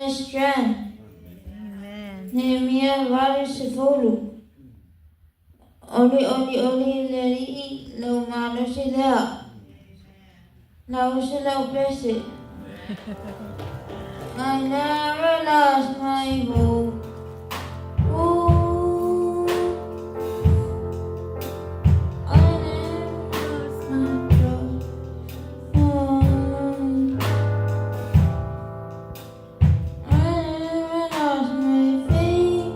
strength. Amen. Nehemiah vale sefulu. Oli leri lo malo sila. Lau sila upesi. I never lost my hope. Ooh, I never lost my trust. Oh, I never lost my faith.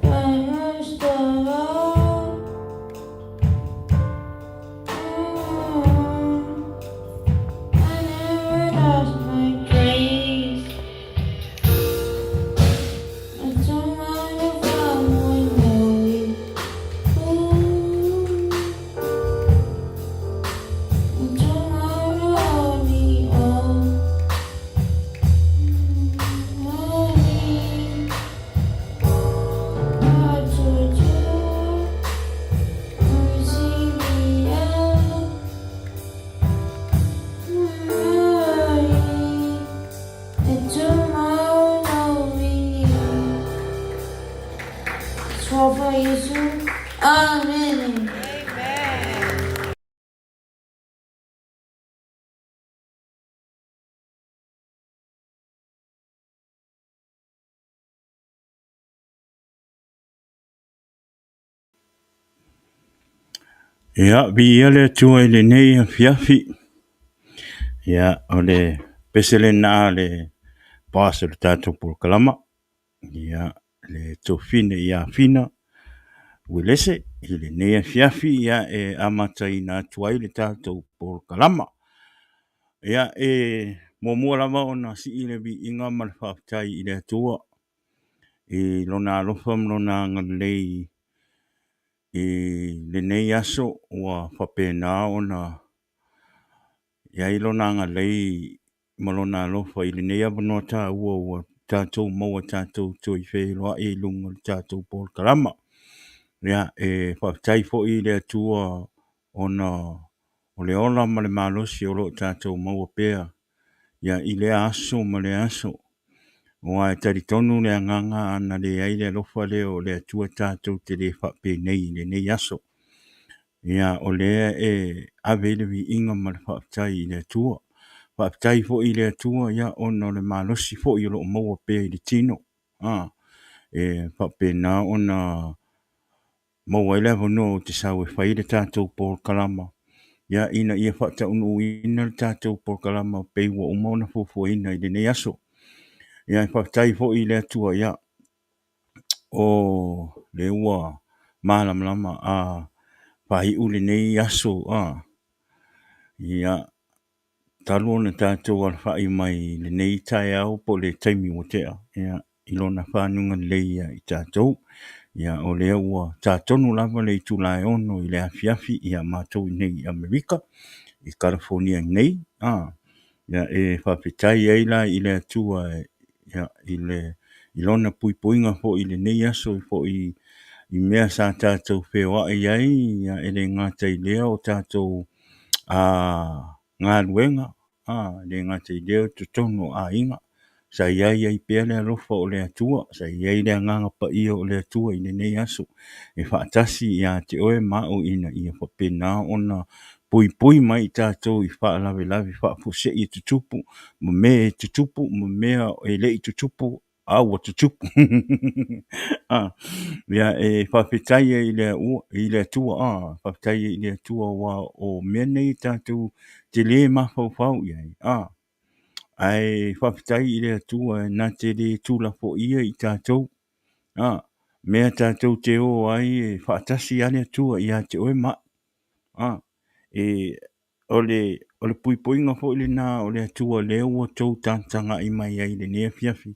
I must have all. I never lost my grace. I don't mind if I'm one day. Ooh, I don't mind to hold me on. Hold me, not to do. See me out. And tomorrow we for Jesus. Amen. Amen. Ia viale tua le nei fiafi. Ia ole pesele na le pasa le tato por kalama. Ia le tofine ia fina. Wilese i le nei fiafi ia e amatai na tuai le tato por kalama. Ia e momua lama ona si i le vi inga malfaftai i le atua. I lona alofam lona ngalei i le nei aso ua whapena ona ia ilona nga lei malona alofa i le nei avanoa tā ua tātou maua tātou tui whēroa e lunga tātou Paul Karama. Ia e whaftai fo i le atua ona o le ola ma le malosi o lo tātou maua pēr. Ia i le aso ma le aso. Oa e taritonu le anganga ana le aile alofa le o le atua tātou te le whape nei le nei aso. Ia o lea e avele vi inga ma le whaftai i le atua. Whaftai fo i le atua ia ono le malosi fo i lo maua pe i le tino. E whape na ona maua ele avano te sau e whai le tātou Paul Kalama. Ia ina ia whata unu ina le tātou Paul Kalama pe ua umona fofo ina i le nei aso. Ia whaftai fo i le atua ia o le ua malam lama a whai ule nei aso ia talo na tātou al whai mai le nei tai au po le taimi o tea. Ia ilona whanunga leia i tātou. Ia o lea ua tātonu lava le tu lai ono i le afiafi ia mātou i nei Amerika i California nei. Ia e whawhitai eila i le atua ia i le ilona puipuinga fo i le nei aso fo i mea sa tātou whewa i ai ia e le ngātai lea o tātou ngā luenga, le ngātai lea o tutono a inga. Sa iai ai pēr le alofa o le atua, sa iai le nganga pa ia o le atua i le nei aso. E whaatasi ia te oe mao ina ia whapena ona pui mai tātou i whaalawe lawe whaapuse i tutupu, ma mea e tutupu, ma mea e le i tutupu, aua tutupu. Ia e whawhetai i le atua, whawhetai i le atua wa o mea nei tātou te le mawhau iai. Ai whawhetai i le atua nā te le tūla po ia i tātou. Mea tātou te o ai e whaatasi ale atua i a te oe ma. E ole puipoinga fo ile nā o le atua leo o tau tātanga i mai ai le nea fiafi.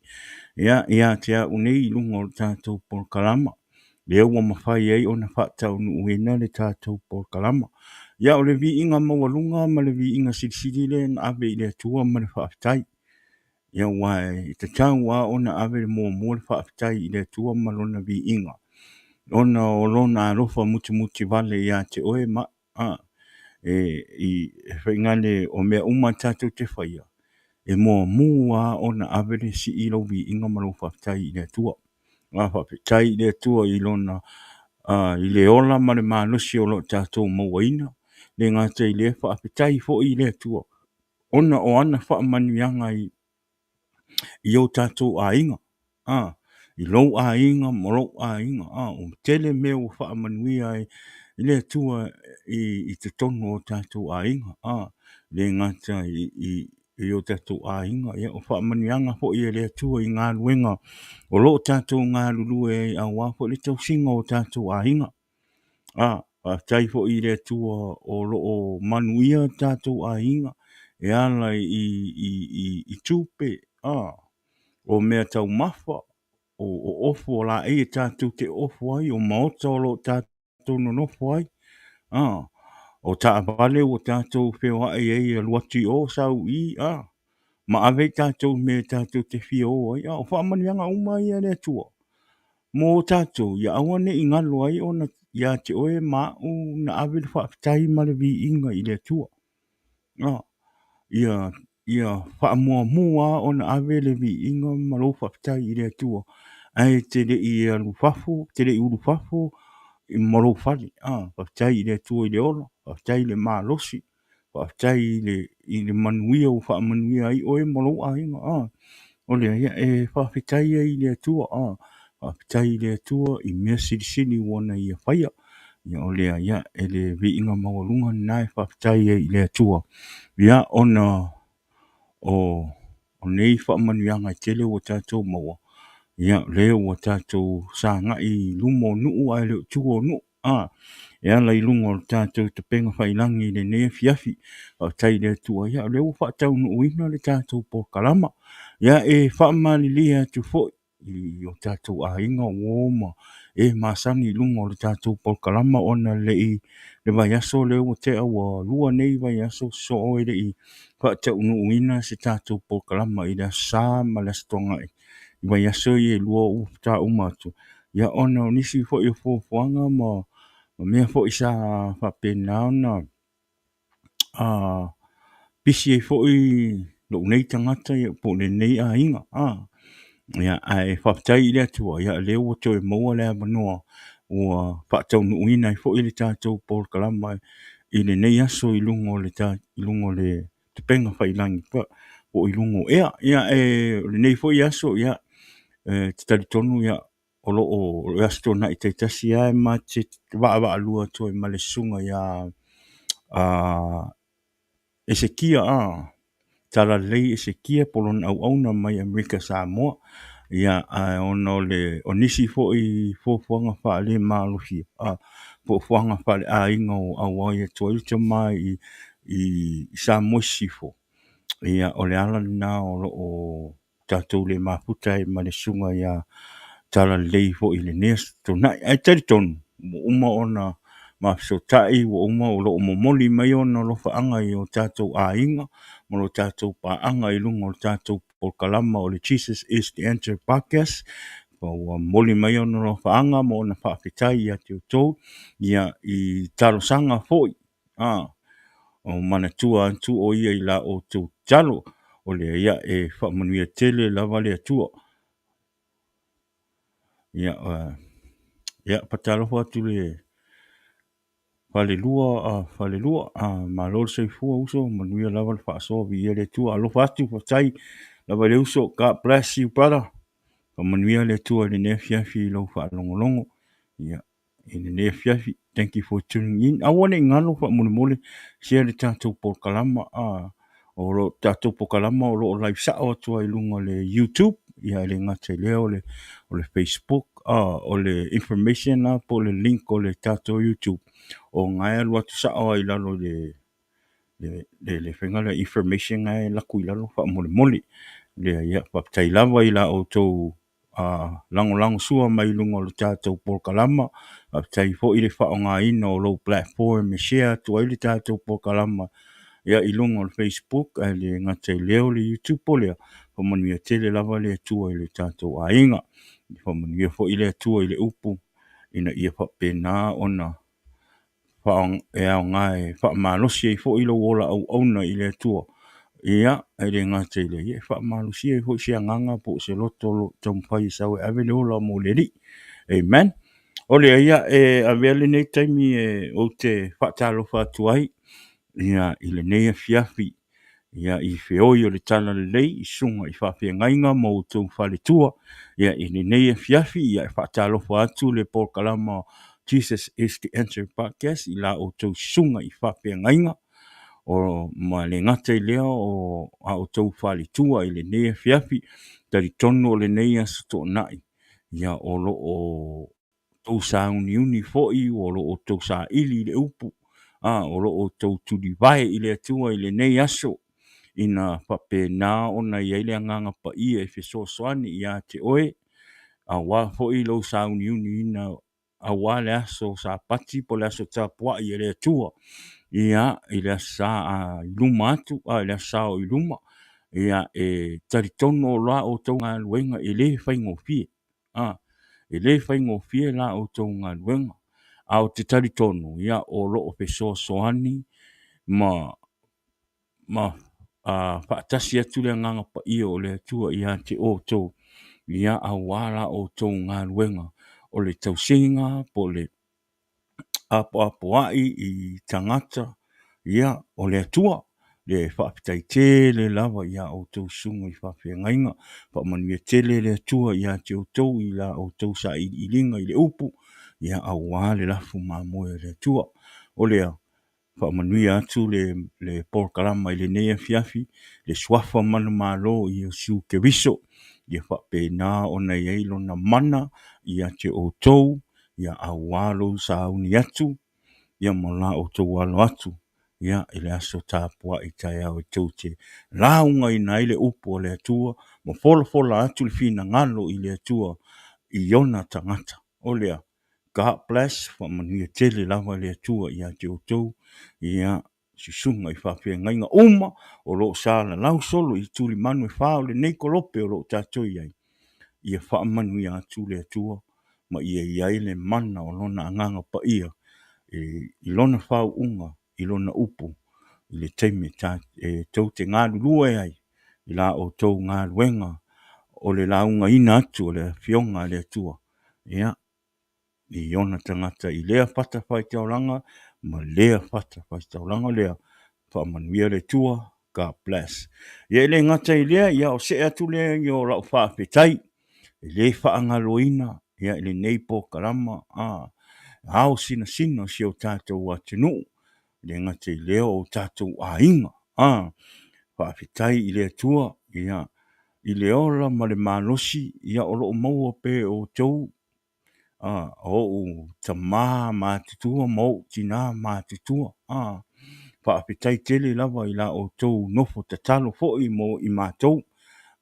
Ia te a unei lunga o tātou Paul Kalama. Leo wa mawhai ai o na whaatau nu uena le tātou Paul Kalama. Ia o le vi inga mawalunga ma le vi inga sirisiri le na ave i le atua ma le whaafitai. Ia wai te tau wa o na ave le mua le whaafitai i le atua ma lona vi inga. Ona o lona alofa muti vale ia te oe ma. I whaingale o mea uma tātou te whaia. e mua ona avele si I lo vi inga malo whaftai I le atua. Whaftai I le atua I lona I le ola ma le manusi o lo tātou mawaina. Le ngata I le whaapetai fo I le atua. Ona o ana whaamanuianga I o tātou a inga. I lo a inga, moro a inga. O tele meo whaamanuia I le atua I te tono o tātou a inga. Le ngata I o tātou a inga. Ia o whaamanuianga fo I le atua I ngā luenga. O lo tātou ngā lulue a wafo le tau singa o tātou a inga. Tai fo I le atua o lo o manuia tātou a inga. E ala I tupe. O mea tau mafa. O ofo la e tātou te ofo ai. O maota o lo tātou no nofo ai. O ta vale o tātou whewha e luati o sau I. Ma ave tātou me tātou te whio ai. O whaamanianga umai e le atua. Mō tātou, ia awane I ngalo ai ona ia te oe mau na ave le whaafitai ma le vi inga I le atua. Ia whaamua ona ave le vi inga ma lo whaafitai I le atua. Ai te le I alufafo, te le I ulufafo, I maro whare. Whaafitai I le atua I le ola, whaafitai I le malosi, whaafitai I le manuia o whaamanuia I oe maro a inga. O le ia e whaafitai I le atua. Whaafitai I le atua I mea sirisini wana ia whaia. Ia o lea ia e le vi inga mawalunga nai whaafitai I le atua. Ia ona o nei whaamanuianga I tele o tātou maua. Ia leo o tātou sa ngai lumo nuu ai leo tuo nuu. Ia lai lungo o tātou te penga whailangi le nea fiafi. Tai le atua ia leo whaatau nuu ina le tātou po kalama. Ia e whaamali lia tu fo I o tātou a inga woma. E masani lungo le tātou po kalama ona le vai aso leo o te awa lua nei vai aso so o le I whaatau nuu ina se tātou po kalama I le sa ma le stonga I vai aso I lua u ta umatu. Ia ona nisi fo I fuanga ma mea fo I sa whapena ona pisi e fo I lo nei tangata I po le nei a inga. Ia ai whaptai I le atua. Ia leo o toi maua lea manoa ua whaatau nuu ina I fo I le tātou po kalama I le nei aso I lungo le te penga whailangi pa o I lungo. Ia le nei fo I aso ia te taritonu ia o asto na I te tasi ai ma te waa alua toi ma le sunga ia Esekia tala lei Esekia polon au na mai Amerika Samoa. Ia ono le onisi fo I fofuanga wha le maalofi. Fofuanga wha le a inga o awaia toilita mai I Samoa sifo. Ia o le ala na o tātou le maputa ma le sunga ia tala lei fo I le nes tona ai taritonu uma ona mafsotai wo uma o lo momoli mai ona lo faanga I o tātou a inga mo lo tātou paanga I lungo o tātou po kalama o le Jesus is the Answer podcast o moli mai ona lo faanga mo ona whaafitai ia te utou ia I talo sanga foi o mana tua antu o ia I la o tau talo o le ia e whaamanuia tele lava le atua ia patalo atu le Falelua ma lor sei fua uso manuia lava le whaasoa vi le tua alofa atu whatai lava le uso God bless you brother manuia le tua le nefiafi lau whaalongolongo ia in the near future. Thank you for tuning in. I want to ngalo fa mole share le tātou po kalama o lo tātou po kalama o lo live sa o tua I lunga le YouTube ia le ngate le o le Facebook o le information po le link o le tātou YouTube o ngai lo atu sa o I lalo le whenga le information ngai laku I lalo fa mole le ia pa tai lava I la o tau lango sua mai lunga o le tātou po kalama tai fo I le whaonga ina o low platform e share tu ai le tātou po kalama ia I lunga o le Facebook ai le ngate leo le YouTube po lea pa manuia tele lava le atua I le tātou a inga pa manuia fo I le atua I le upu ina ia pa pena ona whaong e au ngai wha malosi e fo I lo wola au auna I le atua ia e le ngata i le ia whaamalusia i hoi sia nganga po se loto lo taumpai sau e ave le ola mo le li. Amen. O le ia e avele nei taimi e o te whaatalo whaatuai ia i le nei fiafi ia i whioi o le tala le lei i sunga i whawhia ngainga mo tau whale tua ia i le nei fiafi ia i whaatalo whaatu le Paul Kalama Jesus is the Answer Podcast i la o tau sunga i whawhia ngainga o ma le ngata i lea o a o tau whale tua i le nei fiafi tari tono o le nei asato nai ia o lo o tau sa uni fo'i o lo o tau sa ili le upu o lo o tau tuli vai i le atua i le nei aso ina pape na ona ia ile nganga pa ia e feso soani ia te oe a wa fo'i lo sa uni ina a wa le aso sa pati po le aso tapua i le atua ia i le sa a luma atu a le sa o luma ia e taritono la o tau ngā luenga i le whaingo fie e le whaingo fie la o tau ngā luenga a o te taritono ia o lo o feso soani ma whaatasi atu le nganga pa ia o le atua ia te o tau ia a wala o tau ngā luenga o le tau singa po le apo ai i tangata ia o le atua le whaapitai te le lava ia o tau sunga i whawhia ngainga whaamanuia tele le atua ia te o tau i la o tau sa i linga i le upu ia a wale lafu mamoe le atua o lea whaamanuia atu le Paul Kalama i le nea fiafi le swafa mana malo i o siu ke viso ia whape na o nei eilo na mana ia te o tau ia a walo sa uni atu ia mala o tau walo atu ia i le aso tāpua i tai au i tau te launga i nai le upo o le atua ma fola atu le fina ngalo i le atua i ona tangata o lea God bless whaamanuia tele lava le atua ia te o tau ia sisunga i whawhia ngainga uma o lo sala lau solo i tuli manu e whao le nei kolope o lo tātoi ai ia whaamanuia atu le atua ma ia iai le mana o lona anganga pa ia i lona whao unga i lona upu i le teime tau te ngā lua ai i la o tau ngā luenga o le launga ina atu o le fionga le atua ia i ona tangata i lea pata whai tauranga ma lea pata whai tauranga lea whaamanuia le tua God bless ia i le ngata i lea ia o se atu lea i o lau whaapetai i le whaangaloina ia i le neipo karama hao sina si o tātou atinu le ngata i lea o tātou a inga whaapetai i le tua ia i le ola ma le malosi ia o lo maua pe o tau o tamā mātutua mo tina mātutua whaapetai tele lava i la o tau nofo tatalo fo'i mo i mātou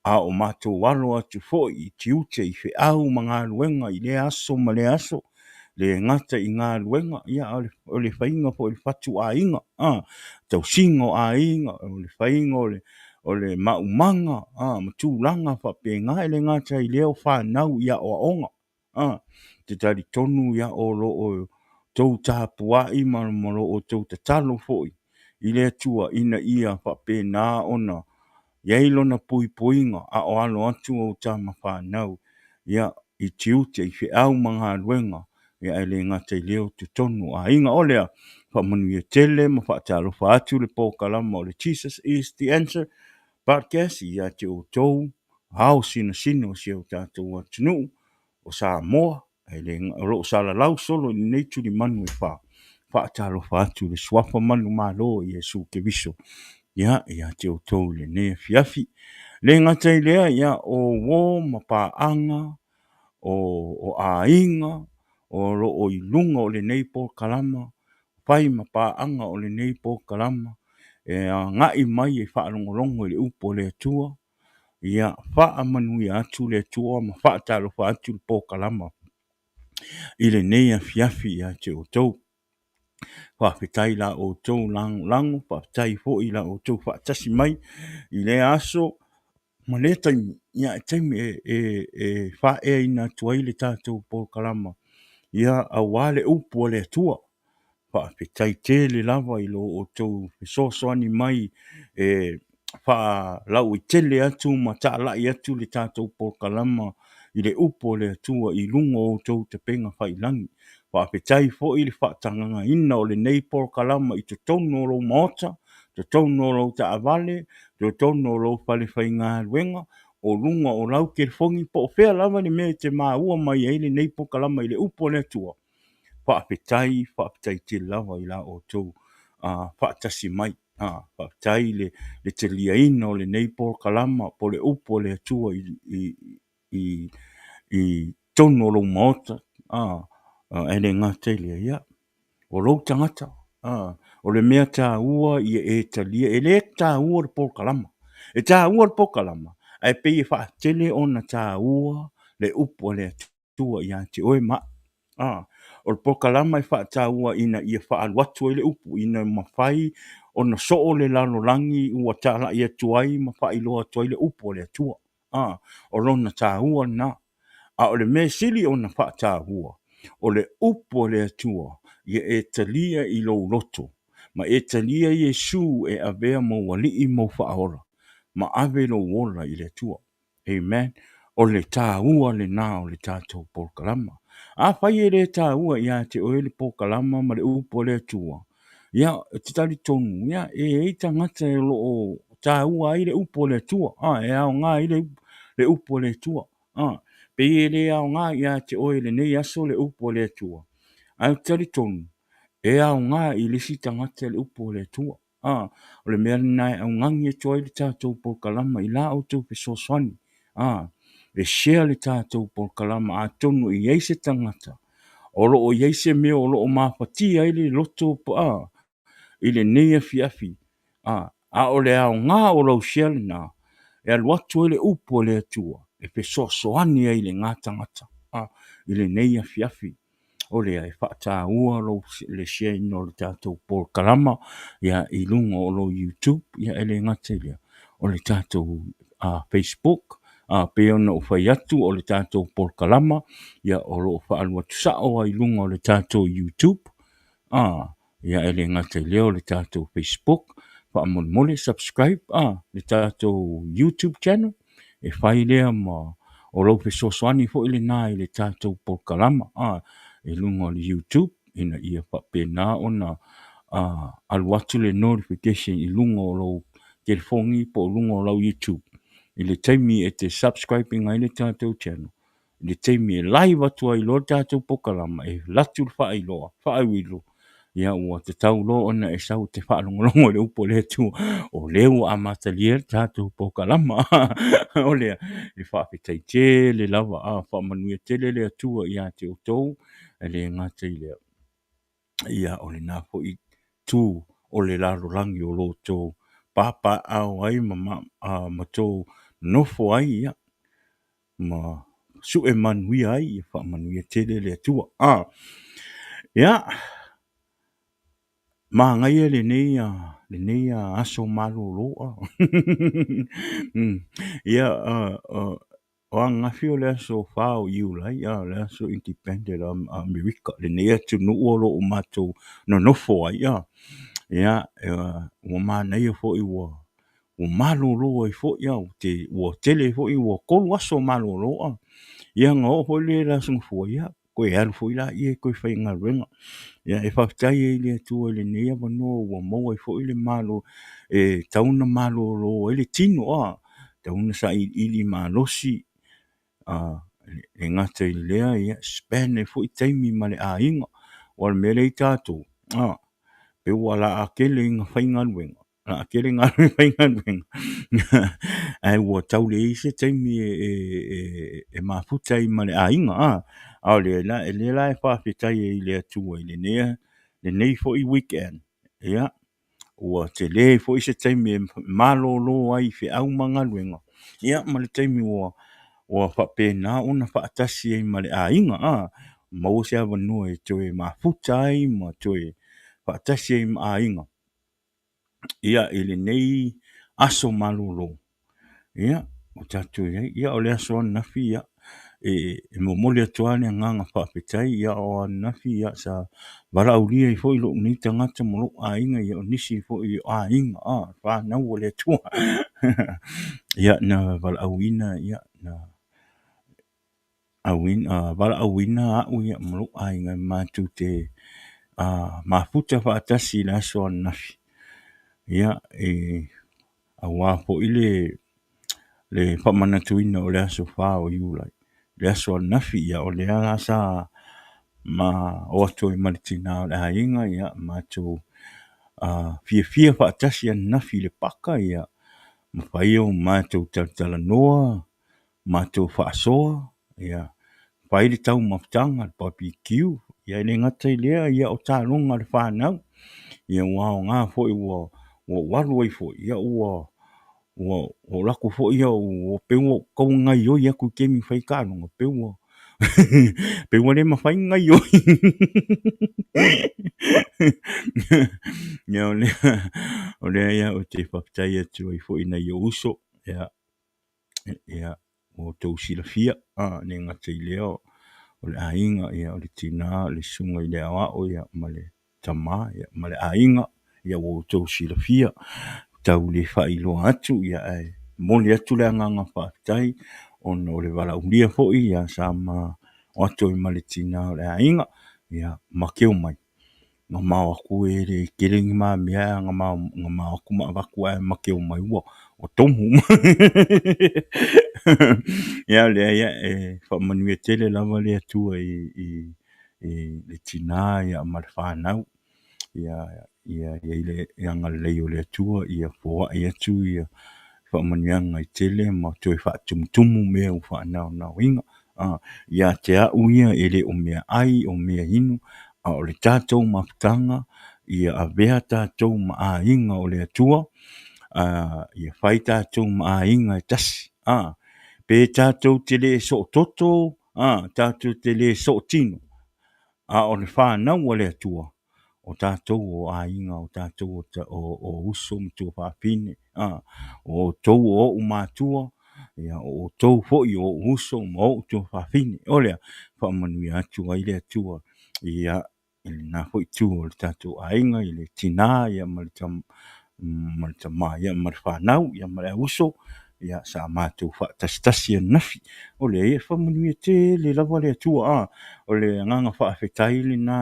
o mātou walo atu fo'i i tiute i whiau ma ngā luenga i le aso ma le aso le ngata i ngā luenga ia o le whainga po i whatu a inga tau singo a inga o le whainga o le maumanga ma tūlanga whapenga i le ngata i leo whanau ia o aonga te tari tonu ia o lo o tau tāpua i malo o tau tatalo fo'i i le atua ina ia whapena ona iai lona puipuinga o alo atu o tama whanau ia i tiute i whiau mga luenga ia e le ngata i leo tu tonu a inga o lea whamanuia tele ma whaatalo whaatu le Paul Kalama o le Jesus is the Answer Podcast ia te o tau hao sina o siau tātou atunu o Samoa e le o sala lau solo i nei tuli manu e whaatalo whaatu le swafa manu malo i Jesu ke viso ia te o tau le ne fiafi le ngata i lea ia o wo ma paanga o ainga o lo o ilunga o le nei Paul Kalama pai ma paanga o le nei Paul Kalama ngai mai e whaalongolongo i le upo le atua ia whaamanui atu le atua ma whaatalo whaatu le Paul Kalama i le nei fiafi ia te o tau whaapetai la o tau lango whaapetai fo'i la o tau whaatasi mai i le aso ma le taimi ia taimi e whaea ina tuai le tātou Paul Kalama ia a wale upo le atua whaapetai te le lava i lo o tau fesosoani mai lau I tele atu ma ta'ala'i atu le tātou polokalama I le upo le atua I lunga o tou te penga whailangi. Whaapetai fo'i le whaatanganga ina o le nei polokalama I te tono o lo maota, te tono o lo taavale, te tono o lo whale whainga ruenga, o lunga o lau ke fongi po o whea lava ni mea te maa mai e le nei polokalama I le upo le atua. Whaapetai te lava I la o tou whaatasi mai. Whaapetai le te liaina o le nei polokalama po le upo le atua I tono lo maota. Ele ngā teile ia. O lo tangata. O le mea tā ua I e talia. E le tā ua le polokalama. E tā ua le polokalama. Ai pe I whaatele o na tā ua le upo le atua I a te oe ma. O le polokalama I whaataua ina ia whaaluatu I le upu ina mawhai o na soo le lalolangi ua tāla ia tuai ma whailoa tuai le upu le atua. O lona tāua na. O le me sili o na whaataua. O le upu le atua ia e talia I lo loto. Ma e talia Yesu e avea mo walii mo whaora. Ma ave lo wola I le atua. Amen. O le tāua le nā o le tātou polokalama. Whai e le tāua ia te oe le polokalama ma le upo le atua. Ia, te tali tonu, ia, e tangata e lo o tāua I le upo le atua. E ao ngā I le upo le atua. Pe e le ao ngā ia te oe le nei aso le upo le atua. Ai tali tonu, e ao ngā I le si tangata le upo le atua. O le mea nai au ngangi e toa I le tātou polokalama I la au tau pe soswani. Le share le tātou polokalama a tonu I eise tangata. O lo o eise mea o lo o mawhatia I le loto pa I le nei afi. O le ao ngā o lau share le nā. E aluatu I le upo le atua. E pe sosoani I le ngā tangata. I le nei afi. O le ai whaata ua lo le share no le tātou polokalama. Ia I lunga o lo YouTube. Ia ele ngate lea. O le tātou Facebook. Pe ona o whai atu o le tātou polokalama. Ia o lo whaalua tusao I lunga o le tātou YouTube. Ia ele ngate lea o le tātou Facebook. Whaamole subscribe. Le tātou YouTube channel. E whai lea ma o lo pe sosoani fo ile nā I le tātou polokalama. E lunga o le YouTube. Ina ia whapena ona aluatu le notification I lunga o lo telefongi po lunga o lo YouTube. I le taimi e te subscribing ai le tātou channel. I le taimi e live atua I lo tātou pokalama. E latu le whaailoa, whaaiwilo. Ia ua te tau lo ona e sau te whaalongolongo le upo le tu. O leo a matalia le tātou pokalama. O lea, le whaapetai te le lava. Whaamanuia tele le atua I a te otou. E le ngātai lea. Ia o le nāpo I tū o le lalo langi o lo tō. Papa au ai ma tō nofo ai ia. Ma su e manui ai. Wha manui tele le atua. Ia. Ma ngai le nei aso malo loa. Ia. O ngafi o le aso whao iu lai. Le aso independent America. Le nei atu nuo lo o mato no nofo ai. Ia. Ua mānei o fo I ua. O malo loa I fo ia o te ua tele fo I ua kolu aso malo loa. Ia ngā o le la sungfua ia. Koe alu fo I la ia koe whai ngā ruenga. Ia e whaftai e le atua le nea wano ua maua I fo I le malo. E tauna malo loa I le tino Tauna sa I li malosi. E ngata I lea ia. Span e fo I taimi ma le a inga. Wal mele I tātou. Pe ua la akele inga whai ngā ruenga. La akele ngā whai ngā ruenga. Ai ua tau le ise taimi e mafuta I ma le a inga. Au le la e whawhetai e le atua I le nea. Le nei fo I weekend. Ia. Ua te le fo I se taimi e malo lo ai whi au manga luenga. Ia ma le taimi ua whapena ona whaatasi e ma le a inga. Mau se awa noa e toe mafuta ai ma toe whaatasi e ma a inga. Ia I le nei aso malo lo. Ia. O tatu ia. Ia o le aso nafi ia. momoli atua le agaga fa'apetai ia o anafi ia sa vala'aulia i fo'i lo'u nei tagata ma lo'u āiga ia o nisi fo'i o āiga fanau o le atua ia na vala'auina ia na vala'auina a'u ia ma lo'u āiga matou te mafuta fa'atasi i le aso anafi ia auā fo'i le fa'amanatuina o le aso fā o iulai le aso anafi ia o lea la sa ma o atu i ma le tinā o le āiga ia matou fiafia fa'atasi anafi i le paka ia ma faia o matou talatalanoa matou fa'asoa ia fai le tau mafutaga le barbecue ia i le gata i lea ia o taloga le fanau ia ua aogā fo'i ua walu ai fo'i ia ua lako fo'i ia ua peu o kauagai oi aku i kemi fai kaloga peu peu le mafai gai oi ia o lea ia o te whaptai atu ai fo'i nei o uso ia o tou silafia ne ngata i lea o le āiga ia o le tinā le sunga i le a'o ia ma le tamā ia ma le āiga ia o tou silafia tau le whailoa atu ia moli atu le agaga fa'apetai ona o le vala'ulia fo'i ia sa ma o atu i ma le tinā o le āiga ia ma keu mai nga mau aku e le kelengi mamia nga mau aku ma'avaku ae ma keu mai ua o tomu ia lea ia fa'amanuia tele lava le atua i le tinā ia ma le fanau ia i le agalelei o le atua ia foa'i atu ia fa'amanuiaga i tele ma toe fa'atumutumu mea ua fa'anaonaoiga ia te a'u ia e le o mea ai o mea inu a o le tātou mafutaga ia avea tātou ma āiga o le atua ia fai tātou ma āiga e tasi pe tātou te lē so'ototo tātou te lē so'otino a o le whānau o le atua o tātou o āiga o tātou o uso ma tua whāpine o tou o umātua ia o tou fo'i o uso ma o tua whāpine o lea whaamanuia atu ai le atua ia nā fo'i tu o le tātou āiga i le tinā ia ma le tamā ia ma le whānau ia ma le uso ia sa mātou whaatasitasi anafi o le ia whamanuia te le lava le atua o le agaga whaafetai le nā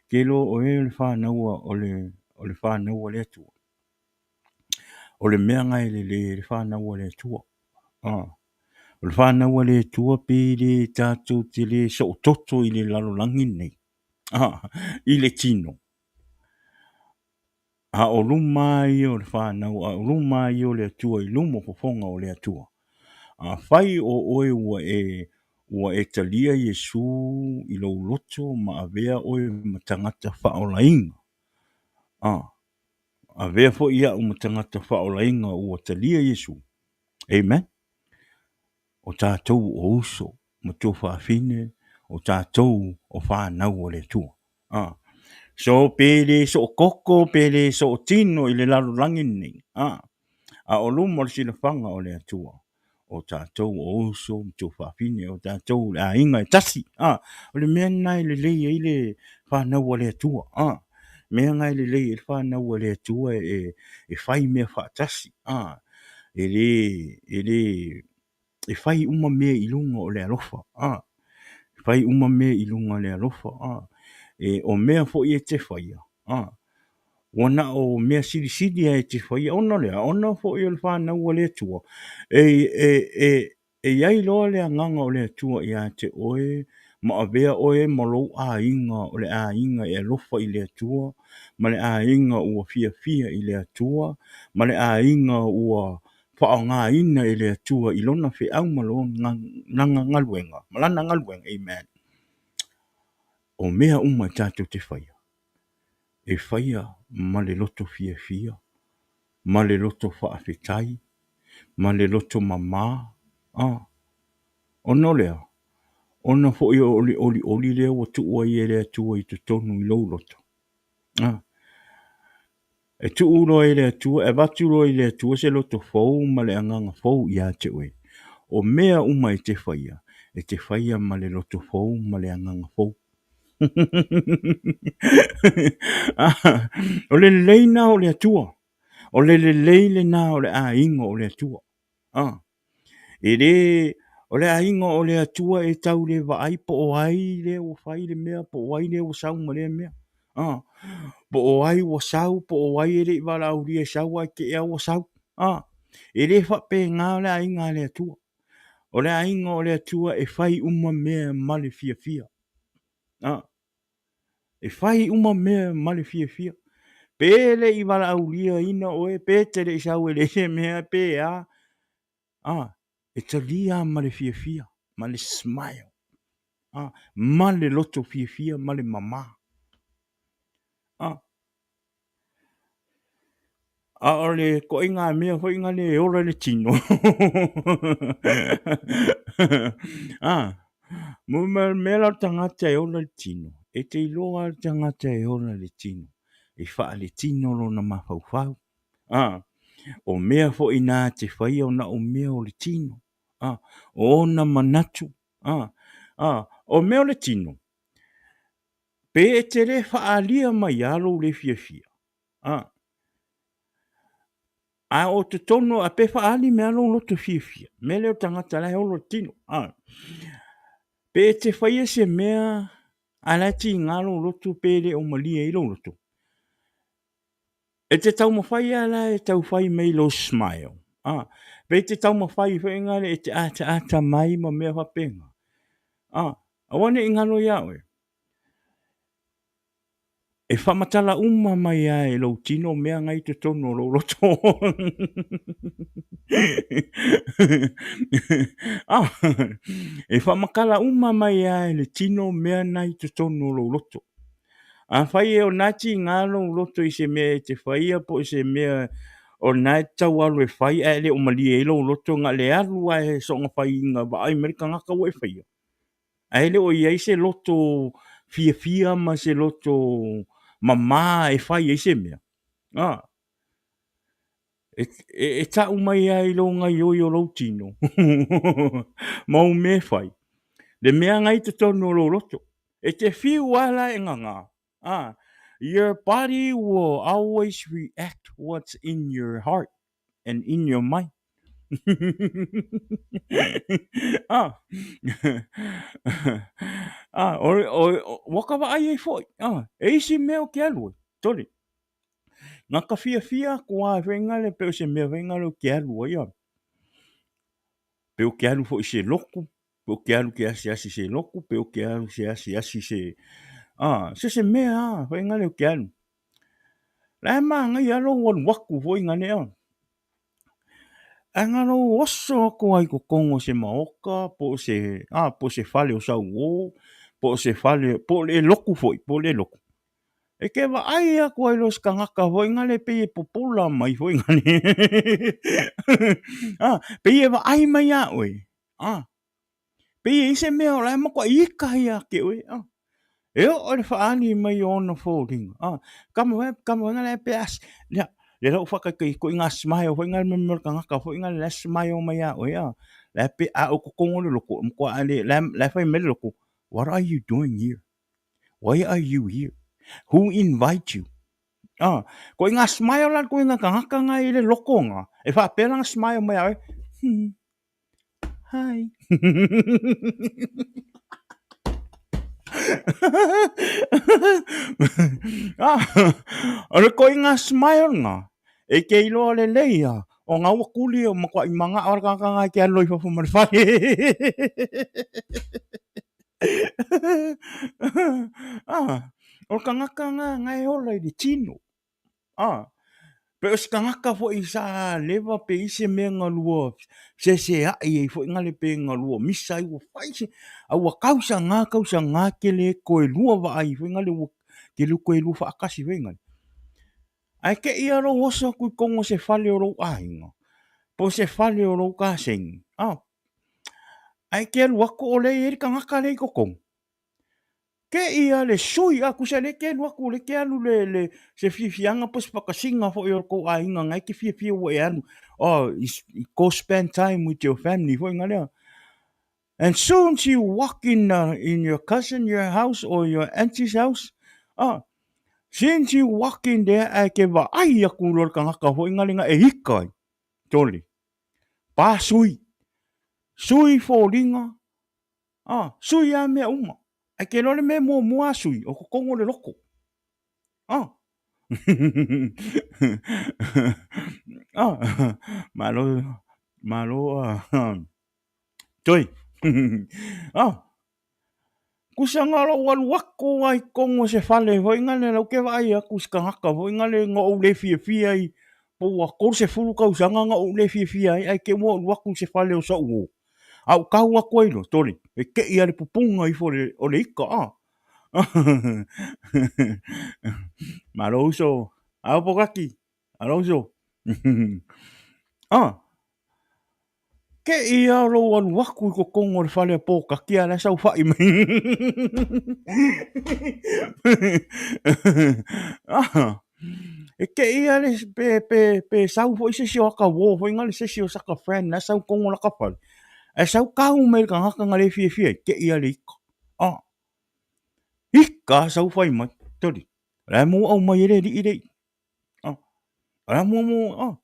kelo o le whānaua o le whānaua le atua o le mea ngai le whānaua le atua o le whānaua le atua pe le tātou te le so'ototo i le lalolangi nei i le tino o luma i o le whānau o luma i o le atua i luma fofonga o le atua whai o oe ua e talia Iesu i lau loto ma avea oe ma tangata whaolainga avea fo ia o ma tangata whaolainga ua talia Iesu amen o tātou o uso ma tō whaafine o tātou o whānau o le atua so pele so koko pele so tino i le lalolangi nei a o luma o le silafanga o le atua o tātou o uso ma tō whaafine o tātou a inga e tasi o le mea nai le leia i le whanau o le atua mea ngai le leia i le whanau o le atua e whai mea whaatasi e whai uma mea i lunga o le alofa whai uma mea i lunga o le alofa o mea fo i e te whaia wana o mea siri e te whaia ona lea ona fo i o le whanau o le atua iai loa le anganga o le atua i a te oe ma avea oe ma lou a inga o le a inga e alofa i le atua ma le a inga ua fia i le atua ma le a inga ua whaonga ina i le atua i lona whi au ma lo nanga ngaluenga malana ngaluenga amen o mea uma tātou te whaia e whaia ma le loto fia ma le loto whaafetai ma le loto mamā ono lea ona fo i oli lea wa tua i e lea tua i te tonu i lou loto e tu uro i lea tua e vatu uro i lea tua se loto fau ma le anganga fau i a te oe o mea uma i te whaia e te whaia ma le loto fou, ma le anganga fou. O le leina o le atua. O le leile na o le a ingo o le atua. E le, o le a ingo o le atua e tau le vaai po o ai le o whai le mea, po o ai le o sau ma le mea. Po o ai o sau, po o ai e le iwala au ria sau ai ke ea o sau. E le whape ngā o le a inga le atua. O le a inga o le atua e whai uma mea male fia fia. E whai uma mea male fia fia. Pele i wala au lia ina oe, pe te le isau e le se mea pe a. E ta lia male fia fia, male smile. Male loto fia fia, male mama. Ole ko inga mea ko inga le ora le tino. Mo me la tangata e ora le tino. E te iloa tangata e ora le tino. E wha le tino lo na mawhauwhau. O mea fo ina te whaia o na o mea o le tino. O na manatu. O mea o le tino. Pe e te re whaalia mai alo le fia fia. O te tono a pe whaali mea lo loto fia fia. Me leo tangata lai o lo tino. Pe e te whaia se mea alati ngalo loto pe le o malia i lo loto. E te tau mawhai ala e tau whai mai lo smile. Pe te tau mawhai whaingare e te ata mai ma mea whapenga. Awane ingalo iawe. E whamatala uma mai a e lo tino mea ngai te tono lo loto. E whamakala uma mai a e le tino mea ngai te tono lo loto. A whai e o nati ngā lo loto i se mea te whai a po i se mea o nai tau alu e whai a le o malia e lo loto ngā le alu a e so ngā whai ngā wa ai merika ngaka o e whai a. A ele o iai se loto fia fia ma se loto mama e whai e se mea. E ta umai ai lo ngai oi o lo tino. Mau me whai. Le mea ngai te tono lo loto. E te whiu ala e nganga. Your body will always react what's in your heart and in your mind. Waka wa ai e foi. E isi mea o ke alua. Tori. Ngā ka fia fia kua whengale pe o se mea whengale o ke alua ia. Pe o ke alu fo i se loko. Pe o ke alu ke asi se loko. Pe o ke alu se asi se... se mea whengale o ke alu. Lai maa ngai alo wan waku fo i ngane a. Angaro oso ako ai ko kongo se maoka. Po se fale o sau o. Po se fale... Po le loku foi. Po le loku. E ke wa ai ako ai los kangaka fo i ngane pe e popola mai fo i ngane. Pe e wa ai mai a oe. Pe e se mea o lai mako i kahi a ke oe. E o le whaani mai o na fōringa. Kama ngale pe as. Le rau whakakai ko i ngā smaio. Fo i ngale me kangaka. Fo i ngale le smaio mai a oe. Le pe a o kukongo le loko. Mko a le whai me le loko. What are you doing here? Why are you here? Who invite you? Ko i ngā smaio lan ko i ngā kangaka ngā i le loko ngā. E wha pēra ngā smaio mai a oe. Hi. Ore ko i ngā smile ngā. E ke iloa le leia. O ngā wakuli o makwa i manga o kanga ngā ke aloi whafu marwhai. O kangaka ngā ngai ola i le tino. Pe o skangaka fo i sa lewa pe i se mea ngā lua. Se ai e fo i ngale pe ngā lua. Misa i wa whaise. A wa kausa ngā ke le koe lua wa ai. Fo i ngale ke lu koe lua whaakasi fo i ngale. Ai ke ia ro osa kui kongo se whale o rau ahinga. Po se whale o rau kāsengi. Ai ke alu ako o le eri ka ngaka le i kokong. Ke ia le sui a kusa le ke alu ako le ke alu le se fianga po se pakasinga fo i o rau ahinga. Ngai ke fia wa e alu. I go spend time with your family fo i ngale. And soon as you walk in your cousin, your house, or your auntie's house, since you walk in there, ai ke wa ai aku lor kangaka ho ingalinga e hikai. Toli. Pa sui. Sui fo ringa. Sui a mea uma. Ai ke lore me mua sui, o ko kongo le loko. Malo, toi. Kusanga lo wan wako ai kongo se fale ho ingale lo ke vai aku skangaka ho ingale ngo o le fia ai po wa ko se fulu ka usanga ngo o le fia ai ke mo wako se fale o sa u au ka wa ko ilo tori e ke ia le pupunga i fore o le ika Maroso au pokaki Maroso ke ia lo wan waku ko kongo le fale po ka kia la sau fai mai e ke ia le pe sau fo se sio ka wo fo inga le se sio saka friend na sau kongo la ka fale e sau ka u me ka ngaka ngale fie ke ia le ika sau fai mai tori la mo au mai le ri la mo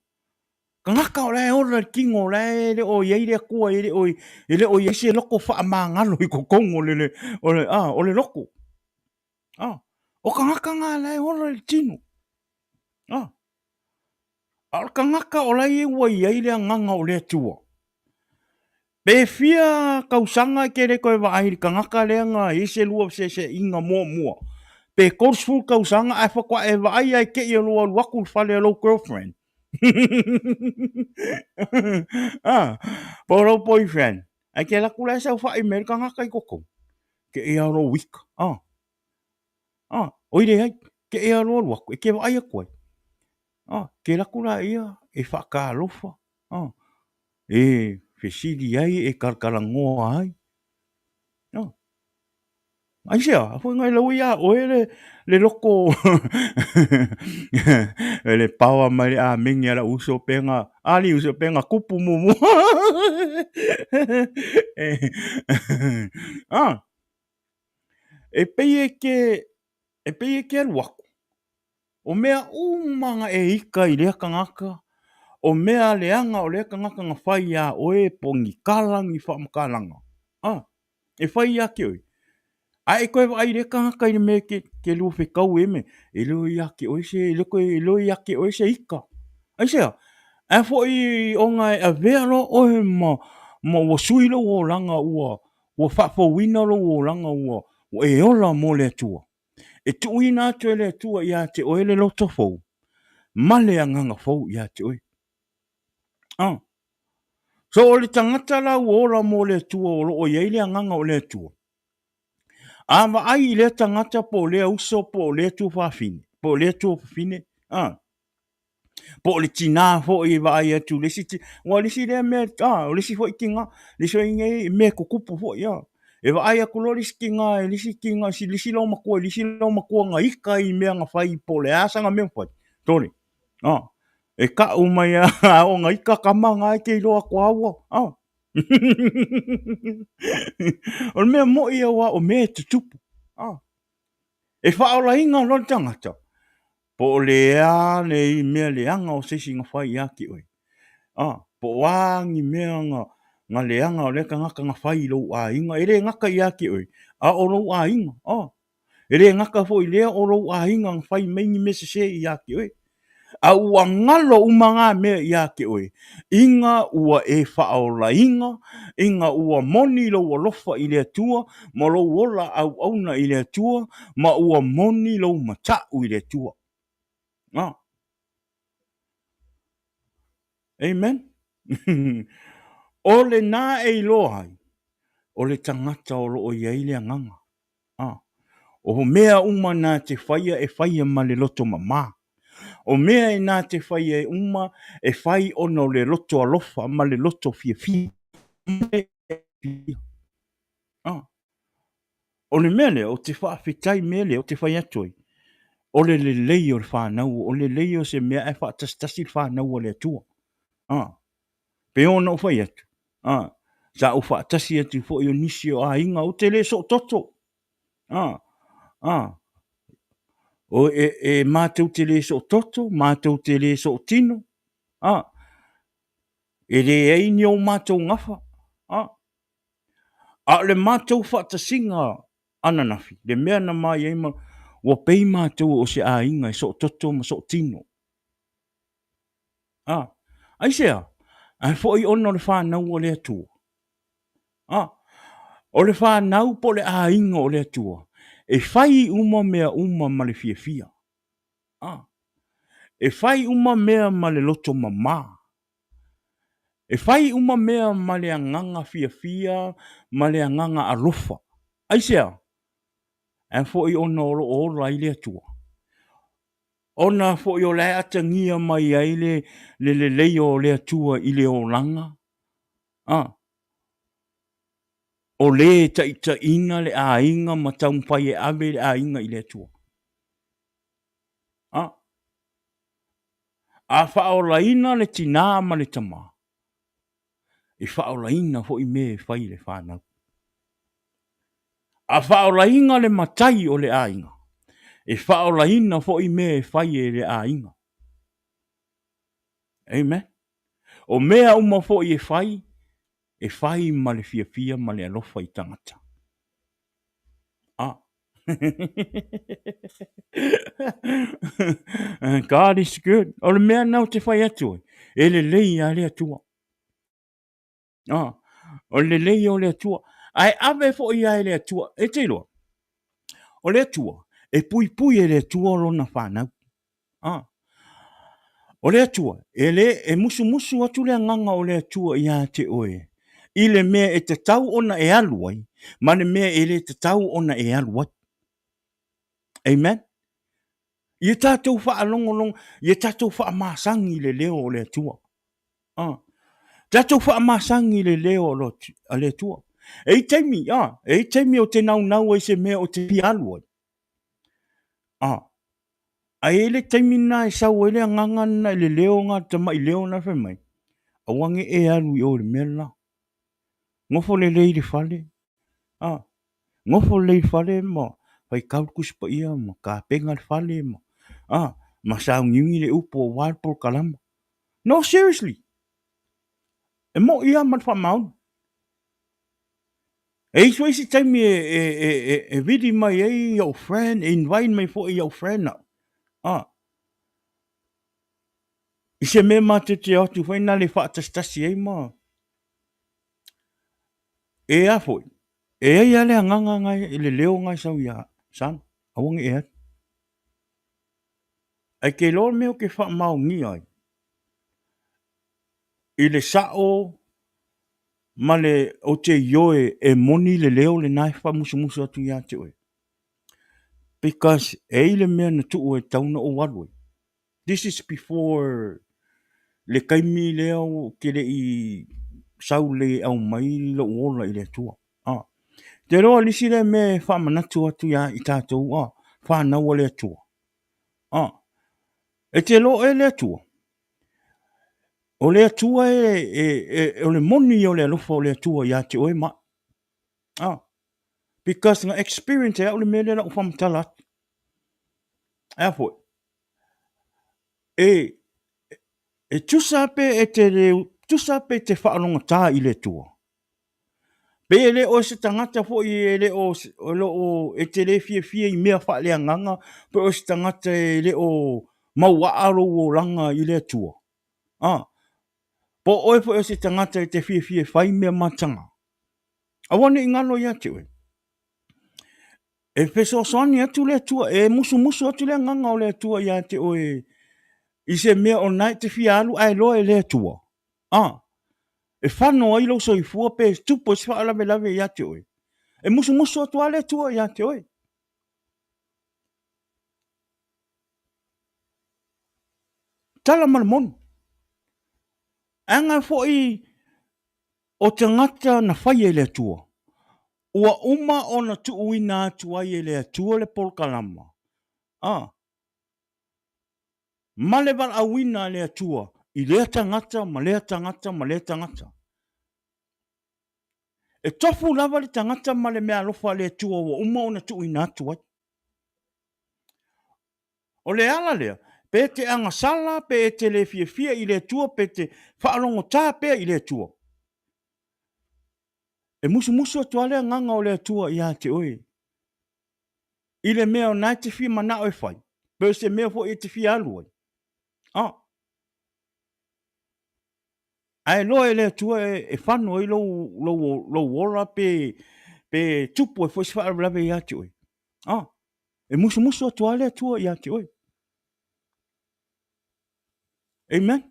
Kangaka o le ora kingo le o ye le kua ile o ye se loko fa manga lo I ko kongo le o le loko. O kangaka nga le ora le tino. O kangaka o le wa ye le nganga o le tua. Pe fia kausanga ke le ko va ai kangaka le nga ise lua se inga mo. Pe korsfu kausanga ai fa kwa e va ai ke ye lua waku fale lo girlfriend. Poro boyfriend. Ai ke la kula sa fa email ka nga kai koko. Ke e aro week. Oire ai ke e aro wako ke va ai ko. Ke la kula ia e fa ka lofa. E fesidi ai e karkarangoa ai. Ai sea, foi ngai lo ia o le loko le pawa mai a mingi ala uso penga ali uso penga kupu mumu e peye ke al wako o mea umanga e ika I lea kangaka o mea leanga o lea kangaka nga whai a oe pongi kalangi whamakalanga e whai a ke oi ai koe ai le kangaka I me ke lu fe kau e me e lo ia ke o se le ko e lo ia ke o se ika ai se a foi o nga a vero o mo wo suilo o langa ua wo fa fo wina lo o langa ua o e ola mo le tua e tu ina to le tua ia te o le loto fo male anga fo ia te o so o le tangata la o ola mo le tua o ye le anga o le tua Ama ai le tangata po le uso po le tu fa fine. Po le tu fine. Po le tina fo I vai tu le siti. Wa le si le me le si fo kinga. Le so inge me ko kupu fo ia. E vai ku lo le kinga le si kinga si le si lo mako nga ika I me nga fai po le asa nga me fo. Tore. E ka o mai o nga ika kamanga ke lo ko awa. O me mo ia wa o me tutupu. E whaola inga lo tangata. Po lea le mea leanga o sesi nga whai aki oi. Po wangi mea nga leanga o leka ngaka nga whai lo a inga. Ere ngaka I aki oi. O lo a inga. Ere ngaka fo I lea o lo a inga nga whai maingi mese se I aki oi. A ua ngalo umanga mea I aki oi. Inga ua e whaola inga ua moni lo ua lofa I lea tua, ma lo ola au auna I lea tua, ma ua moni lo matau I lea tua. Amen. O le nā e lohai, o le tangata o lo o iai lea nganga. O mea uma nā te whaia e whaia ma le loto mama. O mea e nā te whaia e uma e whai ono le loto alofa ma le loto fia fia. O le mele o te whaafitai mele o te whai atoi. O le lei o le whanau, o le lei o se mea e whaatastasi le whanau o le atua. Pe ona o whai atu. Sa o whaatasi atu fo i o nisi o a inga o te le so toto. O mātou te le so toto, mātou te le so tino. E le eini o mātou ngafa. A le mātou whaatasinga ananafi. Le mea na mai eima, wa pei mātou o se a inga e so toto ma so tino. Aisea, ai fo i ono le whanau o le atua. O le whanau po le a inga o le atua. E whai uma mea uma ma le fia fia. E whai uma mea ma le loto mamā. E whai uma mea ma le anganga fia fia, ma le anganga alofa. Aisea, e fo i ono o rai le atua. Ona fo i o le atangia mai ai le leo le atua i le o langa. O le ta ina le a inga ma taumpai e ave le a inga i le atua. A whaolaina le tina ma le tama. E whaolaina fo i me e whai le whanau. A whaolaina le matai o le a inga. E whaolaina fo i me e whai e le a inga. Amen. O mea uma fo i e whai ma le fia fia ma le alofa i tangata. God is good. O le mea nau te whai atu. E le lei a le atua. O le lei o le atua. Ai ave fo i a le atua. E te loa. O le atua. E pui pui e le atua o lona whanau. O le atua. E musu musu atu le nganga o le atua i a te oe. I le mea e te tau ona e aluai. Ma le mea e le te tau ona e aluai. Amen. Ia tātou wha alongolong, ia tātou wha amasangi le leo o le atua. Tātou wha amasangi le leo o le atua. E teimi o te nau e se mea o te pialua. A ele teimi na e sau ele anganga na le leo ngā tama i leo na whemai. A wange e alu i o le mea la. Ngofo le lei le fale. Ngofo le fale mo. Pai kaukus pa ia mo. Ka penga le fale mo. Ma sao ngiungi le upo walpo kalama. No, seriously. E mo ia man wha maun. E iso isi taimi e vidi mai e your friend, e invite mai fo your friend na. I se me ma te atu whai na le whaatastasi e ma. E a foi. E ia le anganga ngai, e le leo ngai sau ia. San, awangi e atu. Ai ke lor meo ke wha mau ngi ai. I le sao, ma le o te ioe e moni le leo le nai wha musu musu atu ia te oe. Because e le mea na tuu e tauna o walwe. This is before le kaimi leo ke le i sau le au mai lo ola i le tua. Te roa lisi le me wha manatu atu ia i tātou wha naua le tua. E te lo e le tua. O le atua o le moni o le alofa o le atua ia te oe ma. Because nga experience e au le mele la ufa matala. Ea foi. E tusape te whaalonga tā i le tua. Pe ele o se tangata fo i ele o e te le fia i mea wha le anganga, pe o se tangata ele o mauaaro o langa i le tua. Po oe fo e se tangata e te fia whai mea matanga. Awane i ngalo ia te oe. E peso soani atu le tua, e musu atu le anganga o le tua ia te oe. I se mea o nai te fia alu ai loa e le tua. E whano ai lo so i fua pe tupo si wha lave ia te oe. E musu atu a le tua ia te oe. Tala malamon. Anga fo i o te ngata na whai e le tua. Ua uma o na tuuina atu ai e le tua le polkalama. Ma le wal awina le atua. I lea tangata, ma lea tangata, ma lea tangata. E tofu lava le tangata ma le mea alofa le tua wa uma ona tu ina atu ai. O le ala lea, pe te anga sala, pe te le fia i le tua, pe te whaalongo tā pe i le tua. E musu atu ale nganga o le tua i a te oe. I le mea o nai te fia mana o e whai. Pe se mea fo i te fia alu ai. Ah. Ai loa e le tua e whano i lo ora pe tupu e fo si wha alawe i a te oe. Ah. E musu atu ale tua i a te oe. Amen.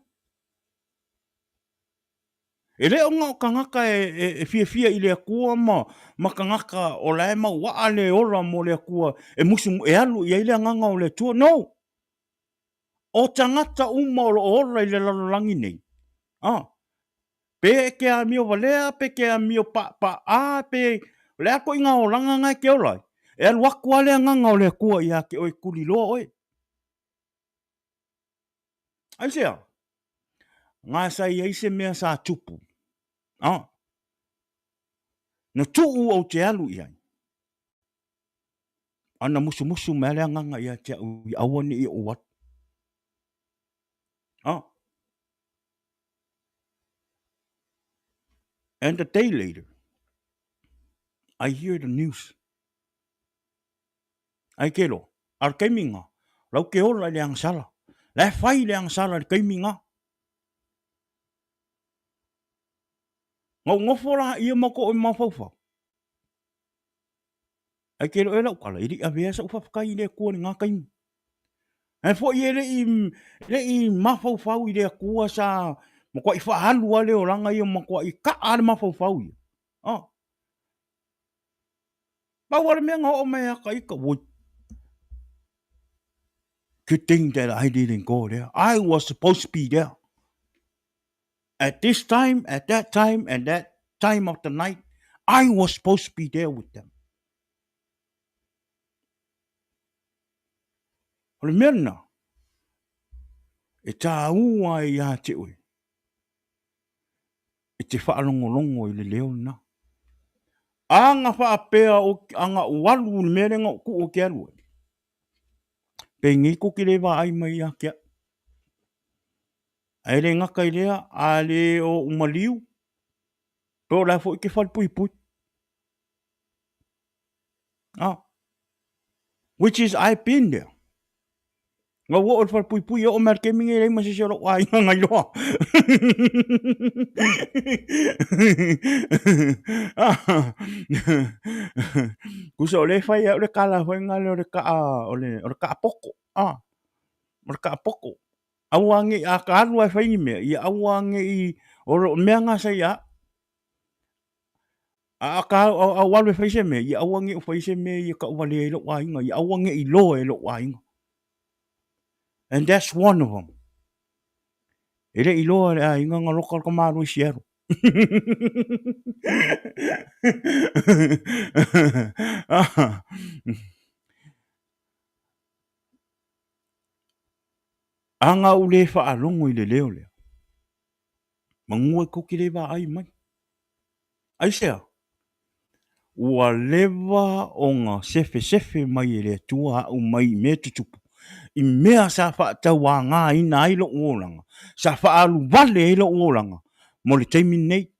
E leo ngā o kangaka e fia i lea kua ma kangaka o lae mau waa le ora mo lea kua e musu e alu i lea nganga o le tua. No! O tangata uma o ora i le lalolangi nei. Ah. Pe ke a mio valea, pe ke a mio pa a, pe lea ko inga o langa ngai ke o lai. E alu aku a lea nganga o lea kua i a ke oi kuli loa oi. Ai sea. Ngā sa i eise mea sa tupu. Ah. Na tuu au te alu i ai. Ana musu mea lea nganga i a te au i awane i o wat. Ah. And a day later, I hear the news. Ai kero, ar keiminga, lau ke ola le angsala. Le fai le angsala le keiminga. Ngau ngofora ia mako o mawhauwhau. Ai kero e lau kala, iri a vea sa uwhawhkai le kua ni ngā kaimi. E fo i le i mawhauwhau i le kua sa, mako i whahalua le o ranga ia mako i ka ale mawhauwhau ia. Ah. Pawara mea ngā o mea ka ika woi. Good thing that I didn't go there. I was supposed to be there. At this time, at that time, and that time of the night, I was supposed to be there with them. Remember, e tā ua i a te ui. E te whaalongolongo i le leo na. Anga whaapea o anga walu ni merenga o ku o ke alua. Pe ngi ko ki lewa ai mai a kia. Ai le ngaka i lea, a le o umaliu. Pero la fo i ke whal pui pui. Ah. Which is, I've been there. Ngā wo o whal pui pui o mer ke mingi rei masi se ro ai ngai loa. Kusa o le whai o le kala hoi ngale o le ka poko. Ah. O le ka poko. Awange a ka alu ai whai ni mea. I awange i o mea ngā sa ia. A ka a walu e whai se mea. I awange o whai se mea i ka uwale e lo wa inga. I awange i lo e lo wa inga. And that's one of them. Ele i loa le a inga ngā loka ka maru i siero. Anga u le whaalongo i le leo lea. Mangua kuki le wa ai mai. Ai sea. Ua lewa o ngā sefe mai e le tua au mai me tutupu. I mea sa whaatau a ngā ina ai lo uolanga. Sa whaalu wale ai lo uolanga. Mo le teimi nei.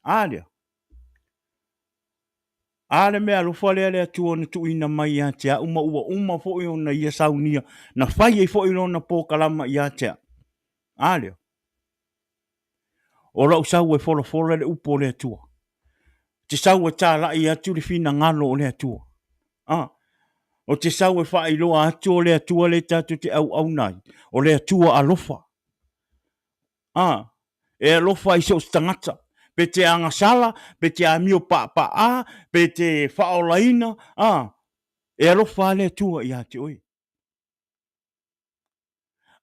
Ālea. Ale mea lo fale le tua na tu ina mai a tea. Uma fo i ona ia saunia. Na whai e fo i ona pō kalama i a tea. Ālea. O rau sau e fora le upo le tua. Te sau e tā lai atu le fina ngalo o le tua. Ah. O te sau e wha iloa atu o le atua le tatu te au nai. O le atua alofa. Ah. E alofa i so stangata. Pe te anga sala, pe te amio pa a, pe te whaolaina. Ah. E alofa le atua i ate oi.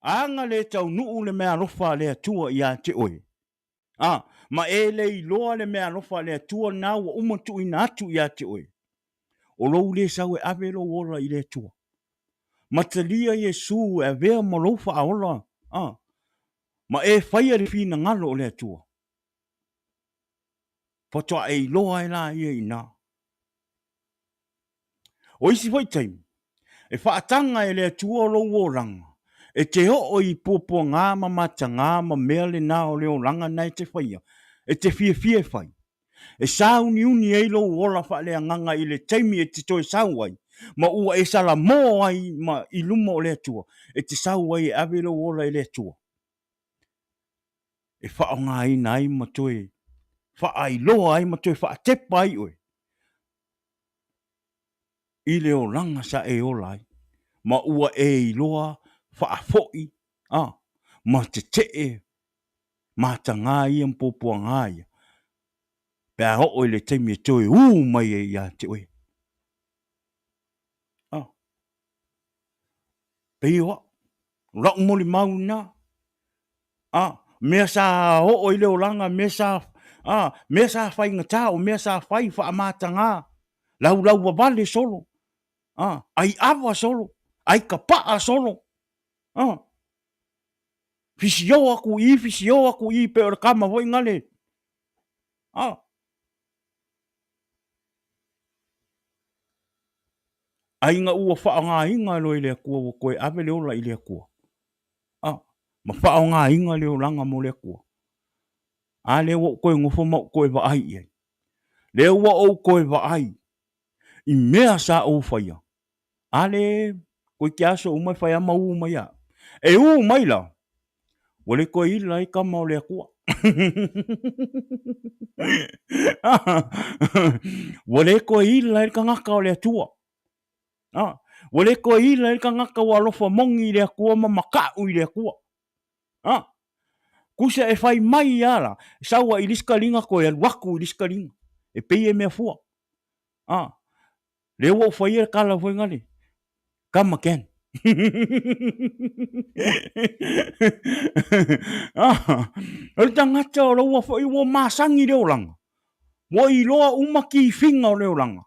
Anga le tau nuu le mea alofa le atua i ate oi. Ah. Ma e le iloa le mea alofa le atua na ua umatu ina atu i ate oi. O lou le sau e ave lo ora i le atua. Matalia Yesu e vea malofa aola. Ah. Ma e whaia le fina ngalo o le atua. Whatoa e loa e la ia i nā. O isi whai taimi. E whaatanga e lea tua o lo ranga. E te o i pōpua ngā mamata ngā ma mea le nā o leo ranga nei te whaia. E te fia whai. E sauni uni e lo ola wha lea nganga i le taimi e te toi sau ai. Ma ua e sala mō ai ma i luma o lea tua. E te sau ai e ave lo ola e lea tua. E wha o ngā ina ai ma toi. Wha ai loa ai ma toi wha tepa ai oe. I leo ranga sa e ola ai. Ma ua e i loa wha a fo'i. Ma te e. Ma ta ngā ia mpopua ngā ia. Pea ho le taimi e toi mai e ia te oe. Pei oa. Rau moli mau nā. Mea sa ho i leo langa, mea sa whai ngata o mea sa whai wha amata ngā. Lau wawale solo. Ai awa solo. Ai ka paa solo. Fisio aku i pe ora kama hoi ngale. Ai nga ua wha ngā inga lo i lea kua wa koe ave leo la i lea kua. Ma wha ngā inga leo langa mo lea kua. Leo wa koe ngofo mau koe wa ai iai. Leo wa o koe wa ai. I mea sa o whaia. Koe ki aso umai whaia ma umai a. E umai la. Wale koe i lai kama o lea kua. Wale koe i lai ka ngaka o lea tua. Wale koe i lai ka ngaka wa lofa mongi i lea kua ma makau i lea kua. Kusa e whai mai ala. Sawa i liska linga koe waku i liska linga. E pei e mea fua. Leo o whai e kala fwoi ngani. Come again. Ori tangata o raua whai o masangi leo langa. Wa i loa umaki i whinga o leo langa.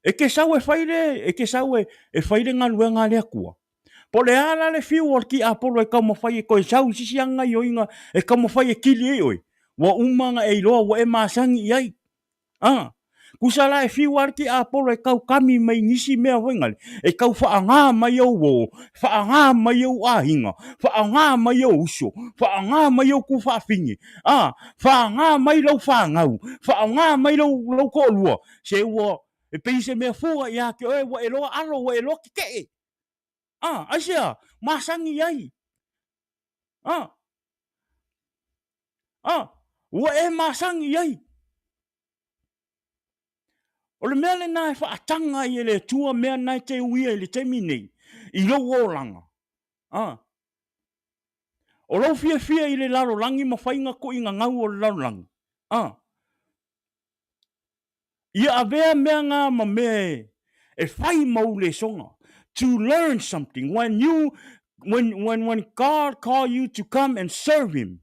E ke sau e whaire, e ke sau e whaire ngā lua ngā lea kua. Po le ala le fiu o ki apolo e kama whai e koe sau sisi anga i oinga e kama whai e kili e oi. Wa umanga e loa wa e masangi i ai. Kusala e fiu ar ki apolo e kau kami mai nisi mea wengale. E kau whaanga mai au wo, whaanga mai au ahinga, whaanga mai au uso, whaanga mai au ku whawhingi. Whaanga mai lau whaangau, whaanga mai lau ko lua. Se ua, e peise mea fua i ake oe, wa e loa alo, wa e loa ki ke e. Asia, masangi ai. Wa e masangi ai. O le mea le nā e whaatanga i le tua mea nai te uia i le te minei. I lau o langa. O lau fia i le laro langi ma whainga ko inga ngau o le laro langi. Ia avea mea ngā ma mea e whai mau le songa. To learn something. When God call you to come and serve him.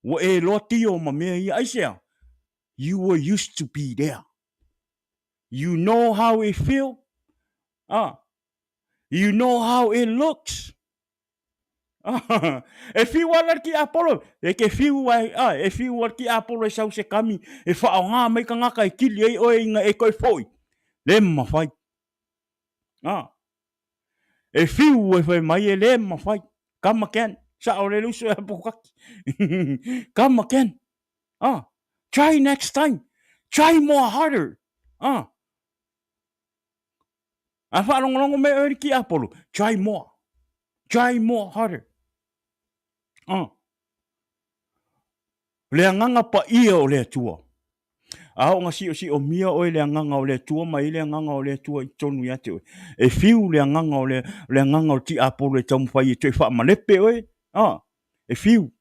Wa e loti o ma mea ia aisea. You were used to be there. You know how it feel. You know how it looks. E fiu ala ki Apollo. E ke fiu ai, e fiu ala ki Apollo e sau se kami. E whao ngā mai ka ngaka e kili ei oe inga e koe foi. Le ma whai. E fiu e whai mai e le ma whai. Come again. Sa o le luso e pukaki. Come again. Try next time. Try more harder. A whaalongongo me ori ki Apollo. Try more. Try more harder. Lea nganga pa ia o lea tua. Ao nga si o mia o lea nganga o lea tua, mai lea nganga o lea tua i tonu ia te oe. E fiu lea nganga o lea nganga o ti Apollo e tamu whai e tue wha malepe oe. E fiu.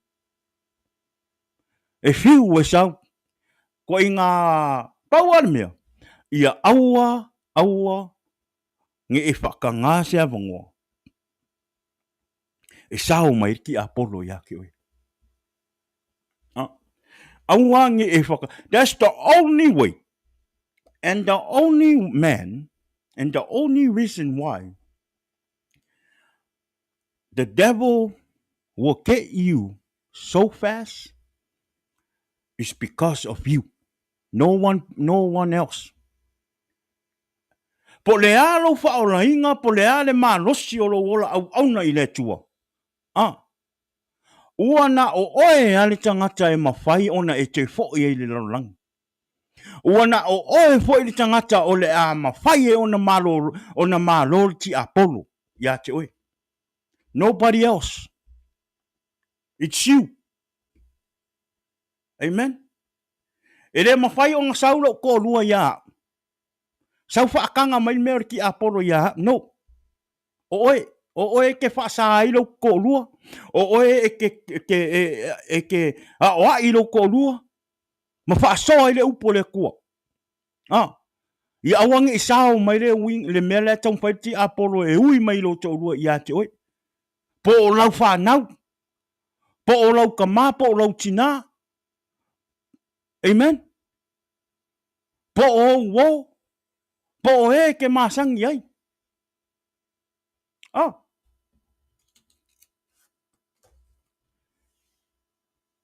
E fiu e sau. Ko i ngā pau mea. Ia aua, nge e whakanga se avangoa. E sao mai ki Apollo ia ke oe. That's the only way. And the only man, and the only reason why the devil will get you so fast It's because of you. No one else. Po le alo whaolainga, po le ale malosi o lo wola au auna I le tua. Ua na o oe ale tangata e mawhai ona e te fo I le lalang. Ua na o oe fo I le tangata o le a mawhai e ona malo ti Apollo. Ya te oe. Nobody else. It's you. Amen. E le mawhai o ngā saulo ko lua ya. Sau whaakanga mai mea ki Apollo ya. No. O oe ke whaasa ilo ko lua. O oe e ke a oa ilo ko lua. Ma whaasoa I le upo le kua. I awangi I sao mai le wing le mea le tau whaiti Apollo e ui mai lo tau lua I ate oe. Po o lau whanau. Po o lau kama, po o lau tina. Amen. Po o wo. Po o e ke masangi ai.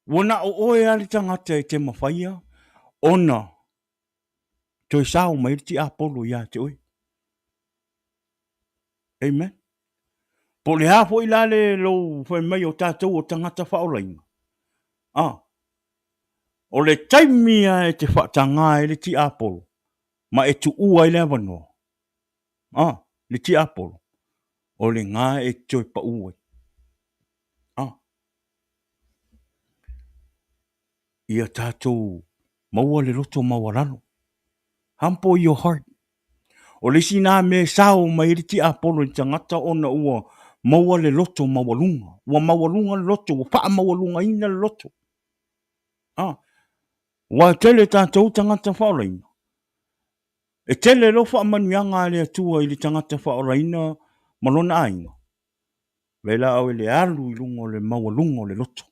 Wana o oe ali tangata e te mawhaia. Ona. Toi sao mai ti Apollo I ate oe. Amen. Po le hafo I lale lo whai mai o tātou o tangata whaolainga. O le taimia e te whaatanga e le ti Apollo. Ma e tu ua I le avanoa. Le ti Apollo. O le ngā e toi pa ua. Ia tātou maua le loto mawarano. Hampo I your heart. O le sina me sao mai le ti Apollo I tangata ona ua maua le loto mawalunga. Ua mawalunga le loto. Ua wha mawalunga ina le loto. Wa tele tātou tangata whaolaina. E tele lo wha manuanga le atua I le tangata whaolaina malona ainga. Vela au le alu I lungo le mawalunga le loto.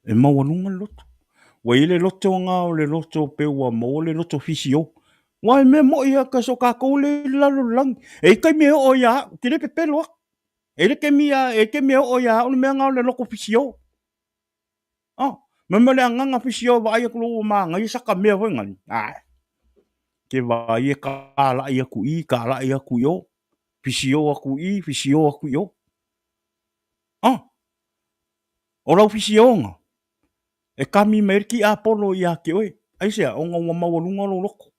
E mawalunga le loto. Wa I le loto ngā o le loto pe ua maua le loto fisio. Wa me mo ia ka so ka kou le lalo lang. E kai me o ia, kire pe pelo. E le ke me o ia, o le mea ngā o le loko fisio. Me le nganga fisio wa ia kulo ma ngai saka mea wa ngani. Ke wa ia ka la ia ku I, ka la ia ku yo. Fisio aku I, fisio aku yo. O lau fisio nga. E kami merki Apollo ia ke oe. Aisea, o ngā mawalunga lo loko.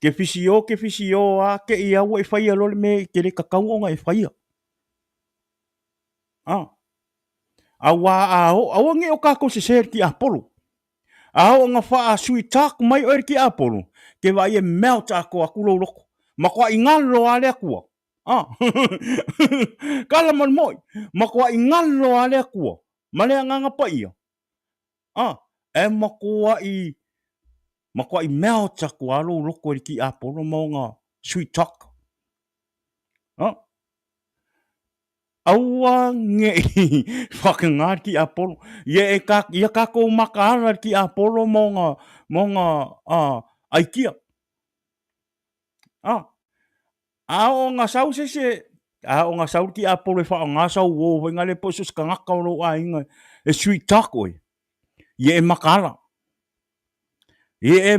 Ke fisio a ke ia ua e whaia lole me ke le kakau o ngā e whaia. Awa nge o kako se ser ki Apollo. O ngā wha a sui taku mai oe ki Apollo. Ke wa ia melt ako aku lo loko. Makua I ngalo a le akua. Kala man moi. Makua I ngalo a le akua. Malea nganga pa ia. E makua I melt ako a lo loko ki Apollo mo ngā sweet talk. Aua nge whakangāt ki Apollo. Ia kako makaara ki Apollo mo ngā aikia. O ngā sau o ngā sau ki Apollo e wha ngā sau o wenga le po sus kangaka o lo a inga e sweet talk oi. Ia e makaara. Ia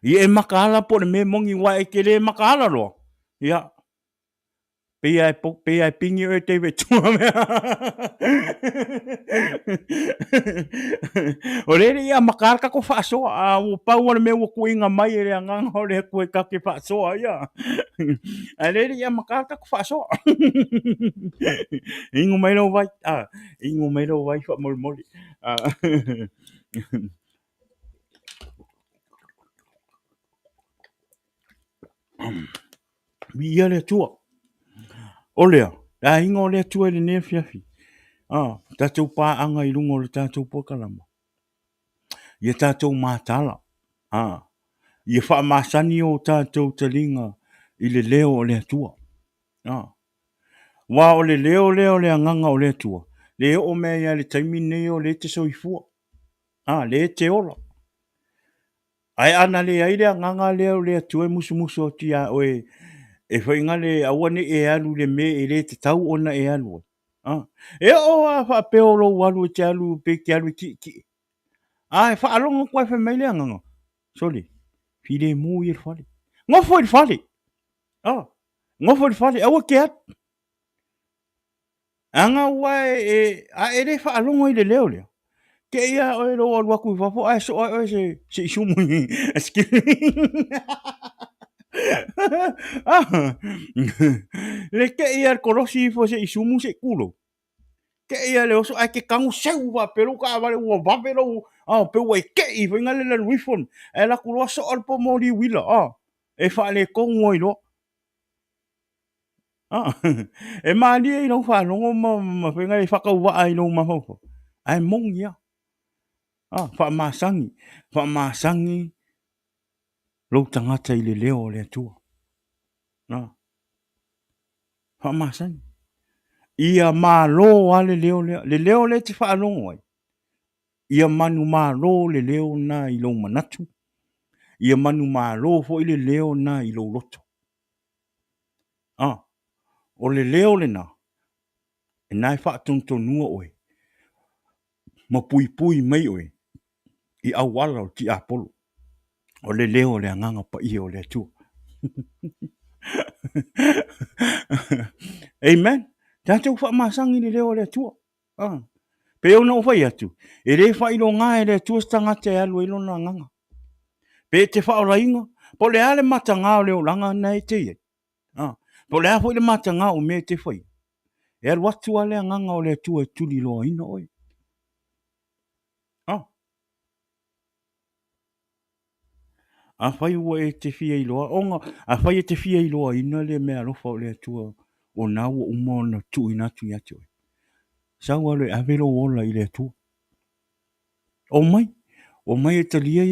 e makaara po le me mongi wa e ke le makaara lo. Ia. Pia e pingi o te wetua mea. O rere ia makaraka ko whaasoa. O pau ana me ua kuinga mai e rea nganga o rea koe kake whaasoa ia. A rere ia makaraka ko whaasoa. Ingo mai lau vai. Ingo mai lau vai wha moli moli. Ia lea tua. O lea, ingo lea tua le nea fiafi. Tātou pā anga I lungo le tātou pokalama. Ia tātou mātala. Ia wha māsani o tātou talinga I le leo o lea tua. Wa o le leo le nganga o lea tua. Le o mea ia le taimi nei o le te soifua. Le te ola. Ai ana le aile nganga leo lea tua musu o tia oe. E whainga le awane e alu le me e le te tau ona e alu. E o a fa pe o lo walu te alu pe te alu ki. Ai fa alongo kwa fa mai le nganga. Soli. Fide mu ir fale. Ngofo ir fale. Ah. Ngofo ir fale. Awa ke at. Anga wai a ere fa alongo i le leo leo. Ke ia o lo wa ku fa fo ai so ai se sumu. Aski. Le ke ia korosi fo se sumu se kulo. Ke ia le oso ai ke kangu seu wa pero ka vale wa va pero pe wa ke I venga le wifon e la kulo so al po mori wila e fa le ko ngoi lo e mali I no fa no ma venga e fa ka wa ai no ma fo ai mong ia fa masangi lo tangata I le leo le tu fa masangi ia malo ale leo le te fa longo ia manu malo le leo na I lo manatu ia manu malo fo I le leo na I lo loto o le leo le na e nai fa tontonua oe ma pui pui mai oe I au wala o ti apolo o le leo le anganga pa I o le tu amen tatou fa masangi le leo le tu pe ona o fai atu e le fa ilo nga e le tu stanga te alu ilo na nganga pe te fa ola inga po le ale matanga o le olanga na e te ie po le a fo le matanga o me te fai e alu atu ale nganga o le tu e tuli lo ina oe a fai ua e te fia I loa onga a fai e te fia I loa ina le mea lofa o le atua o na ua uma na tu ina tu ia te oe sau ale avelo ola I le atua o mai e talia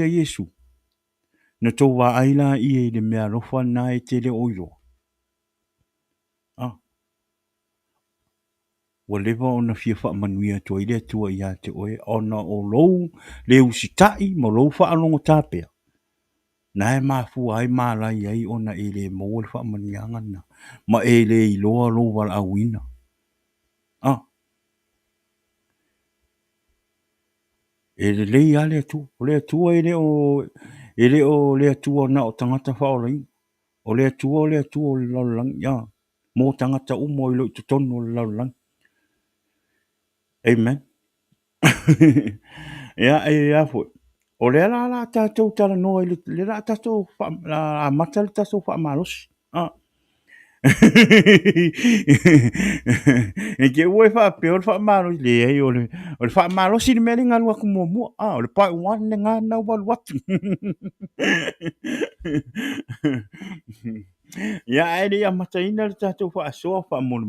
Yesu na tau wa aila I le mea lofa na e te le oiro wa lewa o na fia wha manuia to I le atua ia te oe ona o lou le usitai ma lou wha alongo tāpea na e mafu ai malai ai ona e le mo le fa manianga na ma e le I loa lo wal awina e le ale tu o le tu e le o le tu na o tangata fa o le tu o lo lang ya mo tangata u mo lo tu tonu lo lang amen ya ya fo o le la ta tu ta no le la ta tu fa la matal ta tu fa malos e ke ue fa pe o fa malo le ai o le fa malo si me nga lua ku mo o le pa wan nga na wa wat ya ai ya mata ina ta tu fa so fa mo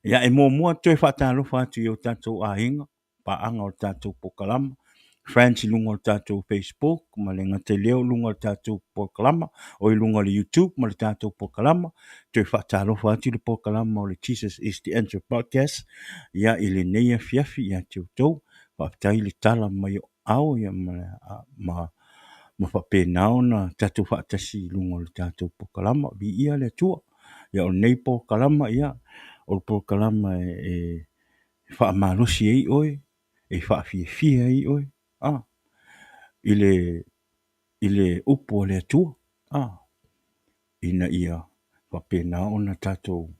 ya e mo tu fa ta lo fa tu yo ta tu a inga pa anga o ta tu pokalam Friends lunga o tātou Facebook, ma le ngate leo lunga o tātou pokalama, o I lunga le YouTube, ma le tātou pokalama, te whaatalofa atu le pokalama o le Jesus is the Answer podcast, ia I le neia fiafi ia te utou, whaatai le tala mai o au, ia ma whapena na tātou whaatasi lunga o le tātou pokalama, vi ia le tua, ia o nei pokalama ia, o le pokalama e whaamarosi ei oe, e whaafia ei oe, ile upo le tu ina ia wapena ona tatou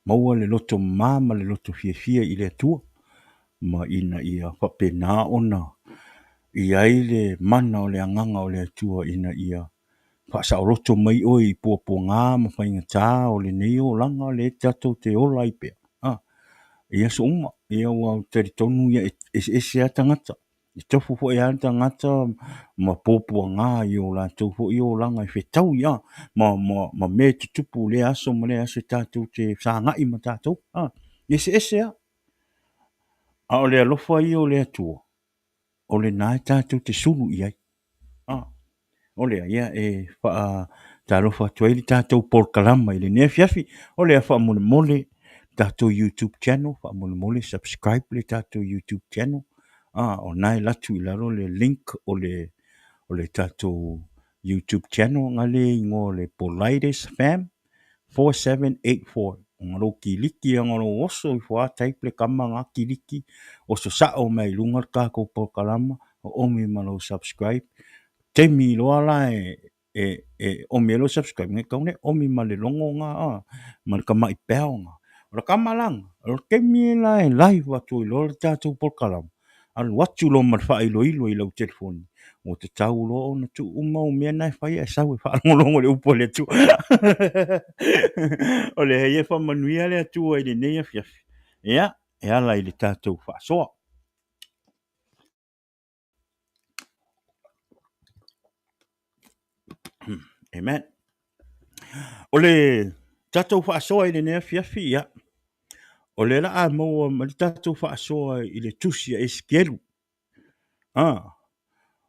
maua le loto mama le loto fia ile tu ma ina ia wapena ona ia ile mana o le anganga o le tua ina ia whasa o roto mai oi po ngā ma whainga tā o le nei o langa le tatou te ola ipe ia so ia wa teri tonu ia ese atangata I tofu fo ia tangata ma popo nga I o la tofu I o langa I whetau ia ma me tutupu le aso ma le aso tātou te whangai ma tātou ese a o le alofa I o le atua o le nai tātou te sulu I ai o le ia e wha tā alofa tuaili tātou porkalama I le nea fiafi o le a wha mole tātou YouTube channel wha mole subscribe le tātou YouTube channel o nai latu I laro le link o le tātou YouTube channel ngale ingo le politest fam 4784. Ngaro kiliki ngaro oso I fua taiple kama ngā kiliki oso sao mai lunga kako po kalama o omi malo subscribe. Te mi loa la omi lo subscribe ngai kaune omi male longo ngā mal kama I peo ngā. Ora kama lang, ora ke mi la live watu I lo tātou po kalama. Al watu lo mal wha ilo I lau telefoni. O te tau lo na tu umau mea nai whai e sau e wha ngolongo le upo le tu. O le hei e wha manuia le atu ai le neia fiafi. Ia, e ala I le tātou wha soa. Amen. O le tātou wha soa I le neia fiafi, ia. O le la a maua ma le tātou wha soa I le tusia e skeru.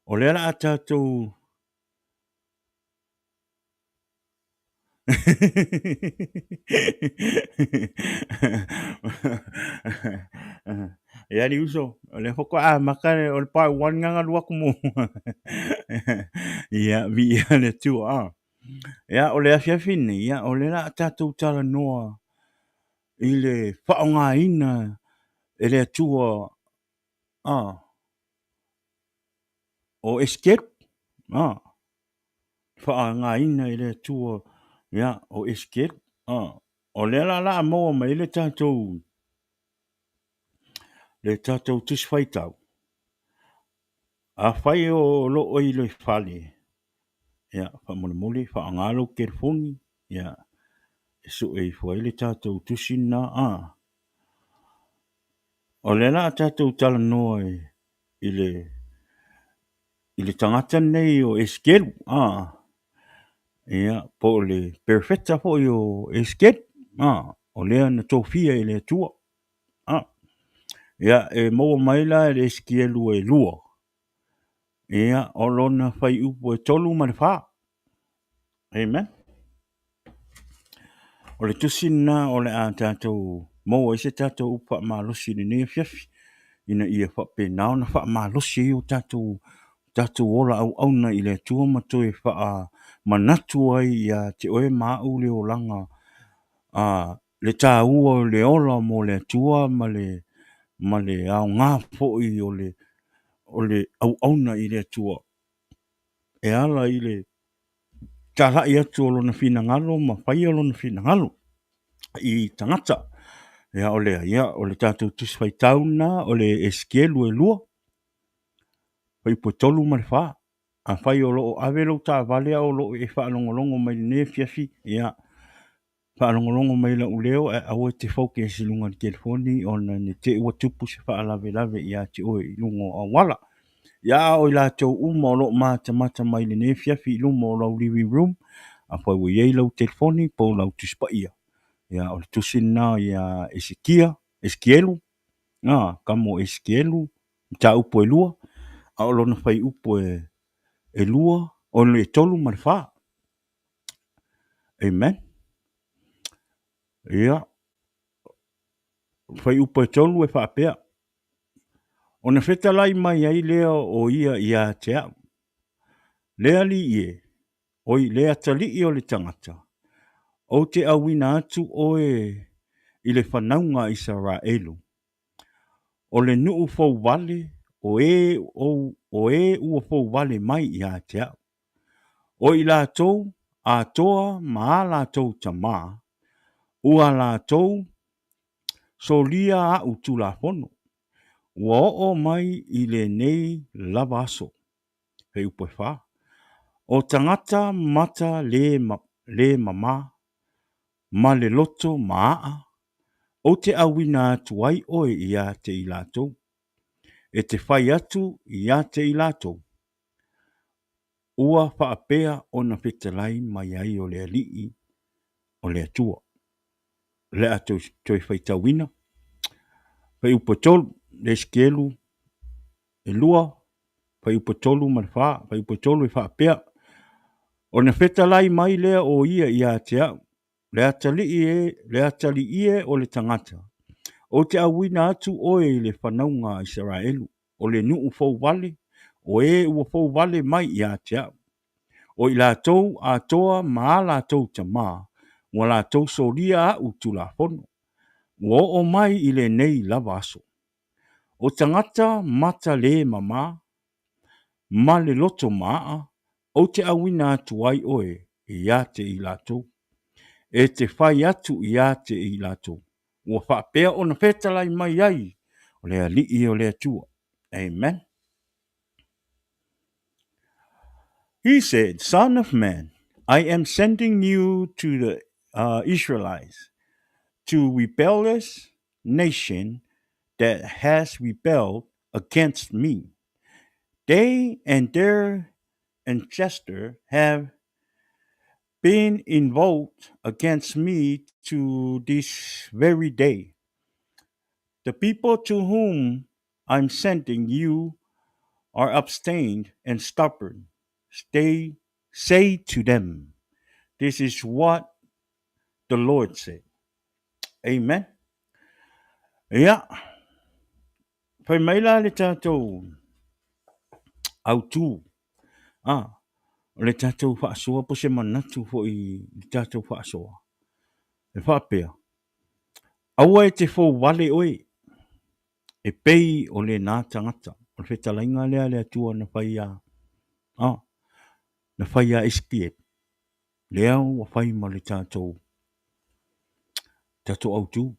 O le la a tātou ia ni uso o le hoko a makare o le pa wan nganga lua kumu ia vi ia le tu ia o le afiafini ia o le la tātou tala noa I le whaonga ina e le atua o escape whaonga ina e le atua ia o escape o le la moa mai le tātou tis whaitau a whai o lo o I le whale ia whamole whaangalo kerfoni ia so e fwai le tātou tusin na o le la tātou tala noa I le tangata nei o escape ia po le perfecta po o escape o lea na tofia I le atua ia e moa maila le eskielu e lua ia o lona whai upo e tolu ma le wha amen o le tusin na o le a tātou moa ise tātou upa malosi le nea fiafi ina ia whape nao na wha malosi o tātou ola au na I le atua mato e wha manatu ai ia te oe mau le o langa le tā ua le ola mo le atua ma le au ngā fōi o le au na I le atua e ala I le tālai atu o lona whina ngalo ma whai o lona whina ngalo I tangata ia o le tātou tuswhai tauna o le eskielu e lua whai po tolu ma le wha a whai o loo awelo tā valea o loo e whaanongolongo mai ne fiafi ia whaanongolongo mai la uleo e awe te whauke e silunga ni telefoni o na ne te ua tupu se whaalave ia te oe I lungo a wala ia o I lātou uma o loo mata mai le ne fiafi I lungo o lau living room a whai ua iei lau telefoni po lau tuspa ia o le tusin na ia eskielu kamo eskielu ta upo e lua a o lona whai upo e lua o le tolu ma le wha amen ia whai upo e tolu e whaapea o na wheta lai mai ai lea o ia te au lea li ie oi lea tali I o le tangata o te awina atu oe I le whanaunga Israelu o le nuu fouvale o e ua fouvale mai ia te au o I lātou a toa ma lātou tamā ua lātou solia a utula fono ua o mai I le nei lava aso he upo wha o tangata mata le mama ma le loto maa o te awina atu ai oe ia te I lātou e te whai atu ia te I lātou ua whaapea o na whetalai mai ai o le alii o le atua le atu toi whaitawina whai upo tolu le skelu e lua whai upo tolu ma le wha whai upo tolu e whaapea o na whetalai mai lea o ia te au le atali ie o le tangata o te awina atu oe I le whanaunga Israelu o le nuu fouvale o e ua fouvale mai ia te au o I lātou a toa ma lātou tamā ua lātou solia a'u tulafono. Ua o mai I le nei lava aso. O tangata mata le mama, ma le loto maa, o te awina atu ai oe, ia te I lātou. E te whai atu ia te I lātou. Ua whapea o na whetalai mai ai, o le alii o le atua. Amen. He said, Son of man, I am sending you to the Israelites, to rebellious nation that has rebelled against me. They and their ancestors have been invoked against me to this very day. The people to whom I'm sending you are abstained and stubborn. Say to them, this is what the Lord said. Amen. Yeah. Pai mai la le tātou au tū. Le tātou whaasoa po se manatu fo I le tātou whaasoa. E whapea. Aua e te fō wale oe. E pei o le nā tangata. O le whetalainga lea le atua na whaia. Na whaia eskie. Lea o whai ma le tātou. Tātou au tū.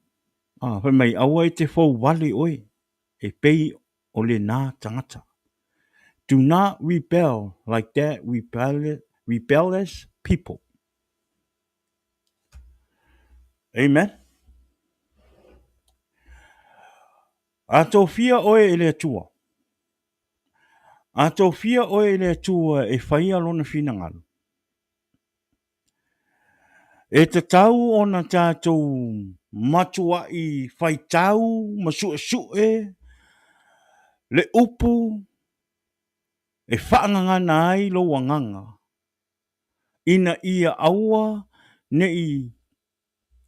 Whai mai aua e te fō wale oe. E pei o le nā tangata. Do not rebel like that rebellious people. Amen. Ato fia oe e le atua. Ato fia oe e le atua e whaia lona finangalo. E te tau o na tātou matua I whai tau, masue le upu, e whaangangana ai lo wanganga. Ina ia aua ne I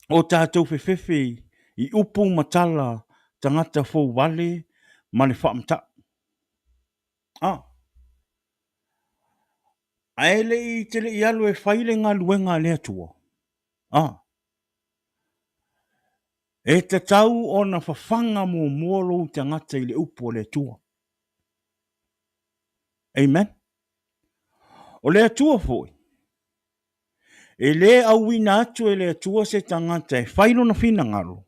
o tātou whewhewhe I upu matala tangata fouvale ma le whaamta. Aele I te le ialu e whaile ngā luenga le atua. E te tau o na whawhanga mo mōlo tangata I le upu o le atua. Amen. O le atua foi. E le auina atu e le atua se tangata e whailo na whina ngaro.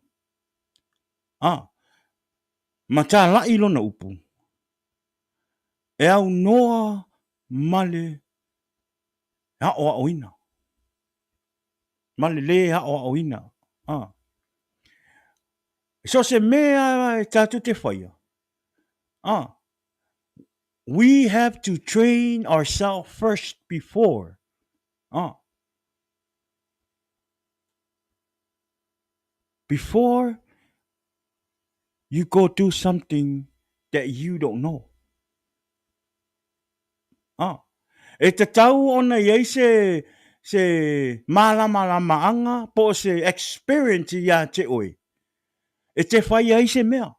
Ma tā lai lona upu. E au noa male hao a oina. Male le hao a oina. So se mea e tātu te whaia. We have to train ourselves first before. Before you go do something that you don't know. E te tau ona iei se malama anga po se experience ia te oe. E te whai ai se mea.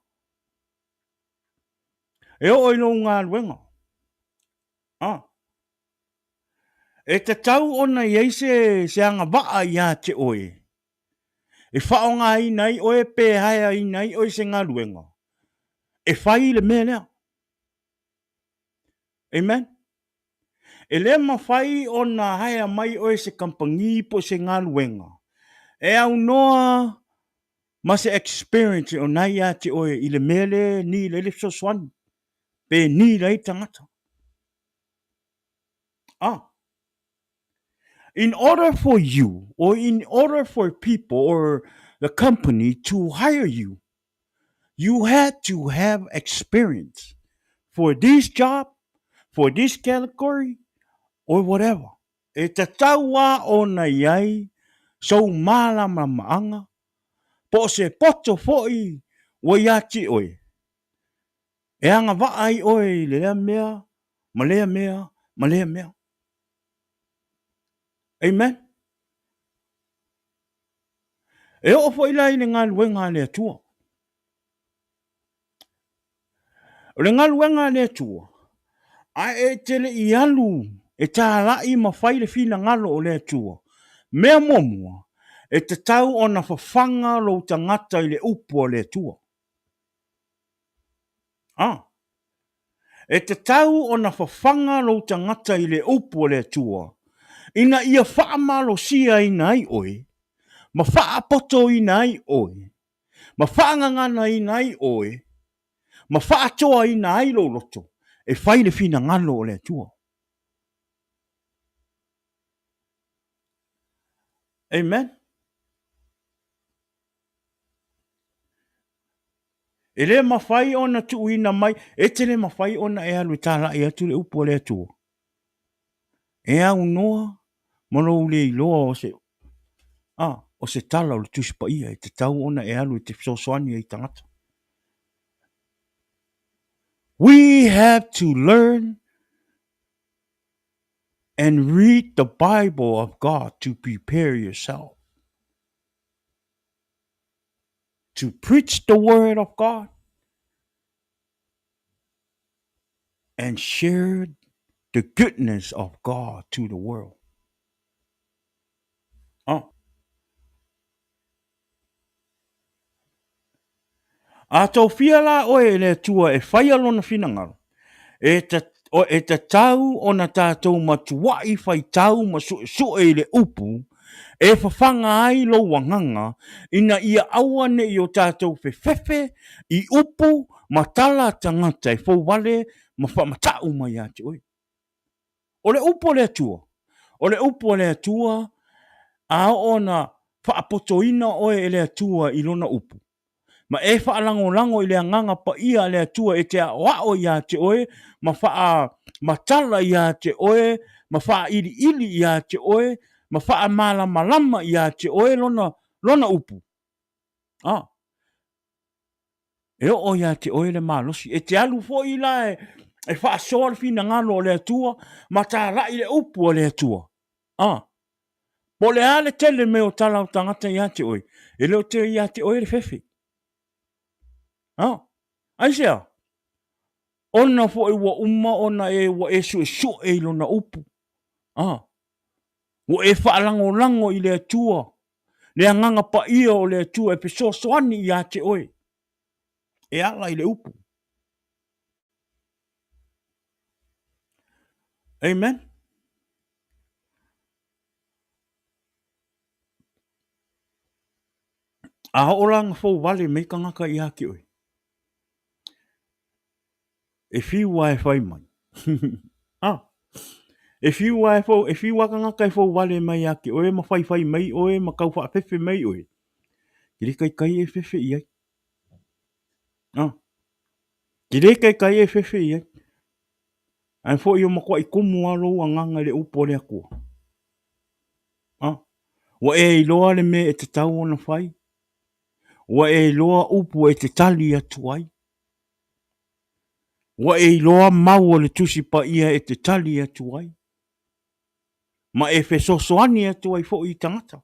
E o ino ngā luenga. E te tau ona iei se anga waa ia te oe. E whaonga I nei oe pe haia I nei oe se ngā luenga. E whai le mea lea. Amen. E le mawhai o na haia mai oe se kampangi po se ngā luenga. E au noa ma se experience o nai a te oe I le mele ni le le soswan. Pe ni rei tangata. In order for you or in order for people or the company to hire you, you had to have experience for this job, for this category, or whatever. E te taua o na iai, so malama maanga, po se poto foi, o iati oe. E anga vaai oe, lea mea, malea mea, malea mea. Amen. E o fo ilai le ngā luenga le atua. Le ngā luenga le atua. A e te le ialu, e tā lai ma whai le whina ngalo o le atua. Mea momua, E te tau o na whawhanga lo tangata i le upo le tua. E te tau o na whawhanga lo tangata i le upo le tua. Ina ia whaamalo sia i nai oe. Ma whaapoto i nai oe. Ma whaangangana i nai oe. Ma whaatoa i nai lo loto. E whaile fina ngalo o le tua. Amen. E le mawhai ona tu ina mai, e te le mawhai ona e alu tala i atu le upo le atua. E au noa, mono ule i loa o se tala o le tuspa ia, e te tau ona e alu i te sosoani i tangata. We have to learn and read the Bible of God to prepare yourself. To preach the word of God and share the goodness of God to the world. A tau fia la oe le tua e whai alona finangaro. E te tau o na tātou matuai whai tau ma su e le upu, e whawhanga ai lo wanganga, ina ia aua ne i o tātou whewhewe, i upu, ma tala tangata e fouvale, ma whamatau mai ati oi. O le upu le atua. O le upu le atua, a o na whaapotoina oe le atua i lona upu. Ma e whaalango i le anganga pa ia le atua e te a wao i a te oe, ma wha matala i a te oe, ma wha ili i a te oe, ma wha malama i a te oe lona upu. E o i a te oe le malosi. E te alu fo i la e wha soar fina ngalo o le atua, ma tā la i le upu o le atua. Po le ale tele me o tala o tangata i a te oe. E leo te i a te oe le fefe. Aisea, ona fo e wa umma ona e wa e su e lona upu. Wo e whaalango i le atua. Le anganga pa ia o le atua e pe soani i a te oe. E ala i le upu. Amen. A haoranga fouvale me kangaka i a ke oe. E whiua e whai mai. E whiua kangaka e fouvale mai a ke oe, ma whai mai oe, ma kau wha pepe mai oe. Kiri kai e fefe i ai. Kiri kai e fefe i ai. Ai fo i o makua i kumu alo anganga le upo le akua. Wa e iloa le me e te tau ona whai. Wa e iloa upu e te tali atu ai. Wa e iloa mau o le tusi pa ia e te tali atu ai. Ma e fe sosoani atu ai fo i tangata.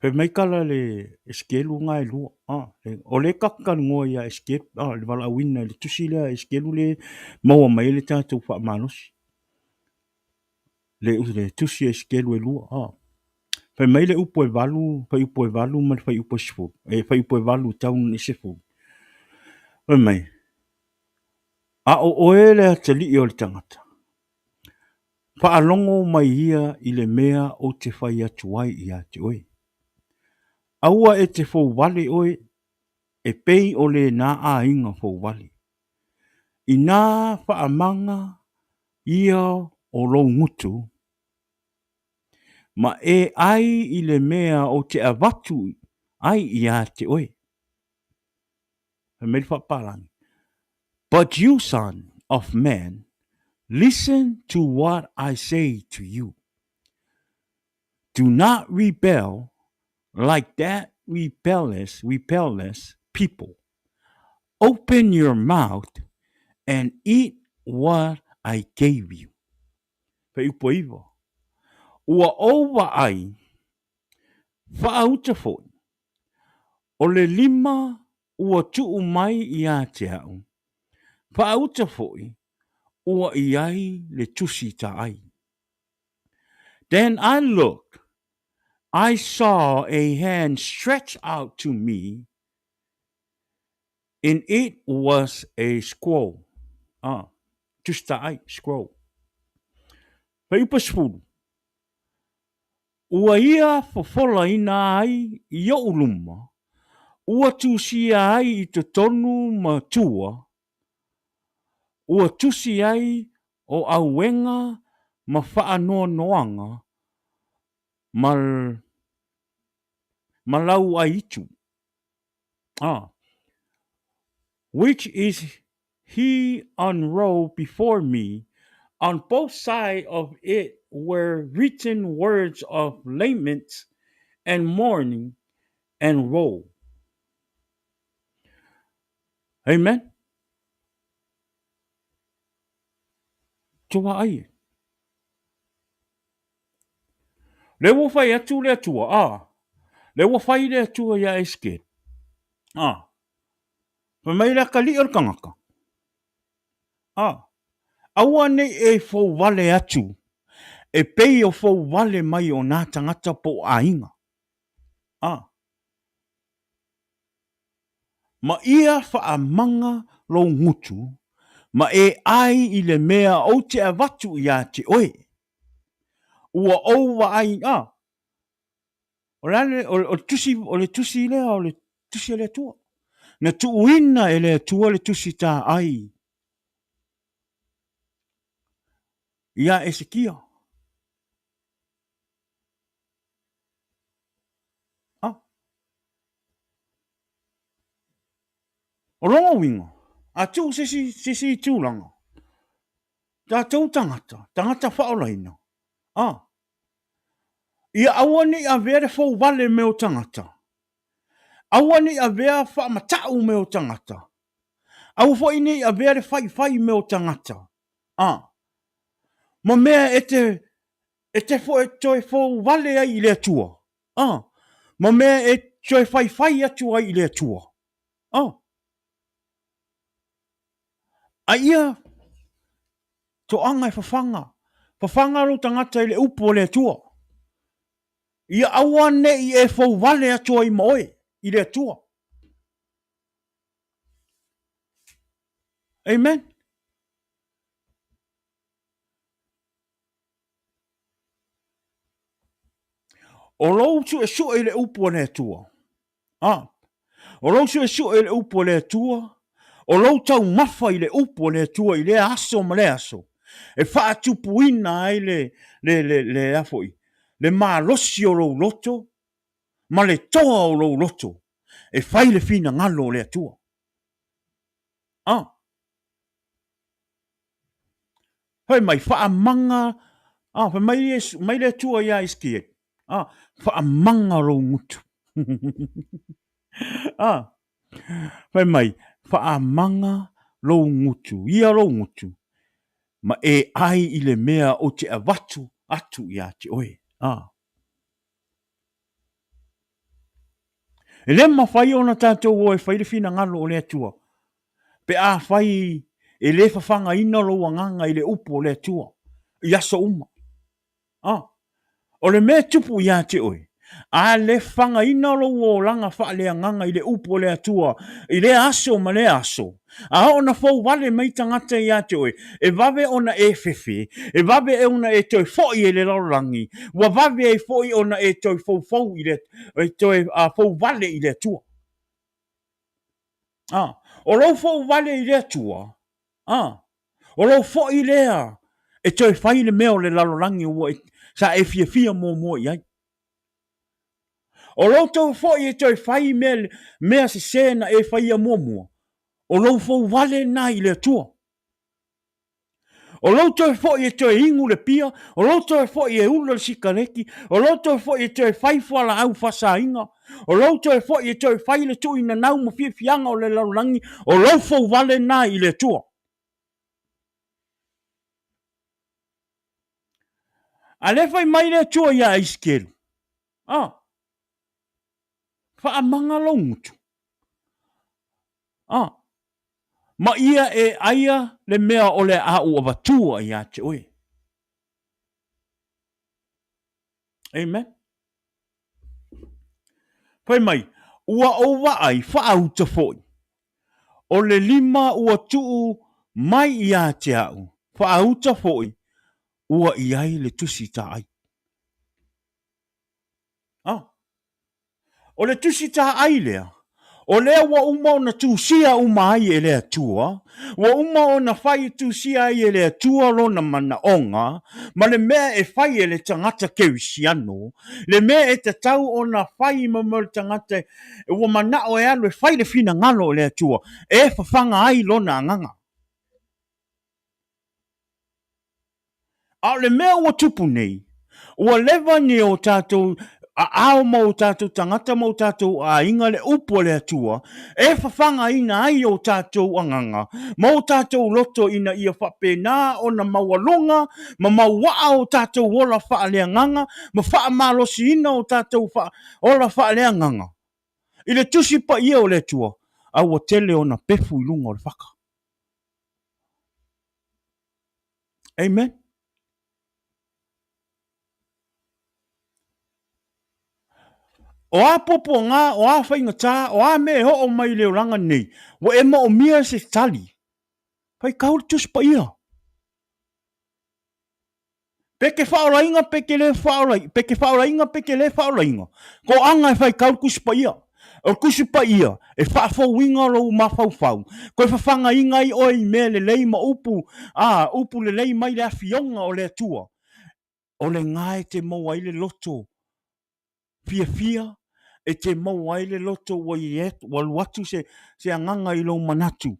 Pe mai kala le eskelu nga e lua. O le kakakanu ngoa ia eskelu. Le wala wina le tusi lea eskelu le maua mai le tātou wha manosi. Le tusi eskelu e lua. Pe mai le upo e valu, pe upo e valu, ma pe upo sifu. Pe upo e valu taun ni sifu. Pe mai. A o oe le atali i o le tangata. Pa alongo mai ia i le mea o te whai atuai i ate oe. Aua e te fouvale oe, e pei o le nā a inga fouvale. I nā whaamanga ia o lo ngutu, ma e ai i le mea o te avatu ai i a te oe. Me whaparangi. But you, son of man, listen to what I say to you. Do not rebel like that rebellious people. Open your mouth and eat what I gave you. Pe upo iwa. Ua owa ai, whaauta fo, O le lima ua tuu mai i a te au. Whaauta foi, ua i ai le tusi ta ai. Then I looked, I saw a hand stretched out to me, and it was a scroll. Just ta ai, scroll. Paipasfulu. Ua ia fofola ina ai i o uluma. Ua tusia ai i te tonu ma tua. Ua tusi ai o auenga ma faa noa noanga malau ai itu. Which is he unrolled before me. On both sides of it were written words of lament and mourning and woe. Amen. Tua ai. Le wo fai atu le atua. Le wo fai le atua ya eske. Pa mai la kali or kangaka. Aua nei e fo wale atu. E pei o fo wale mai o nā tangata po ainga. Ma ia faa manga lo ngutu. Ma e ai i le mea o te avatu i a te oe. Ua oua ai. O le tusi lea o le tusi le tua. Na tuuina e le tua le tusi tā ai. Ia Esekia. O rongo winga. A tu sisi tūlanga. Tā tau tangata whaolaina. Ia aua ni a vere fau wale me o tangata. Aua ni a vere wha matau me o tangata. Aua fo ini a vere fai me o tangata. Ma mea e te fo e toi fau wale ai i le atua. Ma mea e toi fai atua ai i le atua. A ia to anga e fafanga. Fafanga lo tangata i le upo le atua. Ia aua ne i e fau wale atua i moe i le atua. Amen. O lou su e su e le upo le atua. O lou su e su e le upo le atua. O lou tau mafa i le upo le atua i le aso ma le aso. E faa tupu ina ai le afoi. Le maa losi o lou loto. Ma le toa o lou loto. E fai le fina ngalo le atua. Hoi mai faa manga. Hoi mai le atua ia iskie. Faa manga lou ngutu. Hoi mai faa manga lou ngutu. Ia lou ngutu. Ma e ai i le mea o te avatu atu ia te oe. E le mawhai ona tātou o e whai le fina ngalo o le atua. Pe a whai e le whawhanga ina lo wanganga i le upo o le atua. I aso uma. O le mea tupu ia te oe. A le whanga ina lo o langa wha le anganga i le upo o le atua. I le aso ma le aso. A ona fau wale mai tangata ia te oe. E vave ona e fefe. E vave e ona e toi foi e le laurangi. Wa vave e foi ona e toi fau i le. E toi fau wale i le atua. O lau fau wale i le atua. O lau foi lea. E toi fai le meo le laurangi ua sa e fia mo i ai. O lau tau foi e toi fai mea se sena e fai a mua. O lau fau wale na i le atua. O lau toi foi e toi ingu le pia. O lau toi foi e ula le sikareki. O lau toi foi e toi fai fuala au fasa inga. O lau toi foi e toi fai le tui na nau mo fianga o le laurangi. O lau fau wale na i le atua. A le fai mai le atua ia iskelu. Whaamanga longutu. Ma ia e aia le mea o le a ua watua ia te oe. Amen. Pai mai, ua o waai whaauta foi. O le lima ua tuu mai ia te au. Whaauta foi. Ua iai le tusi ta ai. O le tusi ta ai lea. O lea wa uma o na tusia uma ai e lea tua. Wa uma o na whai tusia ai e lea tua lo na mana onga. Ma le mea e whai e le tangata kewisiano. Le mea e te tau o na whai mama le tangata. E wa mana o e alo e whai le fina ngalo o lea tua. E whawhanga ai lo na anganga. A le mea ua tupu nei. Ua lewa ni o tātou a ao mau tātou tangata mau tātou a inga le upo le atua, e whawhanga ina ai o tātou anganga, mau tātou loto ina ia whapena o na maualonga, ma mauaa o tātou ola whaalea nganga, ma wha malosi ina o tātou ola whaalea nganga. I le tusi pa ia o le atua, a ua tele o na pefu ilunga o le whaka. Amen. O a popo ngā, o a whainga tā, o a me ho o mai leo ranga nei. Wa e ma o mia se tali. Pai kauri tus pa ia. Peke whaorainga, peke le whaorainga, peke whaorainga, peke le whaorainga. Ko anga e whai kauri kusi pa ia. O kusi pa ia, e whaafau winga lo ma whau. Ko e whawhanga inga i oi me le lei ma upu, upu le lei mai le awhionga o le atua. O le ngai te maua i le loto. Fia. E te mau ai le loto walu atu se anganga i lo manatu.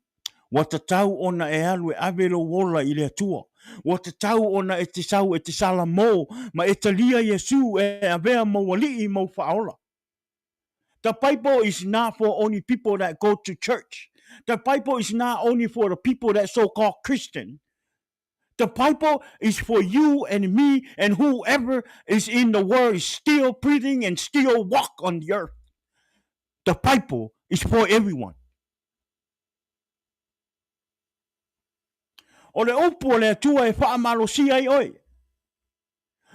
Wa te tau ona e alu e avelo wola i le atua. Wa te tau ona e te sau e te sala mo, ma e talia Yesu e avea mawali i mau whaola. The Bible is not for only people that go to church. The Bible is not only for the people that so-called Christian. The Bible is for you and me and whoever is in the world is still breathing and still walk on the earth. The Bible is for everyone. O le upu o le atua e whaamalosia i oi.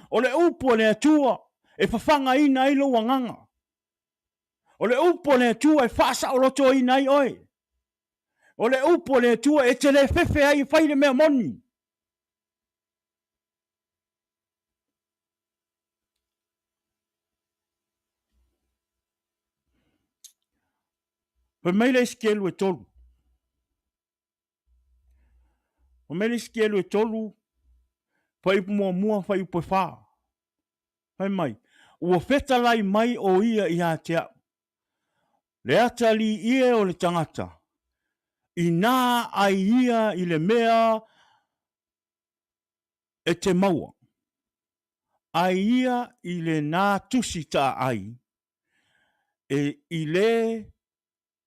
O le upu o le atua e whawhanga ina i lo wanganga. O le upu o le atua e whaasa o roto ina i oi. O le upu o le atua e te le fefe ai whaile mea moni. Pe meile iskelu e tolu. O meile iskelu e tolu. Whai mua whai upo e whaa. Whai mai. Ua feta lai mai o ia i a te au. Le atali ia o le tangata. I nā ai ia i le mea e te maua. Ai ia i le nā tusi ta ai. E i le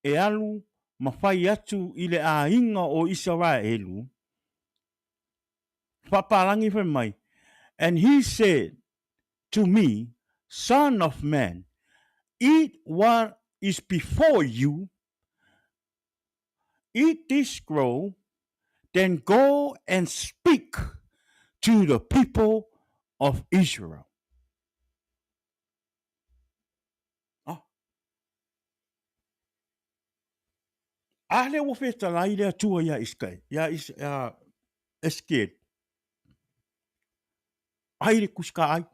e alu mawhai atu i le a inga o Israelu. Whaparangi whai mai. And he said to me, Son of man, eat what is before you, eat this scroll, then go and speak to the people of Israel. Ale wo feta lai le tua ia iskai. Ia esket. Ai le kuska ai.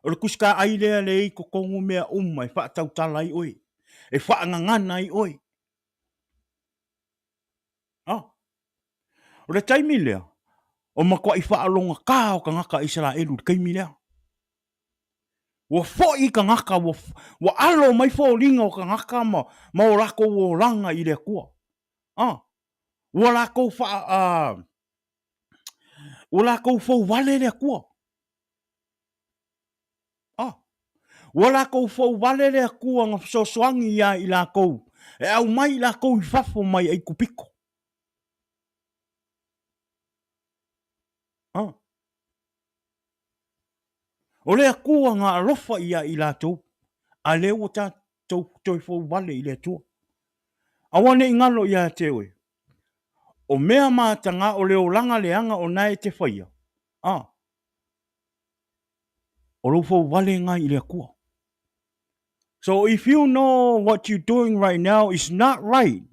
O le kuska ai lea le i kokongu mea e whaatau tala i oi. E whaangangana i oi. O le taimi lea. O makwa i whaalonga ka o ka ngaka Israelu kaimi lea. Wa foi ka ngaka wa alo mai fo linga o ka ngaka ma o lako o ranga i le kua. Wa lako o lako fouvale le kua. Wa lako fouvale le kua nga sosoangi ia i lako. E au mai lako i fafo mai ai kupiko. O lea kua ngā alofa ia i lātou. A leo ta toi fouvale I le atua. Awane ingalo ia te oe. O mea mātanga o leo langa leanga o nai te whaia. O lo fouvale ngai I le akua. So if you know what you're doing right now is not right,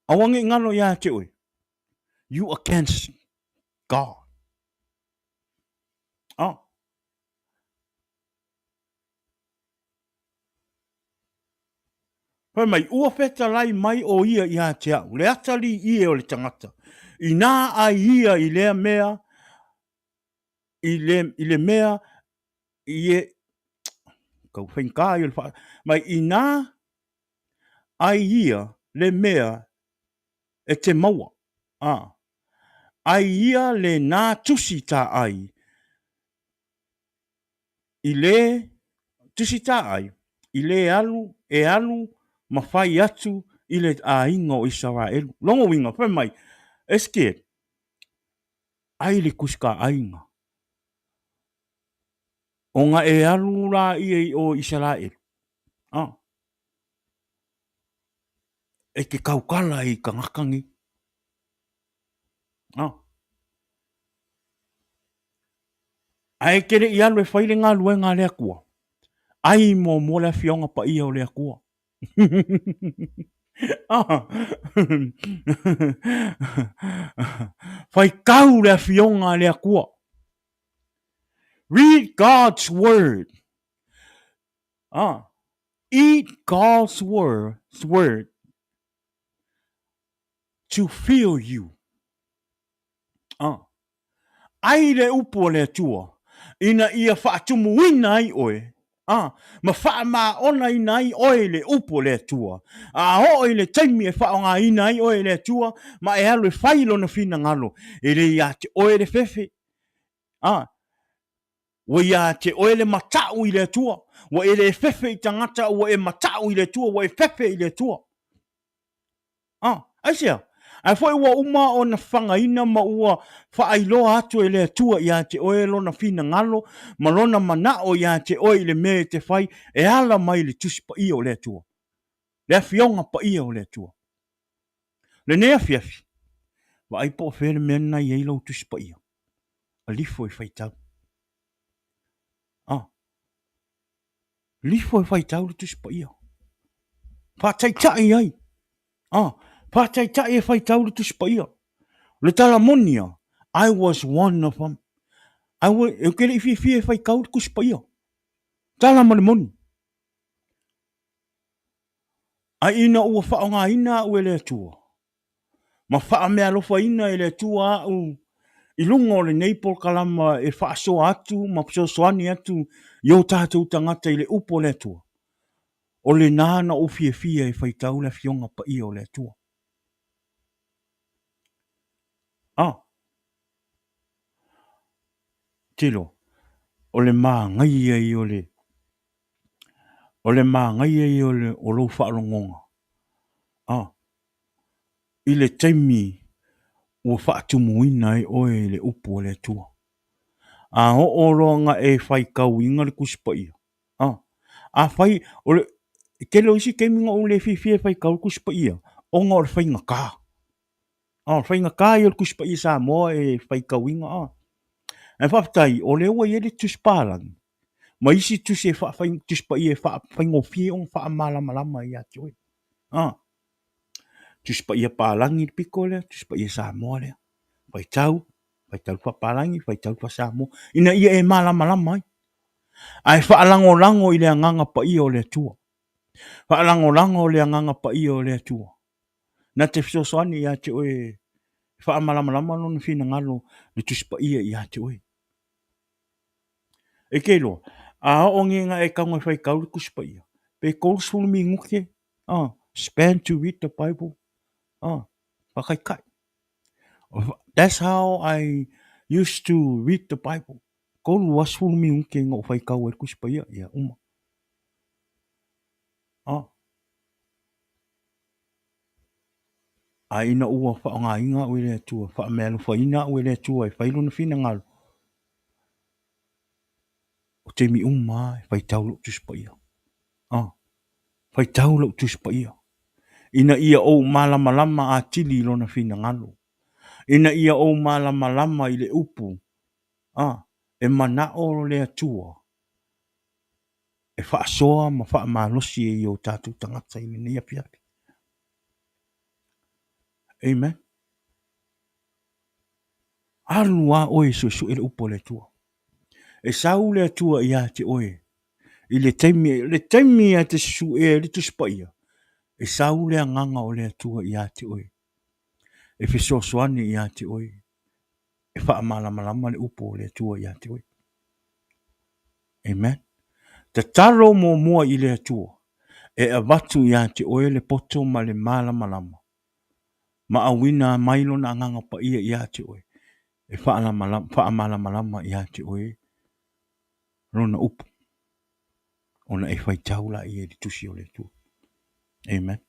awange ingalo ia te oe. You against God. Pai mai, ua feta lai mai o ia ia te au. Le atali ia o le tangata. I nā ai ia I lea mea, I le mea, I e, kau whenka I o le wha, mai I nā ai ia le mea e te maua. Ai ia le nā tusi tā ai. I le tusi tā ai. I le alu, mawhai atu I le ainga o Israelu. Longo winga, whai mai, eske, ai le kuska ainga. O ngā e alu la I o Israelu. E ke kaukala I ka ngakangi. Ai kere I alu e whaile ngā luenga lea kua. Ai mo le fionga pa ia o lea kua. Whai kau lea fionga lea kua. Read God's word. Eat God's word to fill you. Ai le upo le tua. Ina ia whaatumuina ai oe. Ma wha ma ona ina ai oe le upo le tua. Hoi le taimi e wha o ngā ina ai oe le tua. Ma e halo e whailo na whina ngalo. E le ia te oe le fefe. Wa ia te oe le matau I le tua. Wa e le fefe I tangata. Wa e matau I le tua. Wa e fefe I le tua. Aisia. Ai foi ua uma o na whangaina ma ua whaailoa atu e le atua ia te oe lo na whina ngalo, ma lona manao ia te oe le me te whai, e ala mai le tusi pa ia o le atua. Le awhionga pa ia o le atua. Le nea fiafi, wa ai po where mena I eilo tusi pa ia. A lifo I whaitau. Lifo I whaitau le tusi pa ia. Whaataitai ai. Whaataitai e whaitau le tusi pa ia. Le talamonia, I was one of them. Eu kere I fie e whai kau le kusi pa ia. Talamoni. A ina ua wha o ngā ina ue le atua. Ma wha mea lofa ina e le atua au. I lunga o le neipol kalama e wha so atu, ma so soani atu, yo tātou tangata I le upo le atua. O le nāna o fie e whai tau le fionga pa ia o le atua. Tilo, o le mā ngai ai o le, o le mā ngai ai o le o lo wha rongonga. I le taimi ua wha tumuina ai oe le upo o le atua. Ho o ronga e whai kau inga le kuspa ia. A whai, o le, ke lo isi keiminga o le fie whai kau le kuspa ia. O ngā o le whai ngaka. Whai ngaka I o le kuspa ia sa moa e whai kau inga. E whaptai, o le ua I ele tuspālangi. Ma isi tusi e whai tuspa ia e whai ngofie o wha malama I ati oe. Tuspa ia pālangi piko le, tuspa ia sa moa le. Whai tau whapalangi, whai tau whasamo. Ina ia e malama ai. Ai whaalango I le anganga pa ia o le atua. Whaalango le anganga pa ia o le atua. Na te fisosoani ia te oe, whaamalama no na whina ngalo, le tuspa ia te oe. E keilo, a o ngenga e kaunga whai kauri kuspa ia. Pe kouls fulmi nguke, span to read the Bible. Whakaikai. That's how I used to read the Bible. Kolu wasfulu mi unke ngo whai kau e kuspa ia uma. A ina ua wha ngā inga ue le atua, wha mea lufa ina ue le atua e whailu na whina ngalu. O te mi e whai taulu tuspa ia. Fai tau lau tusi pa ia. Ina ia o malama lama a tili lona fina ngalo. Ina ia o malama lama i le upu. E manao le atua. E whaasoa ma wha malosi e i o tātou tangata i le nia piapi. Amen. Alu a oe su e le upo le atua. E sau le atua i a te oe. I le taimi a te su e le tusi pa ia. E sau le anganga o le atua i a te oe. E fisosoani i a te oe. E wha malama le upo le atua i a te oe. Amen. Te talo mo mua i le atua. E avatu i a te oe le poto ma le malama. Ma awina mailo na anganga pa ia i a te oe. E wha malama i a te oe. Rona upo. Ona e whai taula i e di tusi o le atua. Amen.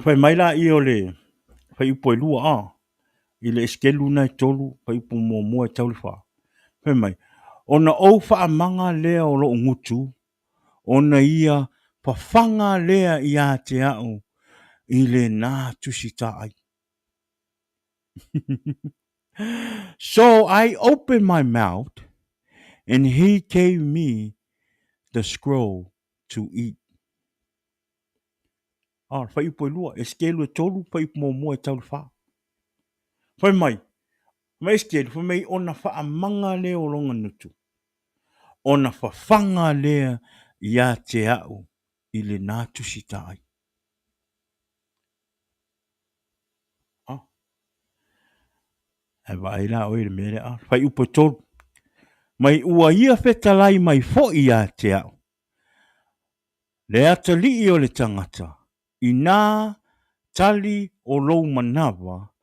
Whai maila i o le whai upo e lua a. I le eskelu na i tolu whai upo mo mua e tauli wha. Whai mai. Ona au wha amanga lea o lo ngutu. Ona ia pawhanga lea i a te au. I le nā tusi ta ai. So I opened my mouth and he gave me the scroll to eat. Whai upo e lua, eskelu e tolu, whai upo mo mua e tauli wha. Whai mai, mai eskelu, whai mai ona wha amanga lea o longa nutu. Ona whawhanga lea i a te au i le nā tusi ta ai. E vai la o le mere a. Whai upo e tolu. Mai ua ia whetalai mai fo i a te au. Le ata li i o le tangata. I nā tali o lou manawa.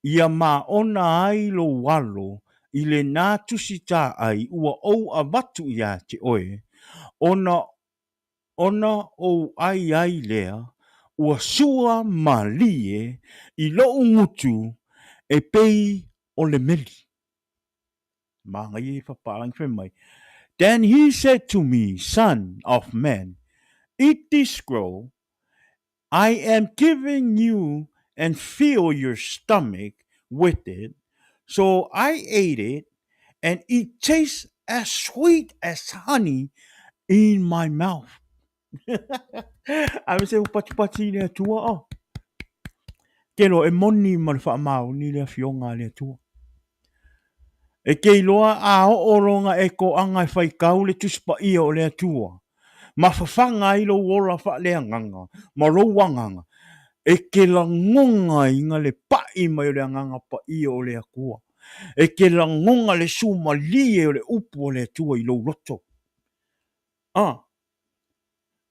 Ia mā ona ai lo walo. I le nā tusi tā ai. Ua ou a watu i a te oe. Ona ou ai lea. Ua sua ma lie. I lo ngutu. E pei o le meli. Manga i whapalang whemai. Then he said to me, Son of man, eat this scroll. I am giving you and fill your stomach with it. So I ate it, and it tastes as sweet as honey in my mouth. I say upati le tua. Kelo e moni ma le whaamau ni le fionga le tua. E kei loa a ooronga e ko anga whai kau le tuspa ia o le atua. Ma whawhanga i lo ora wha le anganga. Ma lo wanganga. E ke la ngonga inga le pai mai o le anganga pa ia o le akua. E ke la ngonga le suma lie o le upu o le atua i lo roto.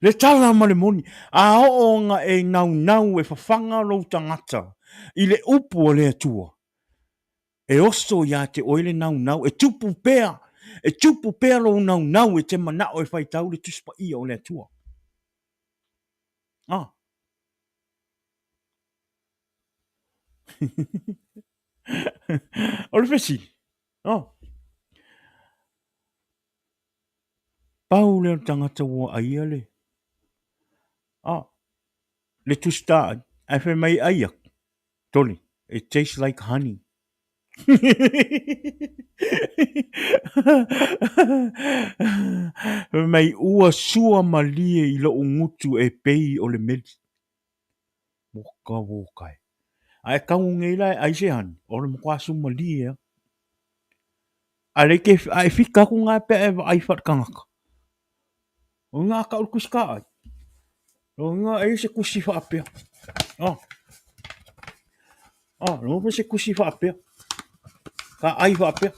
Le tala ma le moni. A oonga e nau e whawhanga lo tangata. I le upu o le atua. E oso ia te oile nau, e tupu pea. E tupu pea lo nau e te manao e whai tau le tuspa ia o le atua. O le whesi. Pau le tangata ua aia le. Le tusta, ai whai mai aia. Toli, it tastes like honey. Mai ua sua malie i lo ngutu e pei o le meli. Wokai. Ai kau ngeila ai se han, o le mkwasu malie. Ale ke ai fika ku ngā pe e ai what kangaka. O ngā ka ur kuska ai. O ngā e se kusi wha apea. No se kusi wha apea. Ka ai wha apea.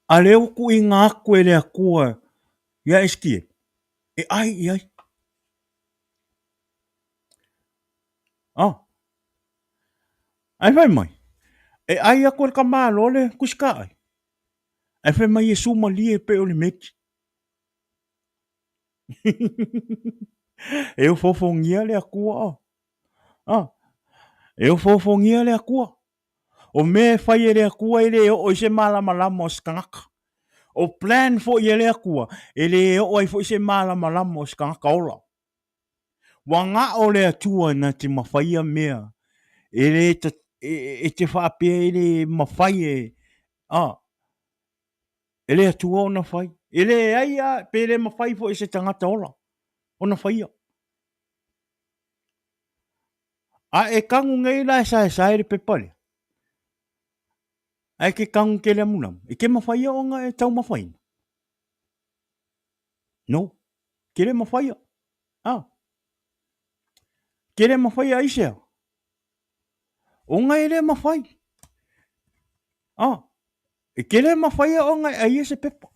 A leo ku i ngā koe lea kua. Ia eskie. E ai, i ai. Ai whai mai. E ai a koe ka mālo le kuska ai. Ai whai mai e suma lie pe o le meki. E o fofo ngia le a kua. E o fofongia le akua. O me fai le akua ele o i se malama o skangaka. O plan fo i le akua ele o i fo i se malama o skangaka ola. Wanga o le atua na te mawhaia mea. Ele te whaapea ele mawhai e. Ele atua o na whai. Ele aia pere mawhai fo i se tangata ola. O na whaia. A e kangu ngai la sa e pepale. A ke kangu ke le munam. E ke mawhaia o nga e tau mawhai. No. Ke le mawhaia. Ke le mawhaia isea. O nga e le mawhai. E ke le mawhaia o nga e se pepa.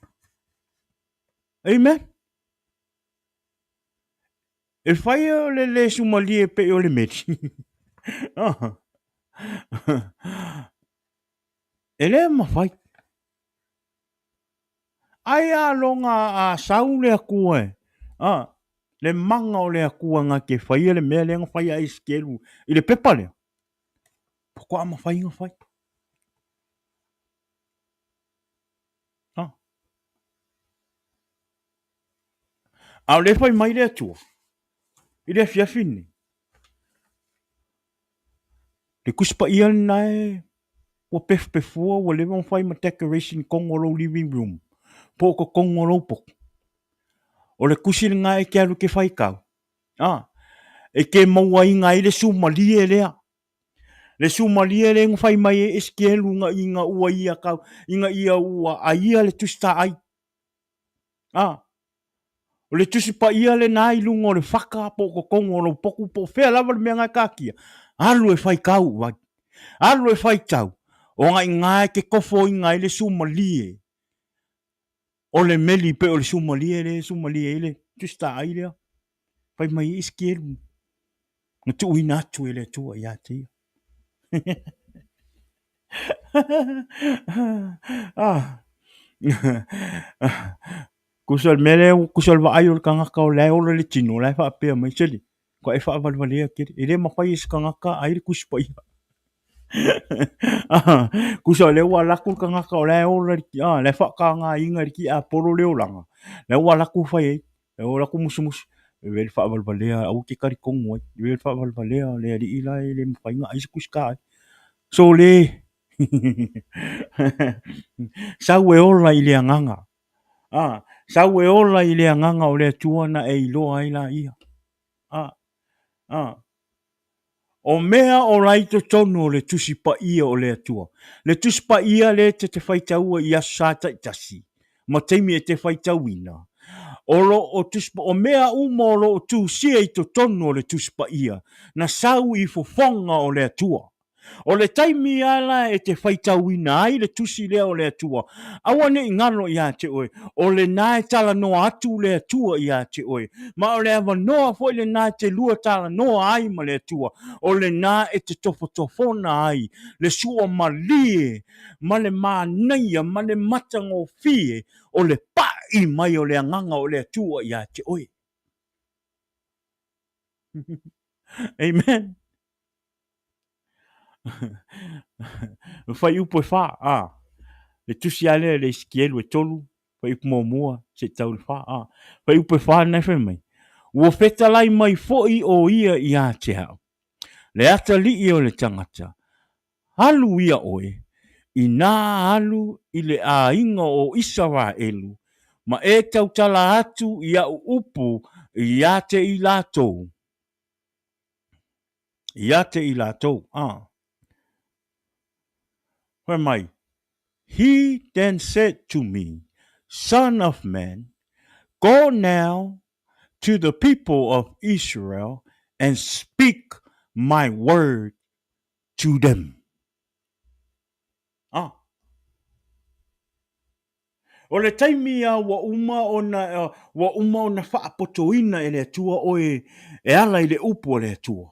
Amen. E whai o le sumalie pe o le meti. E le mawhai. Ai a longa a sau le akua e. Le manga o le akua nga ke whai le mea le nga whai a iskelu. I le pepa le. Poko a mawhai nga whai. A le whai mai le atua. I le fiafini. Le kuspa ia nai. O pefua o le whai ma decoration kongoro living room. Poko kongoro poko. O le kusi nga e ke alu ke whai kau. E ke maua inga i le sumalie lea. Le sumalie le ngwhai mai e eskelu nga inga ua ia kau. Inga ia ua a ia le tusta ai. O le tusi pa ia le nā i lungo le whaka poko kongoro poku po whea lava le mea ngai kākia. Alu e whai kau wai. Alu e whai tau. O ngai ngai ke kofo inga i le sumalie. O le meli pe o le sumalie le tusta ai lea. Whai mai e eskelu. Nga tu ina atu e le tua ia te ia. Kusal mele kusal va ayol kangaka o lai ola le tino lai fa pe mai seli ko e fa valvale ke ele ma fai kangaka ai kuspa ia kusal le wala ku kangaka o lai ola le fa ka nga inga ki a polo le olanga le wala ku fai le wala ku musumus le fa valvale au ke kari kongo le fa valvale le ali ila le fa nga ai kuska so le sa we ola ile nganga sa we ola i le anganga o le tuana e iloa ai la ia. O mea o laito tonu o le tusi pa ia o le atua. Le tusi pa ia le te whaitaua i asata i tasi. Ma teimi e te whaitauina. O mea umolo o tu sia i to tonu o le tusi pa ia. Na sau i fofonga o le atua. O le taimi ala e te whaitauina ai le tusi lea o le atua. Awane i ngano i a te oe. O le nae tala noa atu le atua i a te oe. Ma o le awa noa fo le nae te lua tala noa ai ma le atua. O le nae e te tofona ai. Le sua malie. Ma le mānaia. Ma le matango fie. O le pai mai o le anganga o le atua i a te oe. Amen. Fai upo e wha, le tusi ale le skielu e tolu, fai upo mua, se tau le wha, fai upo e wha nei whai mai. Ua feta lai mai foi o ia i a te hao. Le ata li i o le tangata. Halu ia oe, i nā halu i le a inga o Israelu, ma e tau tala atu i a upu i a te i lātou. I a te i lātou, Where mai? He then said to me, Son of man, go now to the people of Israel and speak my word to them. O le taimi a wa uma ona whaapotoina e le atua oe e ala i le upo o le atua.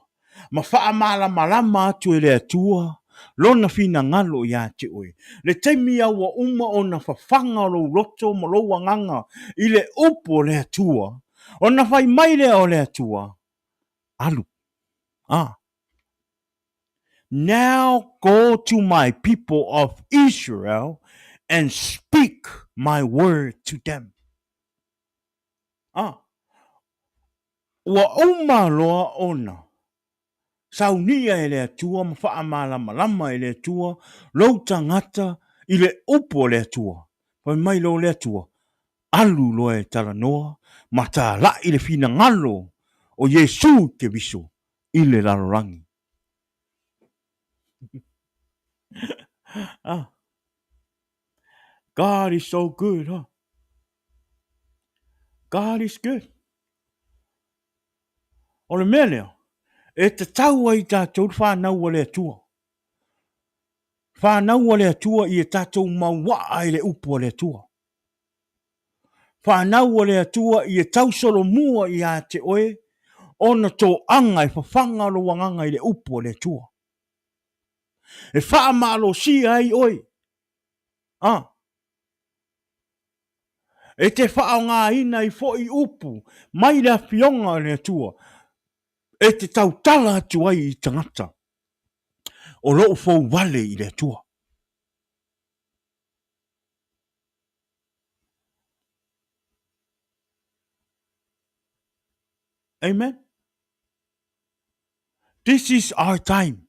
Ma wha malama atu e le atua. Lona fina ngalo i ate oe. Le taimi a wa ona whawhanga lo roto ma lo wanganga i le upo o le atua. Ona whai mai le o le atua. Alu. Now go to my people of Israel and speak my word to them. Ua uma loa ona. Saunia e le atua, mawha malama e le atua, lau tangata i le upo le atua. Pai mai lo le atua, alu loa e tala noa, ma tā la i le fina ngalo o Yesu ke viso i le lalorangi. God is so good, huh? God is good. O le mea leo, e te tau ai tātou whanau le atua. Whanau le atua i e tātou maua i le upo le atua. Whanau le atua i e tau solo mua i a te oe, ona tō anga i whawhanga lo wanganga i le upo le atua. E whaamalo si ai oe. E te whao ngā ina i fo i upu, mai le fionga le atua. E te tau tala atu ai i tangata. O loo fouvale i le atua. Amen. This is our time.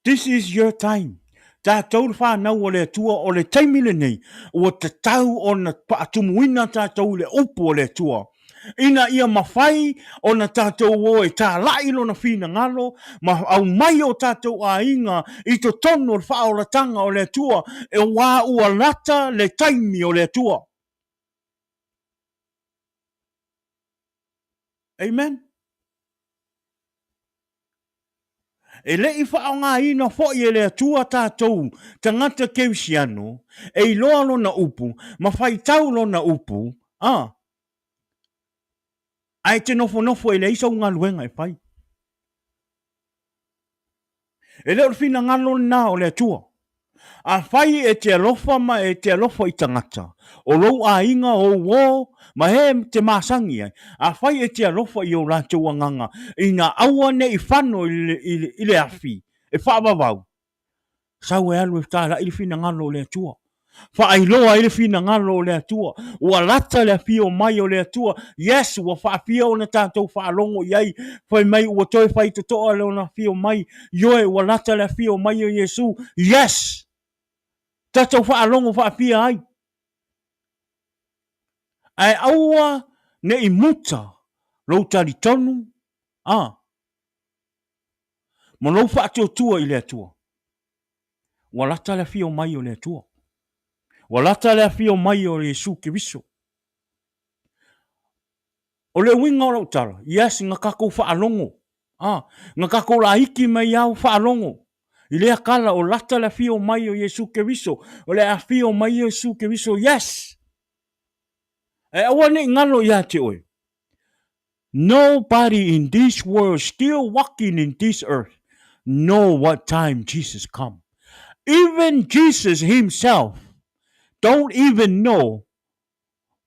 This is your time. Tā tau whanau o le atua o le taimile nei, o te tau o na paatumuina tātou le upu o le atua. Ina ia mawhai o na tātou o e tā lailo na whina ngalo, ma au mai o tātou a inga i to tono le whaoratanga o le atua, e wā ua lata le taimi o le atua. Amen. E le i whao ngā ina fo i le atua tātou, tangata keusiano, e i loa lo na upu, ma whai tau lo na upu, ai te nofo e le isa unga luenga e whai. E leo whina ngalo nā o le atua. A whai e te alofa ma e te alofa i tangata. O lou a inga o wō, ma he te māsangi ai. A whai e te alofa i o rātou anganga. I ngā aua ne i whano i le awhi. E whaavavau. Sau e alu e tāra i le whina ngalo o le atua. Whaailoa i le whina ngalo o le atua. Ua lata le awhio mai o le atua. Yes, ua whaafia o na tātou whaalongo iai. Whai mai ua toi whai totoa le o na awhio mai. Ioe ua lata le awhio mai o Yesu. Yes! Tātou whaalongo whaafia ai. Ai aua ne i muta. Rau tari tonu. Ma rau whaatio tua i le atua. Ua lata le awhio mai o le atua. Wa lata le fio mai o Yesu ke viso. O le winga o lau tara. Yes, ngā kako whaalongo. Ngā kako la hiki mai au whaalongo. I lea kala o lata le fio mai o Yesu ke viso. O le a fio mai o Yesu ke viso. Yes. E awa ne ngalo ia te oe. Nobody in this world still walking in this earth know what time Jesus come. Even Jesus himself don't even know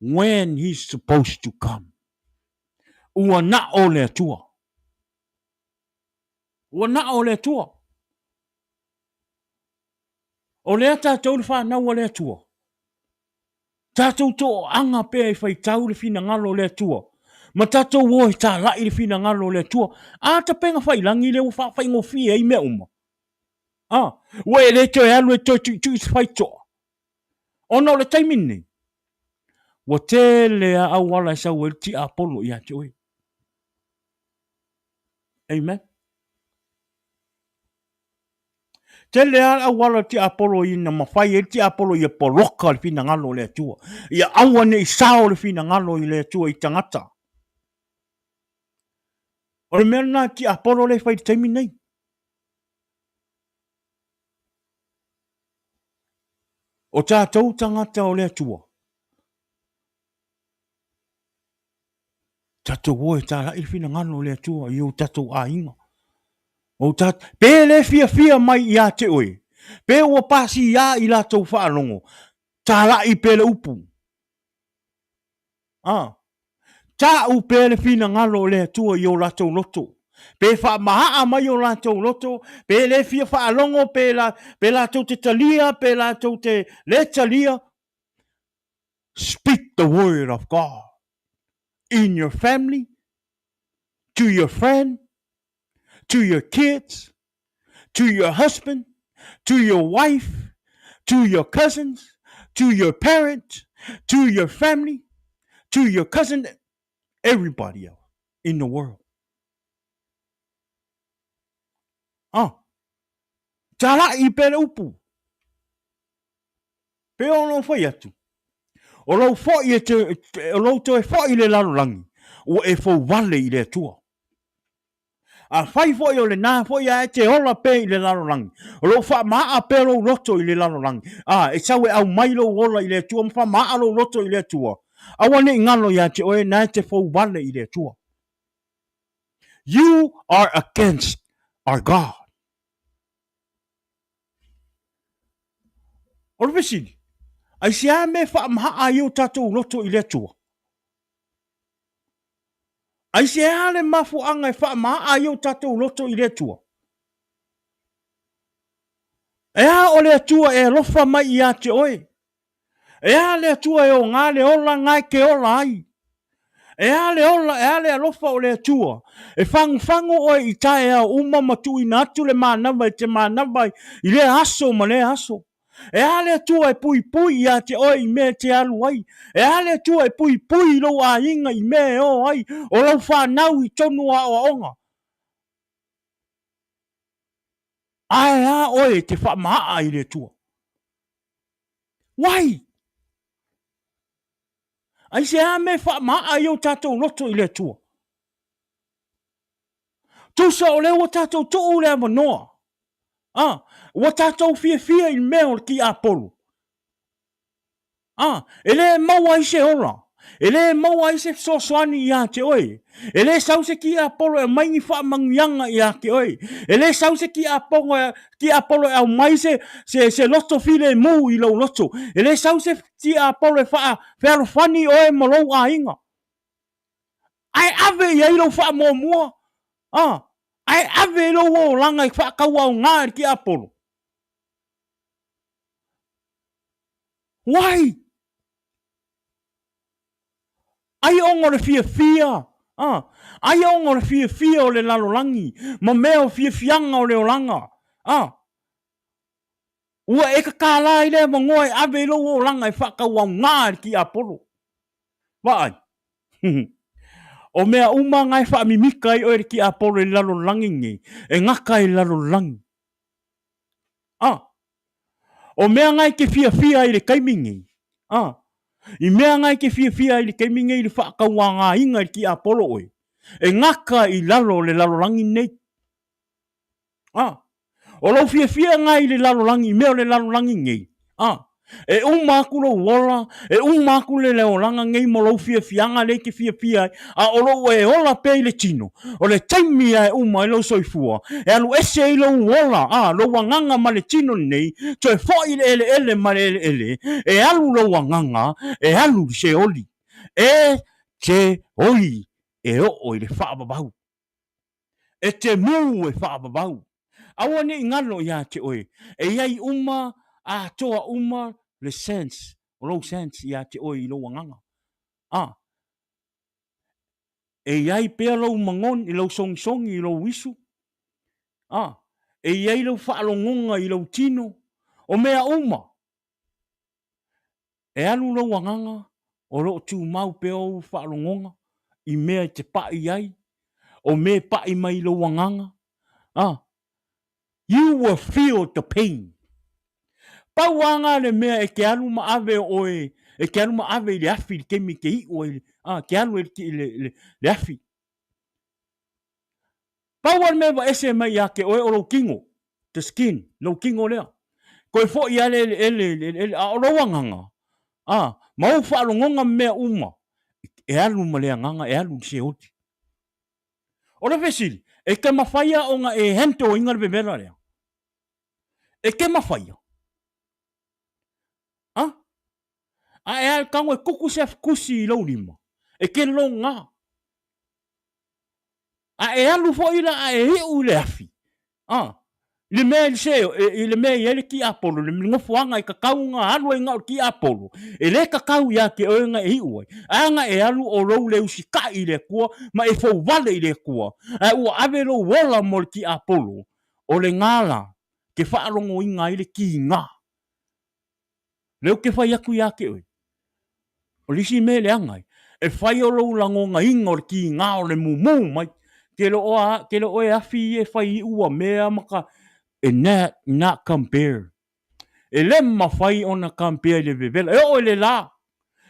when he's supposed to come. Ua na o le atua. Ua na o le atua. O le tātou le whanau o le atua. Tātou tō anga pēr i whai tau le whina ngalo le atua. Ma tātou o i tā lai le whina ngalo le atua. Ta penga whai langi le o whai ngofi e i mea uma. Ua e le toi alu e toi tu i whai toa. Ona o le taimini. Wa te lea awala sa ue ti apolo i ate oi. Amen. Te lea awala ti apolo i na mawhai e ti apolo i a poloka le fina ngalo le atua. I a awane i sao le fina ngalo i le atua i tangata. O le mena ti apolo le whai taimi nei. O tātou tangata o le atua. Tātou o e tā lai le fina ngalo le atua i o tātou a inga. O tātou, pēle fia mai i a te oi. Pē ua pasi ia i la tau whaalongo. Tā lai pēle upu. Tā u pēle fina ngalo le atua i o la tau loto. Pe whaamaha mai o lātou loto, pe le fia whaalongo, pe lātou te talia, pe lātou te le talia. Speak the word of God in your family, to your friend, to your kids, to your husband, to your wife, to your cousins, to your parents, to your family, to your cousin, everybody else in the world. Tala I pere upu. Pe ono whai atu. O lau whai e o lau te whai le larolangi. O e fouvale I le tua. A whai whai o le nā whai a te ola pe I le larolangi. O lau wha maa pe lau roto I le larolangi. E sau e au mailo ola I le tua. Mwha maa lau roto I le tua. Awane I ngalo ia te oe nā te fouvale I le tua. You are against our God. O le vesili. Ai se a me wha maha a iu tatou roto I le tua. Ai se a le mafu anga wha maha a iu tatou roto I le tua. E a o le atua e lofa mai I a te oe. E a le atua e o ngā le ola ngai ke ola ai. E a le ola, e a le alofa o le atua. E fango oe I tae a uma matu I natu le mānava I te mānava I le aso ma le aso. E a le atua e pui I a te oe I me te alu ai. E a le atua e pui I lo a inga I me e o ai. O lau whanau I tonu a o onga. Ai a oe te whamaa I le atua. Wai? Ai se a me whamaa I o tatou loto I le atua. Tusa o le o tatou tuu le amanoa. O tatou fia I mea o ki apolo. Ele maua I se ola. Ele maua I se sosoani I a te oe. Ele sause ki apolo e mai ni wha mangianga I a ke oe. Ele sause ki apolo e au mai se loto file mu I lo loto. Ele sause ki apolo e wha whani oe mo lo a inga. Ai ave I lo wha mo mua. Ai ave lo o langa I wha kaua o ngā ki apolo. Why? Ai ongo le fia. Ai ongo le fia o le lalolangi. Ma mea fianga o le olanga. Ua e ka kāla I le mangoe ave lo o langa I whakau au ngā ki apolo. Vai. O mea uma ngai whaamimika I oe ki apolo I lalolangi ngi. E ngaka I lalolangi. O mea ngai ke fia I le kaimingi. I mea ngai ke fia I le kaimingi I le whakau a ngā inga ki apolo oe. E ngaka I lalo le lalolangi nei. O lau fia ngai le lalolangi, mea le lalolangi ngei. E umaku lo wola, e umaku le leolanga ngei mo lau fianga le ke fia. O lau e ola pe I le tino. O le taimia e uma I lau soifua. E alu ese I lau wola, lau wanganga ma le tino nei, to e fo I le ele ma le ele. E alu lau wanganga, e alu se oli. E te oli. E o I le whaababau. E te mu e whaababau. Awa ne ngalo ia te oe. E iai uma, a toa uma, le sense. O low sense ia te oe I lo wanganga. E iai pea lau mangon I lo song I lo wisu. E iai lau whaalongonga I lo tino. O mea uma. E alu lo wanganga. O lo tu mau pea o whaalongonga. I mea te pa iai. O me pa I mai lo wanganga. You will feel the pain. Pauanga le mea e ke alu ma ave oe. E ke alu ma ave le afi ke mi ke I oe. Ke alu le afi. Pauanga le mea ese mai a ke oe o lo kingo. The skin. Lo kingo lea. Koe fo I ale a o lo wanganga. Mau whaalongonga mea uma. E alu ma lea nganga. E alu se oti. O le fesili. E ke mawhaia o nga e hento inga le bebera lea. E ke mawhaia. E al kango e kuku sef kusi I lau lima. E ke lo ngā. A e alu fo ila a e hiu le afi. Le mea se le mea ele ki Apollo le ngofo anga I kakau nga alu e nga ki Apollo. E le kakau ia ke o nga e hiu ai. Anga e alu o rou le usika I le kua ma e fo wale I le kua. A ua ave lo wola mo ki Apollo o le ngala ke whaarongo inga I le ki ngā. Leo ke whai aku ia ke oi. O lisi me le angai. E whai o rou lango nga inga o le ki ngā o le mumu mai. Ke lo o e afi e whai ua mea maka e not compare. E le mawhai o na compare le vevela. E o le la.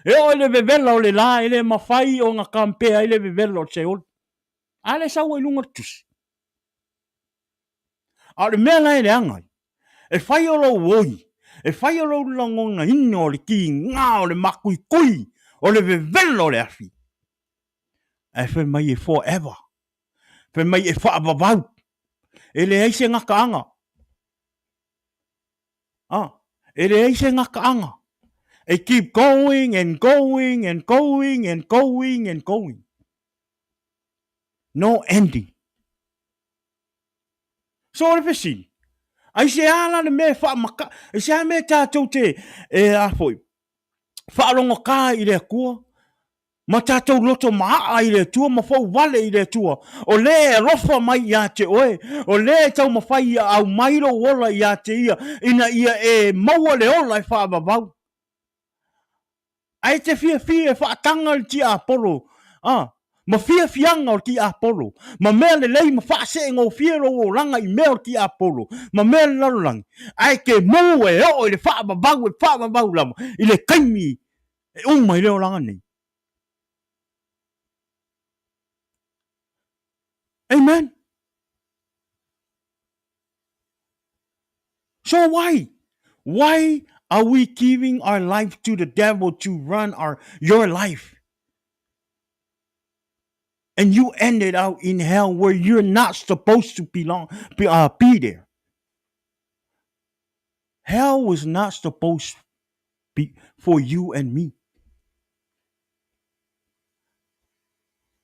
E o le vevela o le la. E le mawhai o na compare le vevela o se ol. A le sau e lunga tusi. A le mea lai le angai. E whai o lo woi. E whai o lo lango nga inga o le ki ngā o le makui kui. O le vevela o le afi. E whai mai e forever. Whai mai e whaababau. E le eise ngaka anga. E le eise ngaka anga. It keep going and going and going and going and going. No ending. So le fesi. Ai se ala le me fa maka. E se me tātou te e a foi. Whaarongo kā I le kua. Ma tātou loto maa I le tua. Ma fau wale I le tua. O le e rofa mai ia te oe. O le e tau mawhai ia au mairo wola ia te ia. Ina ia e maua le ola e whaababau. Ai te fia fia whaatanga le ti Apollo. Ma fia fianga o ki Apollo. Ma mea le lei ma whaase ngō fia ro o langa I mea o ki Apollo. Ma mea le larulangi. Ai ke mou e o le whaababau lama. I le kaimi e umai leo langa nei. Amen. So why? Why are we giving our life to the devil to run your life? And you ended out in hell where you're not supposed to be there. Hell was not supposed to be for you and me.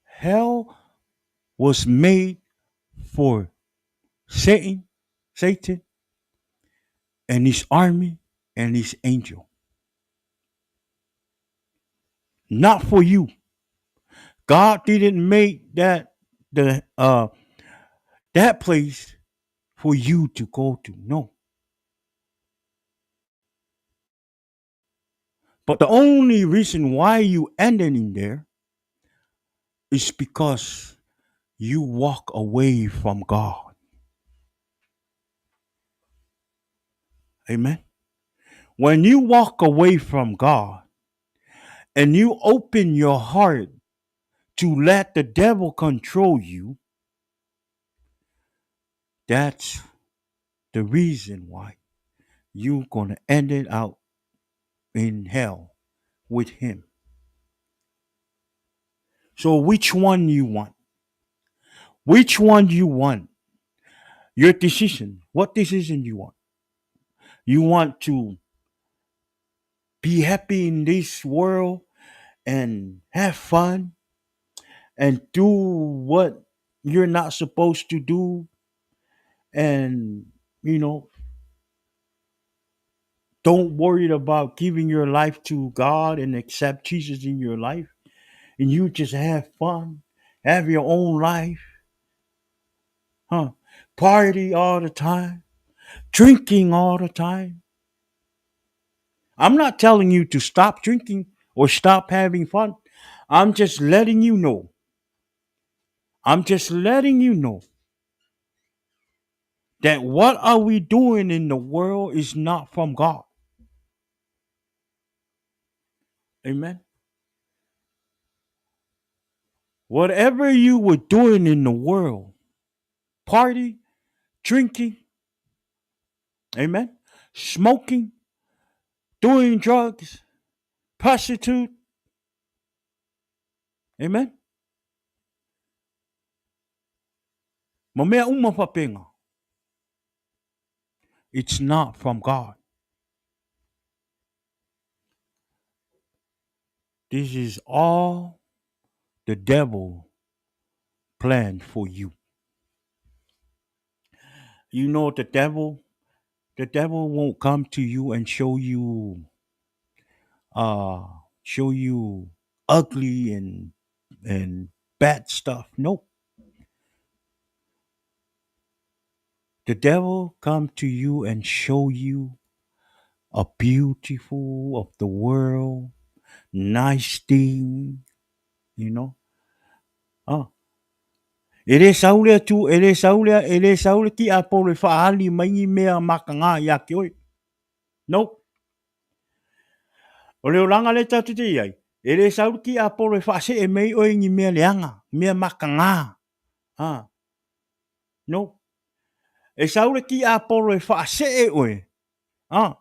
Hell was made for Satan, and his army and his angel. Not for you. God didn't make that place for you to go to. No. But the only reason why you ended in there is because you walk away from God. Amen. When you walk away from God and you open your heart to let the devil control you, that's the reason why you're going to end it out in hell with him. So which one you want? Which one you want? Your decision. What decision you want? You want to be happy in this world and have fun and do what you're not supposed to do and, don't worry about giving your life to God and accept Jesus in your life and you just have fun, have your own life, party all the time, drinking all the time. I'm not telling you to stop drinking or stop having fun. I'm just letting you know. That what are we doing in the world is not from God. Amen. Whatever you were doing in the world, party, drinking, amen, smoking, doing drugs, prostitute, amen. Mamea umapapenga. It's not from God. This is all the devil plan for you. You know the devil won't come to you and uh show you ugly and bad stuff. Nope. The devil come to you and show you a beautiful of the world, nice thing, you know. Ah. Ele saule ki a pole faali mai mea makanga ya ki oi. Nope. O leo langa le tatu te iai. Ele saule ki a pole faase e mei oi ngi mea leanga, mea makanga. Ah. Nope. E saule ki a pole faase e oi. Ah.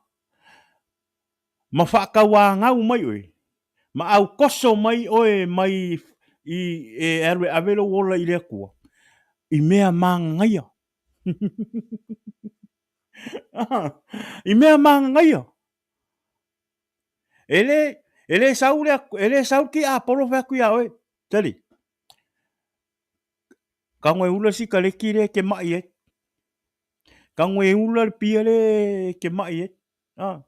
Ma whakawa ngau mai oi. Ma au koso mai oi mai i erwe avelo wola i lea kua. I mea mangaia. I mea mangaia. Ele saule ki a polo fa ku ya oi. Tali. Ka ngoi ula si ka le ki le ke mai e. Ka ngoi ula pia le ke mai e. Ah.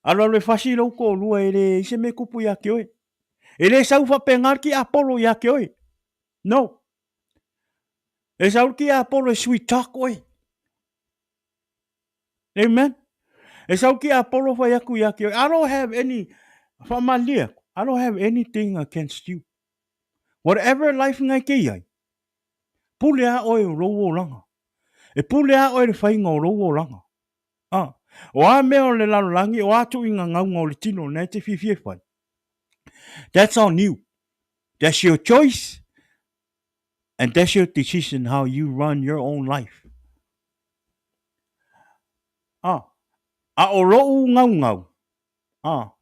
Alo le fasi lo ko lua ele ise me kupu ya ki oi. Ele sau fa pengar ki a polo ya ki oi. No. E saule ki a polo sweet talk oi. Amen. E saule ki a polo fa yaku ya ki oi. I don't have any from my life. I don't have anything against you. Whatever life ngai ke iai. Pule a oi rowo langa. E pule a oi le whainga o rowo langa. Ah. O a mea o le lalolangi, o a tu inga ngaunga o le tino nei te fifie whai. That's on you. That's your choice. And that's your decision how you run your own life. Ah. A o rou ngau ngau. Ah.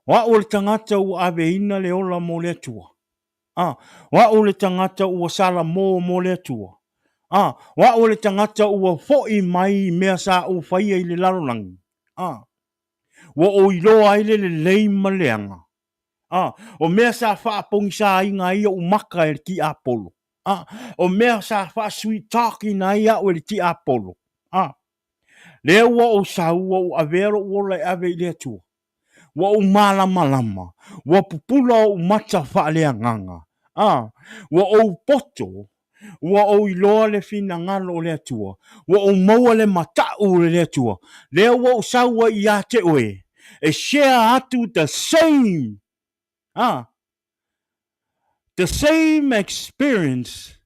Wa o le tangata ua ave ina le ola mo le atua. Ah. Wa o le tangata ua sala mo le atua. Ah. Wa o le tangata ua fo'i mai mea sa o whaia i le lalolangi. Ah. Wa o iloa ai le lei maleanga. Ah. O mea sa whaapongi sa inga ia umaka e ki apolo. Ah. O mea sa wha sweet talk ina ia o le ti apolo. Ah. Lea ua o sa ua o avero ua le ave i le atua. Wa o malama. Wa pupula o mata wha lea nganga. Ah. Wa o poto. Wa o iloa le fina ngalo o le atua. Wa o maua le matau le atua. Lea wa o saua i ate oe. E share atu the same. Ah. The same experience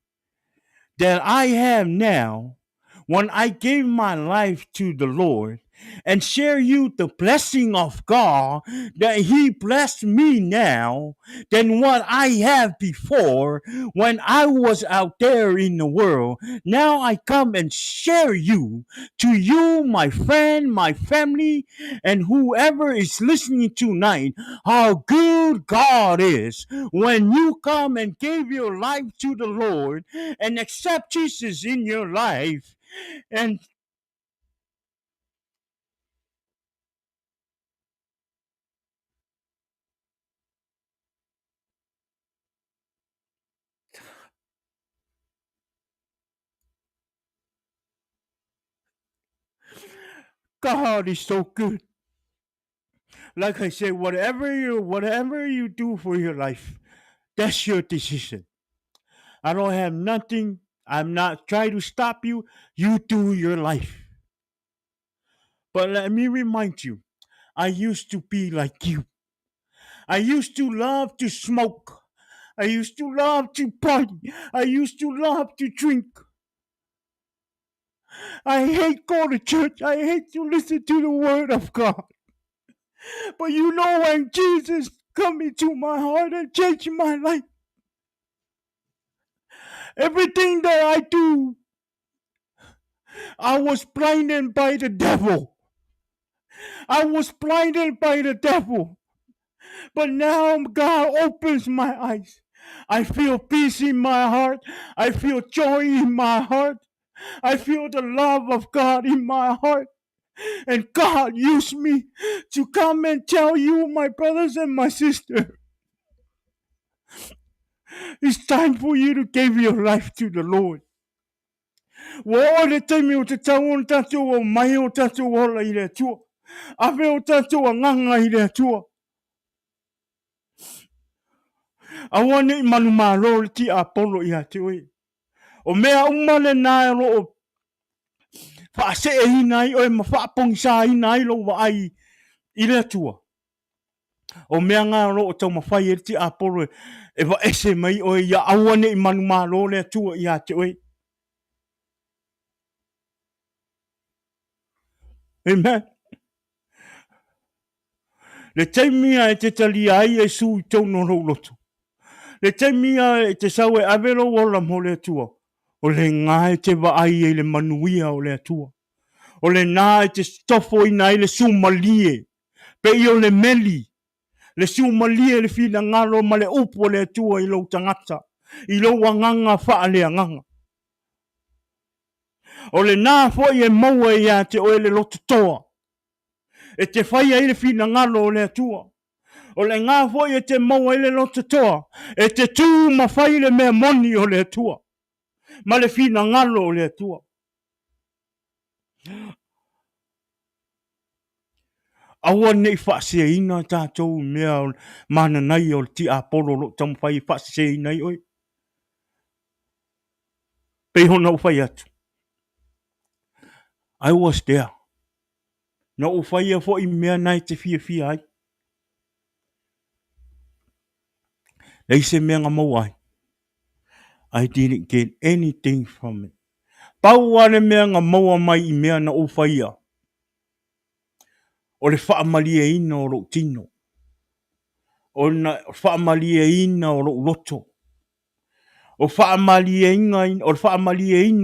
that I have now when I gave my life to the Lord and share you the blessing of God that He blessed me now than what I have before when I was out there in the world. Now I come and share you to you, my friend, my family, and whoever is listening tonight, how good God is when you come and give your life to the Lord and accept Jesus in your life. And God is so good. Like I said, whatever you do for your life, that's your decision. I don't have nothing. I'm not trying to stop you. You do your life. But let me remind you, I used to be like you. I used to love to smoke. I used to love to party. I used to love to drink. I hate going to church. I hate to listen to the word of God. But you know when Jesus come into my heart and changed my life, everything that I do, I was blinded by the devil. I was blinded by the devil. But now God opens my eyes. I feel peace in my heart. I feel joy in my heart. I feel the love of God in my heart. And God used me to come and tell you, my brothers and my sisters, It's time for you to give your life to the Lord. Wa o le taimi o te tau o tātou o mai o tātou ola i le atua. Awe o tātou a nganga i le atua. Awane i manu mālo le ti Apollo i ate oe. O mea umane nā e ro o whaase e hina i oe ma whaapong sa hina i lo wa ai i le atua. O mea ngā ro o tau mawhai e ti Apollo e wa ese mai oe ia awane i manu mālo le atua i ate oe. Amen. Le taimia e te talia ai e su i tau no rau loto. Le taimia e te sau e avero wala mo le atua. O le ngā e te wa ai e le manuia o le atua. O le nā e te stofo ina i le sumalie. Pe i o le meli. Le sumalie le fina ngalo ma le upo le atua i lo tangata. I lo wanganga wha le anganga. O le nā fo i e maua i a te oe le loto toa. E te whaia i le fina ngalo o le atua. O le ngā fo i e te maua i le loto toa. E te tū ma whai le mea moni o le atua. Ma le fina ngalo o le atua. Aua nei whaasea ina tātou mea mana nai o ti Apollo lo tamu whai whaasea ina i oi. Pei hona u whai atu. I was there. Na u whai a fo i mea nai te fia ai. Nei se mea ngā mau ai. I didn't get anything from it. Pau ane mea ngā maua mai i mea na u whai a. O le whaamalia ina o lo tino. O na whaamalia ina o lo loto. O whaamalia ina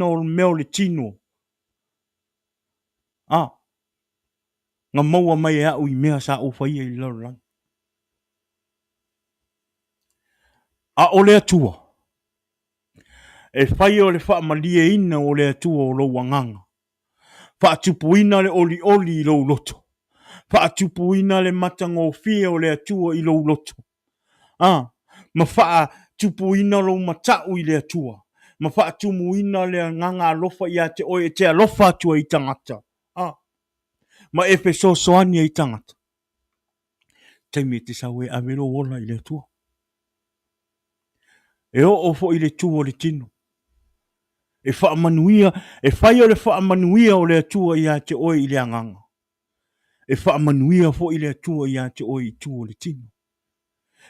o mea o le tino. Ngā maua mai e au i mea sa o whaia i laurang. O le atua. E whaia o le whaamalia ina o le atua o lo wanganga. Whaatupu ina le oli i lo loto. Whaatupu ina le matanga o fia o le atua i lo loto. Ma whaatupu ina lo matau i le atua. Ma whaatumu ina le nganga alofa i a te oe te alofa atua i tangata. Ma efe soani i tangata. Taimi te sawe avero wola i le atua. E o fo i le tua o le tino. E whaamanuia, e whaia le whaamanuia o le atua i a te oe i le anganga. E whaamanuia fo i le atua i a te oe i tua o le tino.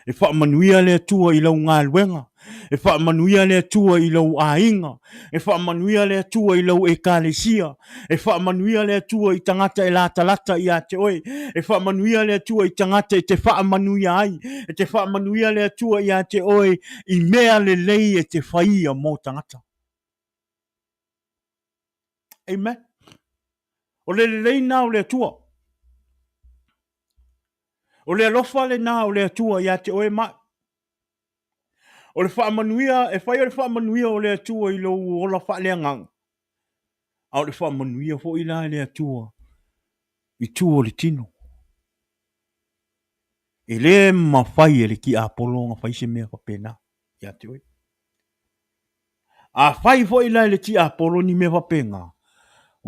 E whaamanuia le atua i lau ngā luenga. E whaamanuia le atua i lau ainga. E whaamanuia le atua i lau e kālesia. E whaamanuia le atua i tangata e lata i a te oe. E whaamanuia le atua i tangata i te whaamanuia ai. E te whaamanuia le atua i a te oe i mea le lei e te whaia mō tangata. Amen. O le lei nā o le atua. O le alofa le nā o le atua i a te oe mai. O le whaamanuia, e whai o le whaamanuia o le atua i lo ola whaale angang. A o le whaamanuia fo i la le atua i tua o le tino. E le ma whai e le ki Apollo ngā whai se mea whapena i a te oe. A whai fo i la le ti Apollo ni mea whapenga.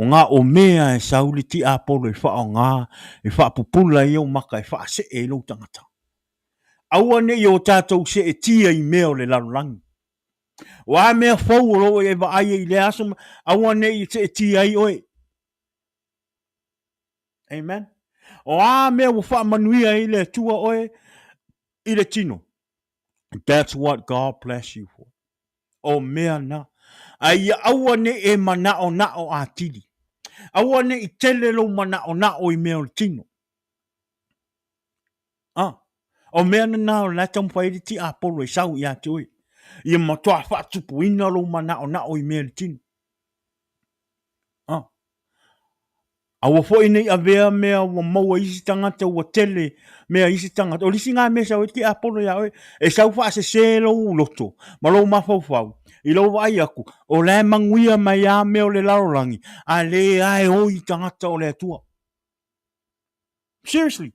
O ngā o mea e sau le ti Apollo e wha o ngā, e wha pupula i o maka e wha se e lo tangata. Aua ne i o tātou se e tia i mea o le larulangi. Wa mea fau ro e va ai i le aso, aua ne i se e tia i oe. Amen. O a mea wa wha manuia i le tua oe, i le tino. That's what God bless you for. O mea na. Ai aua ne e manao nao a tili. Aua ne i tele lo manao nao i mea o le tino. O mea na nao la tamwhairi ti Apollo i sau i a te oe. Ia matoa whaatupu ina lo manao i mea le tino. Awa fo ina i avea mea wa maua isi tangata wa tele mea isi tangata. O lisi ngā mea sau ti Apollo ia oe. E sau wha se lo loto. Ma lo mawhau. I lo vai aku. O le manguia mai a mea o le larolangi. A le ai o i tangata o le atua. Seriously.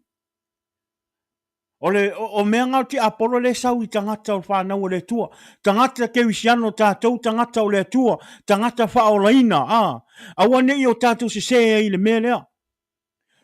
O mea ngau ti apolo le sau I tangata o whanau o le tua. Tangata ke wisiano tātou, tangata o le tua. Tangata whaolaina, Awa nei o tātou se I le mea lea.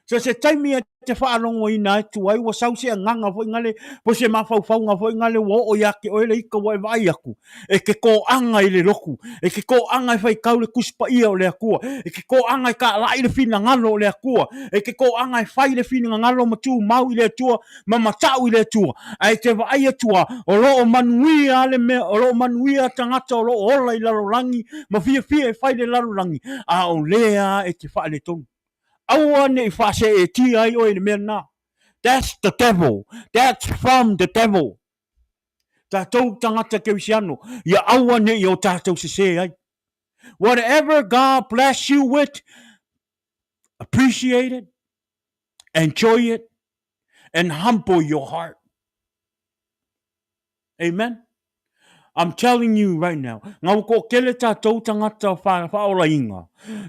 So se taimi e te whaalongo ina e tuai, wa sau se nganga fo ingale, po se mawhauwhaunga fo ingale, wa o iake o ele ika wa e vai aku. E ke ko anga I le loku. E ke ko anga I whai kaule kuspa ia o le akua. E ke ko anga I ka lai le fina ngalo o le akua. E ke ko anga I whai le fina ngalo matu mau I le tua, mamatau I le tua. Ai te vai atua, o lo o manuia le mea, o lo o manuia tangata o lo o ola I larolangi, ma fia e whai le larolangi. A o lea e te wha le tonu. Aua ne whase e ti ai o ele mea nā. That's the devil. That's from the devil. Tātou tangata ke wisiano. Ia aua ne I o tātou se ai. Whatever God bless you with, appreciate it, enjoy it, and humble your heart. Amen. I'm telling you right now, ngau ko kele tātou tangata whaola inga.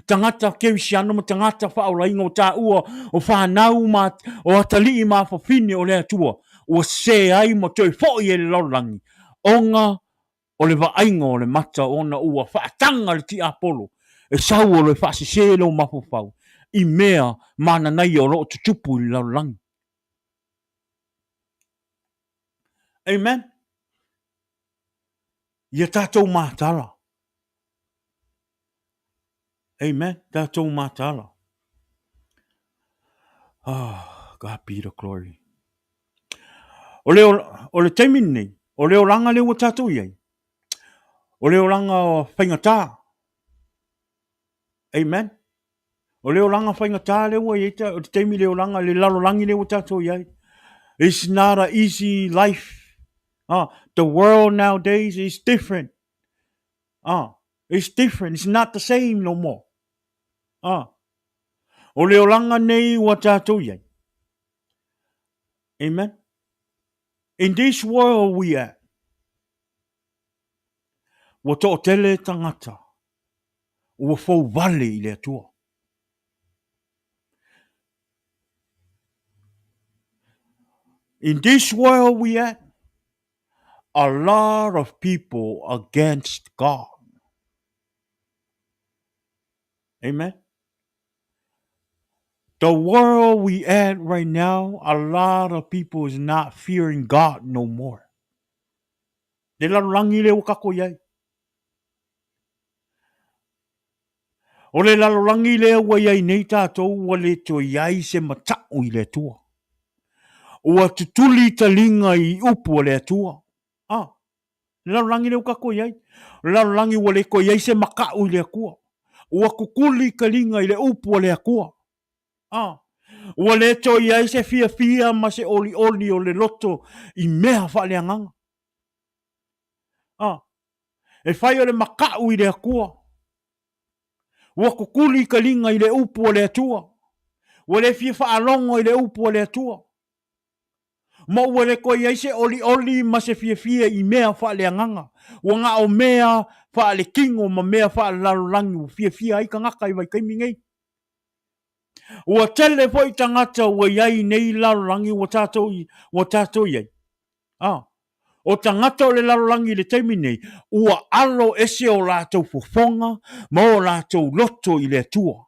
Tangata kewisiano ma tangata whaola inga o tā ua o whanau ma o atali ma whawhine o lea tua. O se ai ma toi fōi e le laurangi. Onga o le waainga o le mata o na ua whaatanga le ti apolo. E sau o le whaasise lo mawhawhau. I mea mana nei o lo tutupu I laurangi. Amen. Ia tātou mātala. Amen. Tātou mātala. God be the glory. O le taimini nei, o leo langa leo o tātou iai. O leo langa o whaingatā. Amen. O leo langa whaingatā leo iai o te taimi leo langa le lalolangi leo o tātou iai. It's not an easy life. The world nowadays is different. It's different. It's not the same no more. O leo langa nei o tātou iai. Amen. In this world we at, wa to tele tangata, wa fouvale I le atua. In this world we at, a lot of people against God. Amen. The world we at right now, a lot of people is not fearing God no more. Le lalolangi le wakako iai. O le lalolangi le wa iai nei tātou wa le to iai se matau I le tua. Ua tutuli talinga I upu le tua. Le lalolangi le wakako iai. Le lalolangi wa le ko iai se makau I le akua. Ua kukuli kalinga I le upu le akua. Ua le to iai se fia ma se oli o le loto I mea whaaleanganga. E whai o le makau I le akua. Ua kukuli kalinga I le upu le atua. Ua le fia whaalongo I le upu le atua. Ma ua le ko iai se oli ma se fia I mea whaaleanganga. Ua ngā o mea whaale kingo ma mea whaale lalolangi ua fia ai ka ngaka I vai kaimingei. Ua tele fo I tangata ua iai nei lalolangi ua tātou iai. O tangata o le lalolangi le taimi nei, ua alo ese o lātou fofonga, ma o lātou loto I le atua.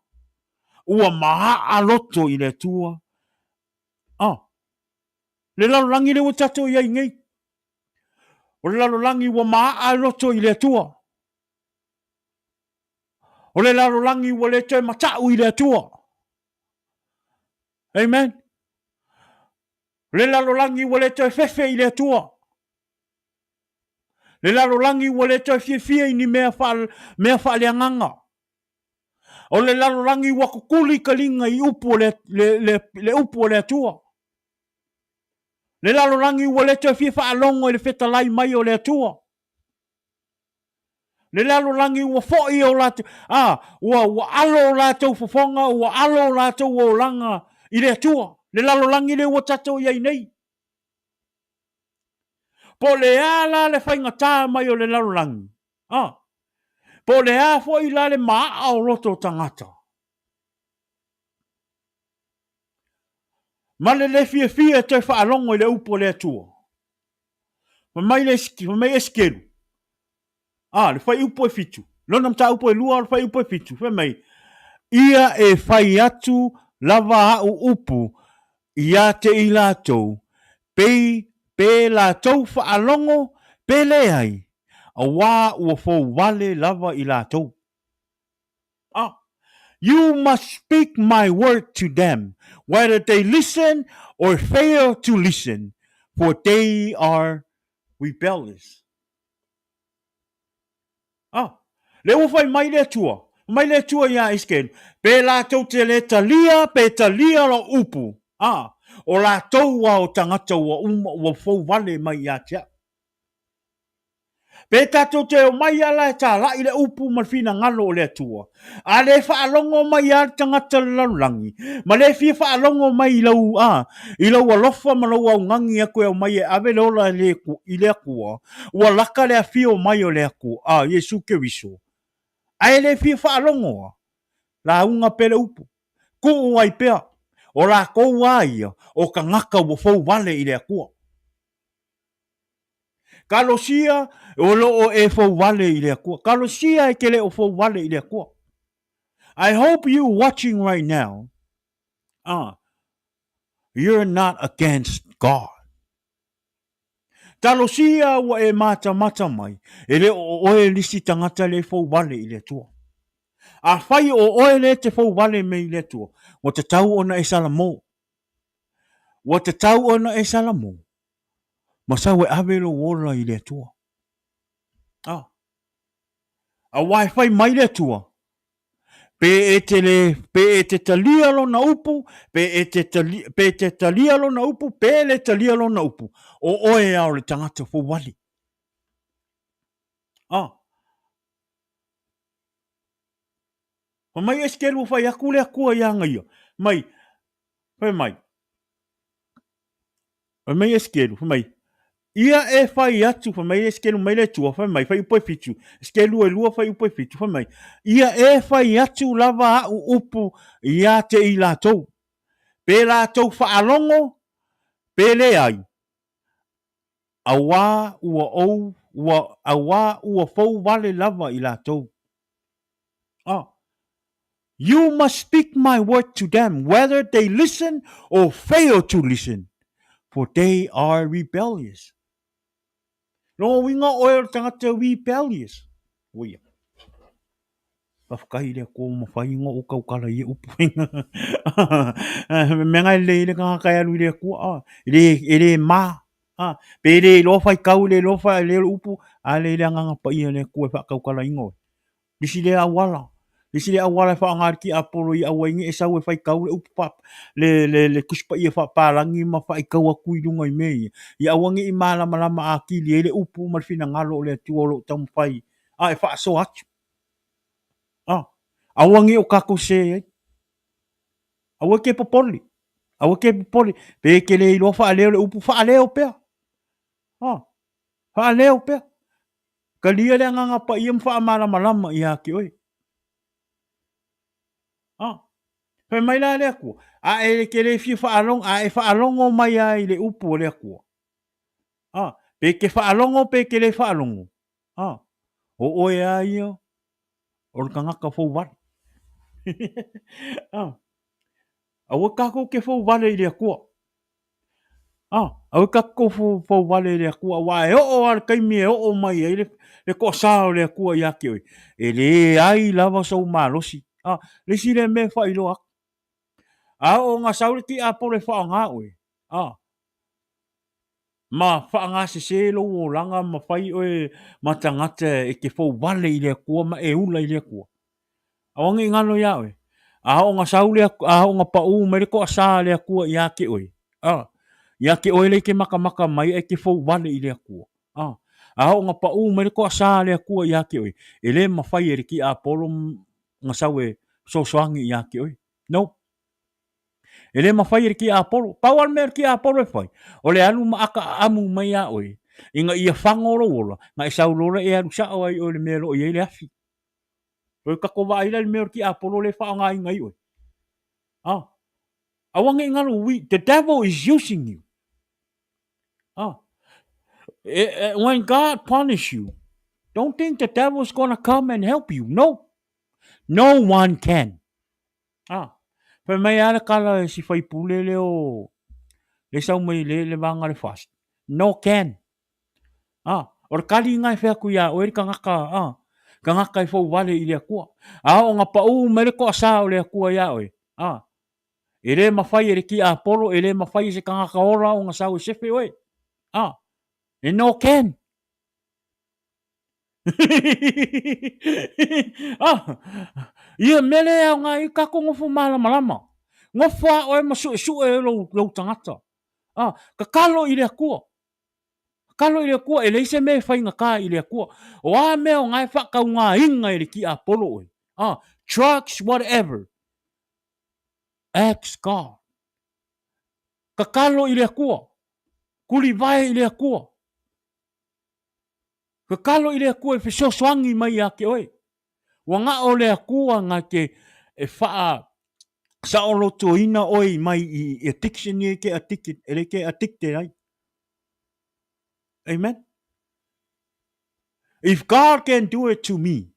Ua maha loto I le atua. Le lalolangi le ua tātou iai ngei. O le lalolangi ua maha loto I le atua. O le lalolangi ua le toi matau I le atua. Amen. Le lalolangi ua le toi fefe I le atua. Le lalolangi ua le toi fia I ni mea whaaleanganga. O le lalolangi ua kukuli kalinga I upu le upu le atua. Le lalolangi ua le toi fia whaalongo I le whetalai mai o le atua. Le lalolangi ua fo'i o lātou, ua alo o lātou fofonga, ua alo o lātou o langa I le atua. Le lalolangi le ua tātou iai nei. Po le ala le whaingatā mai o le lalolangi. Po le a fo'i la le maa o roto tangata. Male le fia te whaalongo i le upo le atua. Mai eskelu. Le whai upo e fitu. Lona mta upo e lua, le whai upo e fitu. Mai, ia e whai atu lava au upu ia te i lātou. Pe lātou whaalongo, pe le ai. A wā ua fouvale lava i lātou. You must speak my word to them, whether they listen or fail to listen, for they are rebellious. Le ua whai mai le tua. Mai le tua ia iskelu. Pe lātou te le talia, pe talia lo upu. O lātou wa o tangata wa fouvale mai ia tia. Pe tātou te o mai ala e tā la i le upu malfina ngalo o le atua. A le whaalongo mai a tangata laulangi. Ma le fia whaalongo mai i lau alofa ma lau au ngangi a koe au mai e ave leola i le akua. Ua laka le a fia o mai o le akua. Yesu ke wiso. A le fia whaalongo la unga pele upu. Ku ai pea. O la kou aia o ka ngaka ua fouvale i le akua. Kalosia o lo e fouvale i le akua. Kalosia e kele o fouvale i le akua. I hope you watching right now. You're not against God. Talosia wa e mata mai. E le o e lisi tangata le fouvale i le tua. A whai o oe le te fouvale me i le tua. Wa te tau ona e salamo. Wa te tau ona e salamo. Ma sa we ave lo wola i le tua. A wai whai mai le tua. Pe e te talia lo na upu, pe te talia lo na upu, pe le talia lo na upu. O oe au le tangata fouvale. Pa mai eskelu whai aku le akua ia ngai. Mai. Mai eskelu, mai. Ia e whai atu, mai eskelu mai le tua, mai, whai upo e fitu. Eskelu e lua whai upo e fitu, mai. Ia e whai atu lava au upu ia te i lātou. Pe lātou whaalongo, pe le ai. Awa ua fouvale lava i lātou. You must speak my word to them, whether they listen or fail to listen, for they are rebellious. No, winga oil tangata rebellious. Oia. Whakahi lea kō mawhai ngā o kaukala i upu. Menga le kai alu lea kua. Ele mā. Pe le lo whai kau le lo whai le upu. A le nganga pa ia lea kua whakaukala ingo. Lisi le awala. Lisi le awala whaangari ki aporo i awaingi e sau e whai kau le upu pap. Le kuspa ia whaaparangi ma whai kau a kui lunga i mei. I awangi i malama a ki le upu marfina ngalo le tuolo tamu whai. E whaaso atu. Awangi o kako se. Awa ke popoli. Pe ke le ilo whaaleo le upu whaaleo pea. Whaaleo pea. Ka lia le nganga pa ia whaamalama i hake oi. Pe mai la le akua. E ke le fia whaalong. E whaalongo mai ai le upu o le akua. Pe ke whaalongo pe ke le whaalongo. O oe ai o. O le kangaka fouvale. Awa kako ke fouvale i le akua. Awa kako fouvale i le akua. Wa e o al kaimi e o mai e le ko sao le akua i ake oi. E le ai lava sau malosi. Le si le me wha ilo ak. O ngā saure ki apore wha ngā oi. Ma wha ngā se lo o langa ma whai oi matangata e ke fouvale i le akua ma e ula i le akua. Awangi ngano ia oi. O ngā saule o ngā pau mere ko asa le akua i ake oi. I ake oi le ke maka mai e ke fouvale i le akua. O ngā pau mere ko asa le akua i ake oi. E le mawhai e ki aporo ngā saue sosoangi i ake oi. No. E le mawhai e ki aporo. Pauan mea ki aporo e whai. O le anu ma aka amu mai a oi. Inga ia whangoro ola. Nga e saulora e aru sao ai o le mea lo i e le afi. Oi kako wa ila le mea ki aporo le wha ngā inga i oi. Awange ngalo, the devil is using you. When God punish you, don't think the devil's gonna come and help you. No. No one can. Pe mai ala kala si fai pule leo. Le sau mai le vanga le fast. No can. Or kali ngai fe ku ya o kangaka kangaka I fo wale I le kua. O nga pa u mere ko sa o le kua ya oi. Ele mafai ele ki Apollo ele mafai se kangaka ora o nga sa o sefe oi. E no can. Ia mele o nga I kako ngofu malama. Ngofu a o e masu e lo tangata. Ka kalo I le kua. Kalo I le kua, e leise me fai ngaka I le kua. O a mea o ngai whakau ngā inga I le ki Apollo oi. Trucks, whatever. Ask God. Ka kalo I le kua. Kuli vai I le kua. Ka kalo I le kua e whesoswangi mai ake oi. Wa ngā o le kua ngā ke e whaa sa o loto ina oi mai I addiction I ke addicted. Ele ke addicted ai. Amen. If God can do it to me,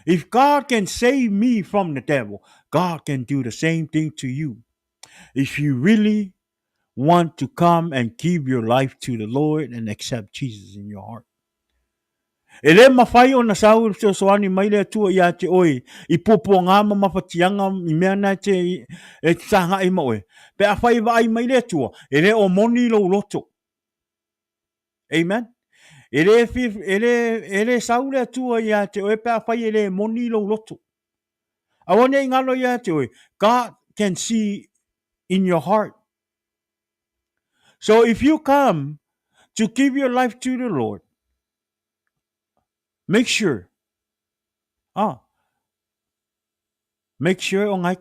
if God can save me from the devil, God can do the same thing to you. If you really want to come and give your life to the Lord and accept Jesus in your heart. Ele mawhai o na sau so soani mai le tua I te oi. I popo ngā mawhatianga I mea na te e tanga I maoe. Pe a whai vai mai le tua. Ele o moni lo loto. Amen. Ele sau le tua I te oi pe a whai ele moni lo loto. Awane ngalo I te oi. God can see in your heart. So if you come to give your life to the Lord, make sure o ngai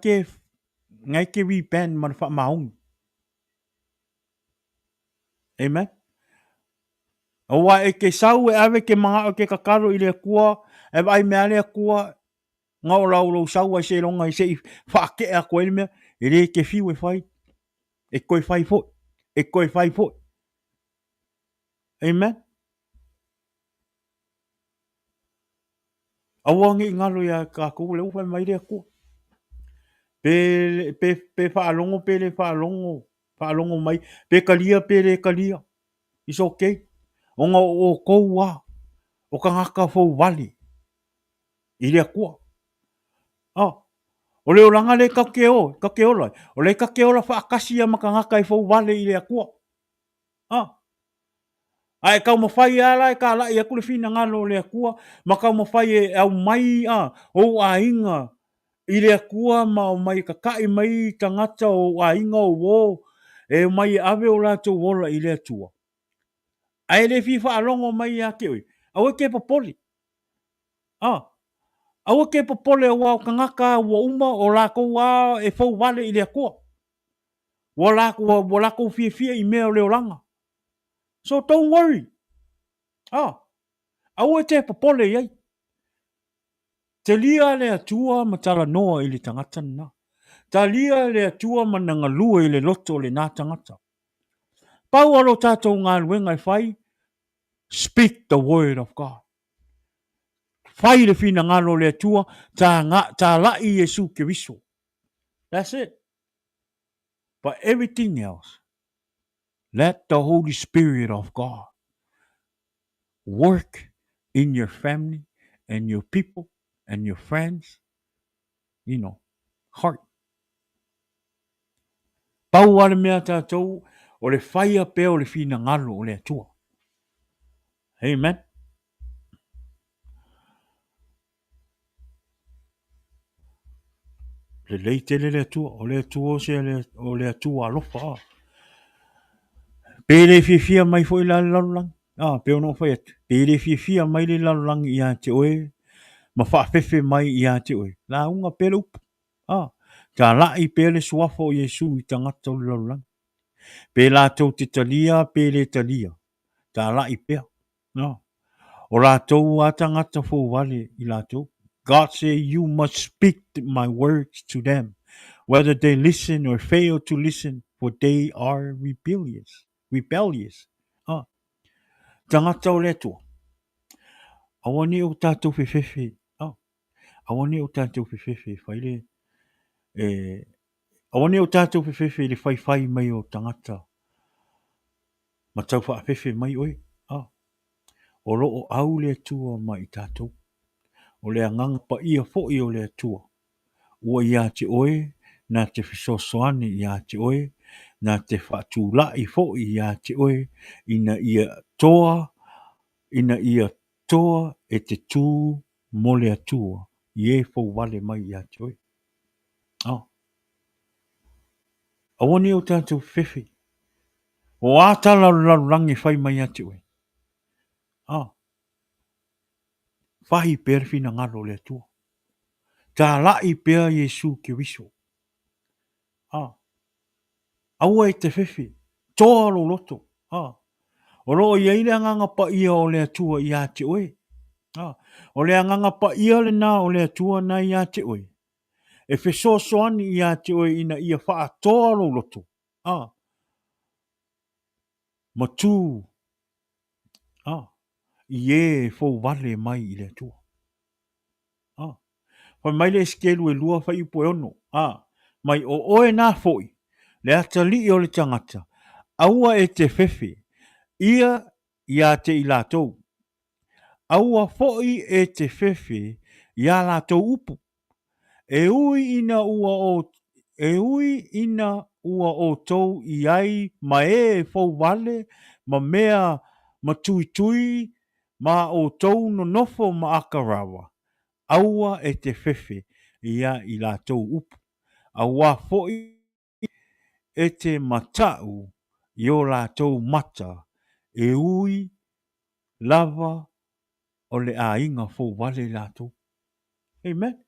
ke repent man fa maung. Amen. O wa e ke sau e ave ke mga o ke kakaro I le kua e vai mea le kua nga o lau sau a se longa I se fa ke a koe mea e le ke fiu e fai e koe fai fo. Amen. Awangi ngalo ya ka ko le ufa mai le kua. Pe fa alongo pe le fa alongo mai pe kalia pe le kalia. It's okay. O nga o koua o ka ngaka fouvale I le kua. O le oranga le kakeola. O le kakeola whaakasi a maka ngaka I fouvale I le kua. Ai kau mawhai ala e ka lai aku le fina ngalo le kua. Makau mawhai e au mai o a inga I le kua ma o mai kakai mai tangata o a inga o wo. E mai ave o la to wola I le tua. Ai le fifa alongo mai a ke oi. Au e ke popoli. Au ke popole o wau kangaka ua uma o lako wa e fau wale I le kua. Wa lako fia I mea o leo langa. So don't worry. Au e te popole iai. Te lia le atua ma tala noa I le tangata na. Ta lia le atua ma nangalua I le loto le nā tangata. Pau alo tātou ngā luenga I whai. Speak the word of God. Whai le fina ngalo le atua ta lai Yesu ke viso. That's it. But everything else, let the Holy Spirit of God work in your family and your people and your friends, heart. Pau ale mea tātou o le whaia pe o le fina ngalo o le atua. Amen. Le leite le atua, o le atua o le atua alofa. Pele fia mai foi la lalang. Pe ono foi atu. Pele fia mai le lalang ia te oe. Ma whaafefe mai ia te oe. La unga pele upu. Ta lai pele suafo o Yesu I tangata o le lalang. Pe la tau te talia, pele talia. Ta lai pea. O la tau a tangata fo wale I la tau. God say you must speak my words to them. whether they listen or fail to listen, for they are rebellious. Rebellious. Ah, tangata o le atua. Awane o tātou whewhewhe. Ah, awane o tātou whewhewhe. Whaile, awane o tātou whewhewhe le whai mai o tangata. Ma tau whaawhewhe mai oe. Ah, o loo au le atua mai tātou. O le anganga pa ia fo'i o le atua. Ua ia te oe, na te whisosoani ia te oe, na te whaatūlai fo'i ia te oe, ina ia toa e te tū mo le atua, i e fau wale mai ia te oe. Ah. Awani o tātou whewhi. O āta rangi whai mai ia te oe. Ah. Whahi perfi na ngaro le atua. Tā lai pea Yesu ki wiso. Ah. Aua e te whewhi. Toa lo loto. Ah. O loo ia ile anganga pa ia o le atua ia te oe. Ah. O le anganga pa ia le nā o le atua na ia te oe. E whesosoani ia te oe ina ia wha toa lo loto. Ah. Ma tū. Ah. I e fau wale mai i le atua. Ah. Whai mai le skelu e lua whai upo e ono. Ah. Mai o oe nā foi. Le ata li o le tangata. Aua e te whewhi. Ia te i lātou. Aua foi e te whewhi ia lātou upu. E ui ina ua o tau i ai ma e fau wale, ma mea ma tui ma o tau no nofo ma akarawa. Aua e te whewhi ia i lātou upu. Aua foi e te matau i o lātou mata. E ui lava o le a inga fau wale lātou. Amen.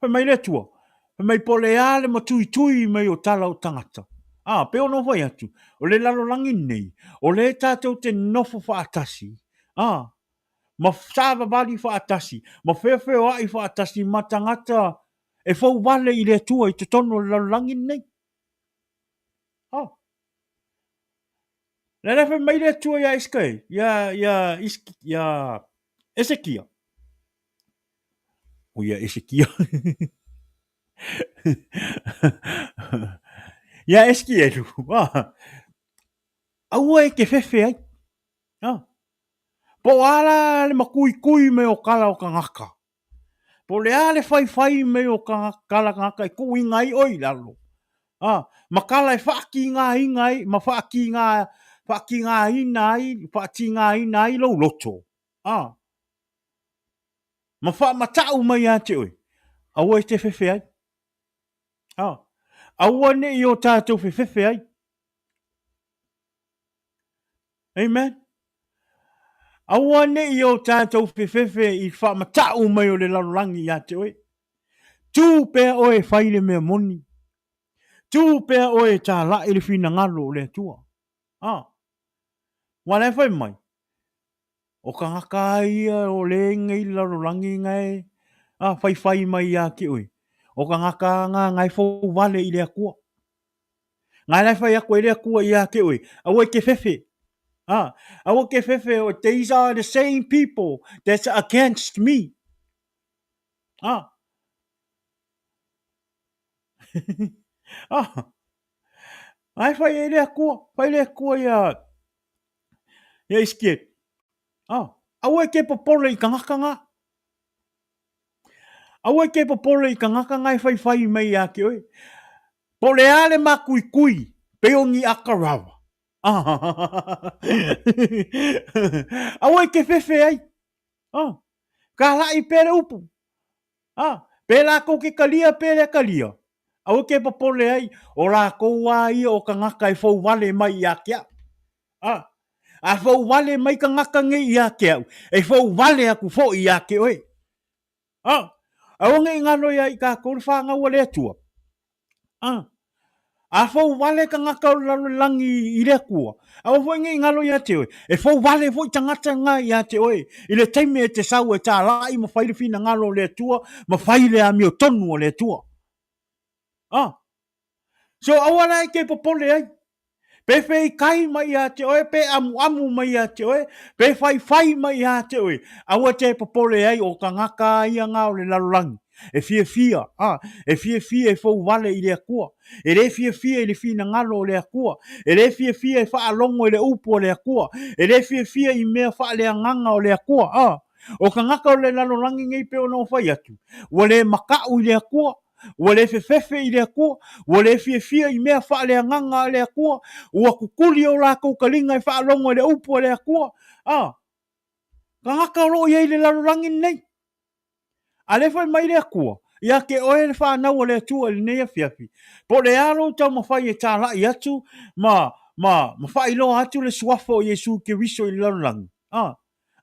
Whai mai le tua. Whai mai po le ale ma tui mai o tala o tangata. Ah, pe ono vai atu. O le lalolangi nei. O le tātou te nofo whaatasi. Ah, ma sāwa wali whaatasi. Ma whewheo ai whaatasi ma tangata. E fau wale i le tua i te tono le lalolangi nei. Ah. Le whai mai le tua ia iskai. Ia Esekia. O ia Esekia. Ia eski e lu. Aua e ke whewhe ai. Po ala le makui me o kala o kangaka. Po le ale whai me o kala kangaka e kui ngai oi lalo. Makala e whaki ngā ingai, ma whaki ngā ina ai lo loto. Ma wha matau mai a te oi. Aua e te whewhe ai. Aua ne i o tātou whewhe ai. Amen. Aua ne i o tātou whewhe i wha matau mai o le lalurangi a te oi. Tū pēr oe whaile mea moni. Tū pēr oe tā la ili whina ngalo o le tua. Wane whai mai. O ka ngaka ia o le ngai lalurangi ngai. Whai mai a ke oi. O ka ngaka ngai fau wale i le akua. Ngai lai whai akua i le akua i a ke oi. Aua ke whewhe. Aua ke whewhe. These are the same people that's against me. Ai whai e le akua. Whai le akua ia iskiet. Aua ke popole i ka ngaka ngā. Aua ke popole i ka ngaka ngai whai mai a ke oi. Po le ale ma kui. Peongi akarawa. Aua ke whewhe ai. Ka lai pere upu. Pela ko ke kalia pele kalia. Aua ke popole ai. O la koua ia o ka ngaka e fau wale mai a kia. A fau wale mai ka ngaka ngai i a kia. E fau wale aku fo i a ke oi. Aua ngai ngano ia i ka kore wha ngau le atua. A fau wale ka ngaka o langi i le akua. Aua fo ngai ngalo ia te oi. E fau wale fo i tangata ngai i a te oi. I le taime e te sau e tā lai ma whaile fina ngalo le atua. Ma whaile a mi o tonu o le atua. So awala ke popole ai. Pe fei kai mai a te oe, pe amu mai a te oe, pe fai mai a te oe. Awa te popole ai o ka ngaka ia ngā o le lalulangi. E fia, e fia e fau wale i lea kua. E re fia i le fina ngalo o lea kua. E re fia e faa longo i le upo o lea kua. E re fia i mea faa lea nganga o lea kua, O ka ngaka o le lalulangi ngai pe o no fai atu. Wale makau i lea kua. Wale fefe i lea kua. Wale fia i mea faa lea nganga o lea kua. Ua kukuli o la kou kalinga i wha alongo le upo le akua. Ka ngaka o loo iei le lalulangi nei. A le whai mai le akua. Ia ke oe le wha nau le atua le nei a fiafi. Po le alo tau ma whai e tā lai atu. Ma whai loa atu le suafa o Yesu ke riso i le lalulangi.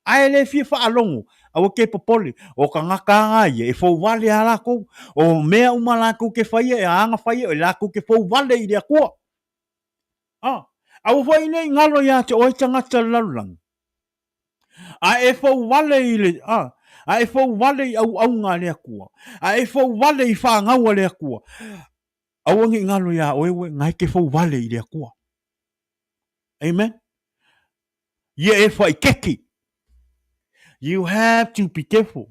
Ai le fia wha alongo. Awa ke popole. O ka ngaka ngai e fau wale a lako. O mea uma lako ke whai e anga whai e lako ke fau wale i le akua. Au whai nei ngalo ia te oi tangata lalulangi. A e fau wale i le, a e fau wale i au ngā lea kua. A e fau wale i whaangaua lea kua. Au angi ngalo ia oewe ngai ke fau wale i lea kua. Amen. Ia e whai keki. You have to be careful.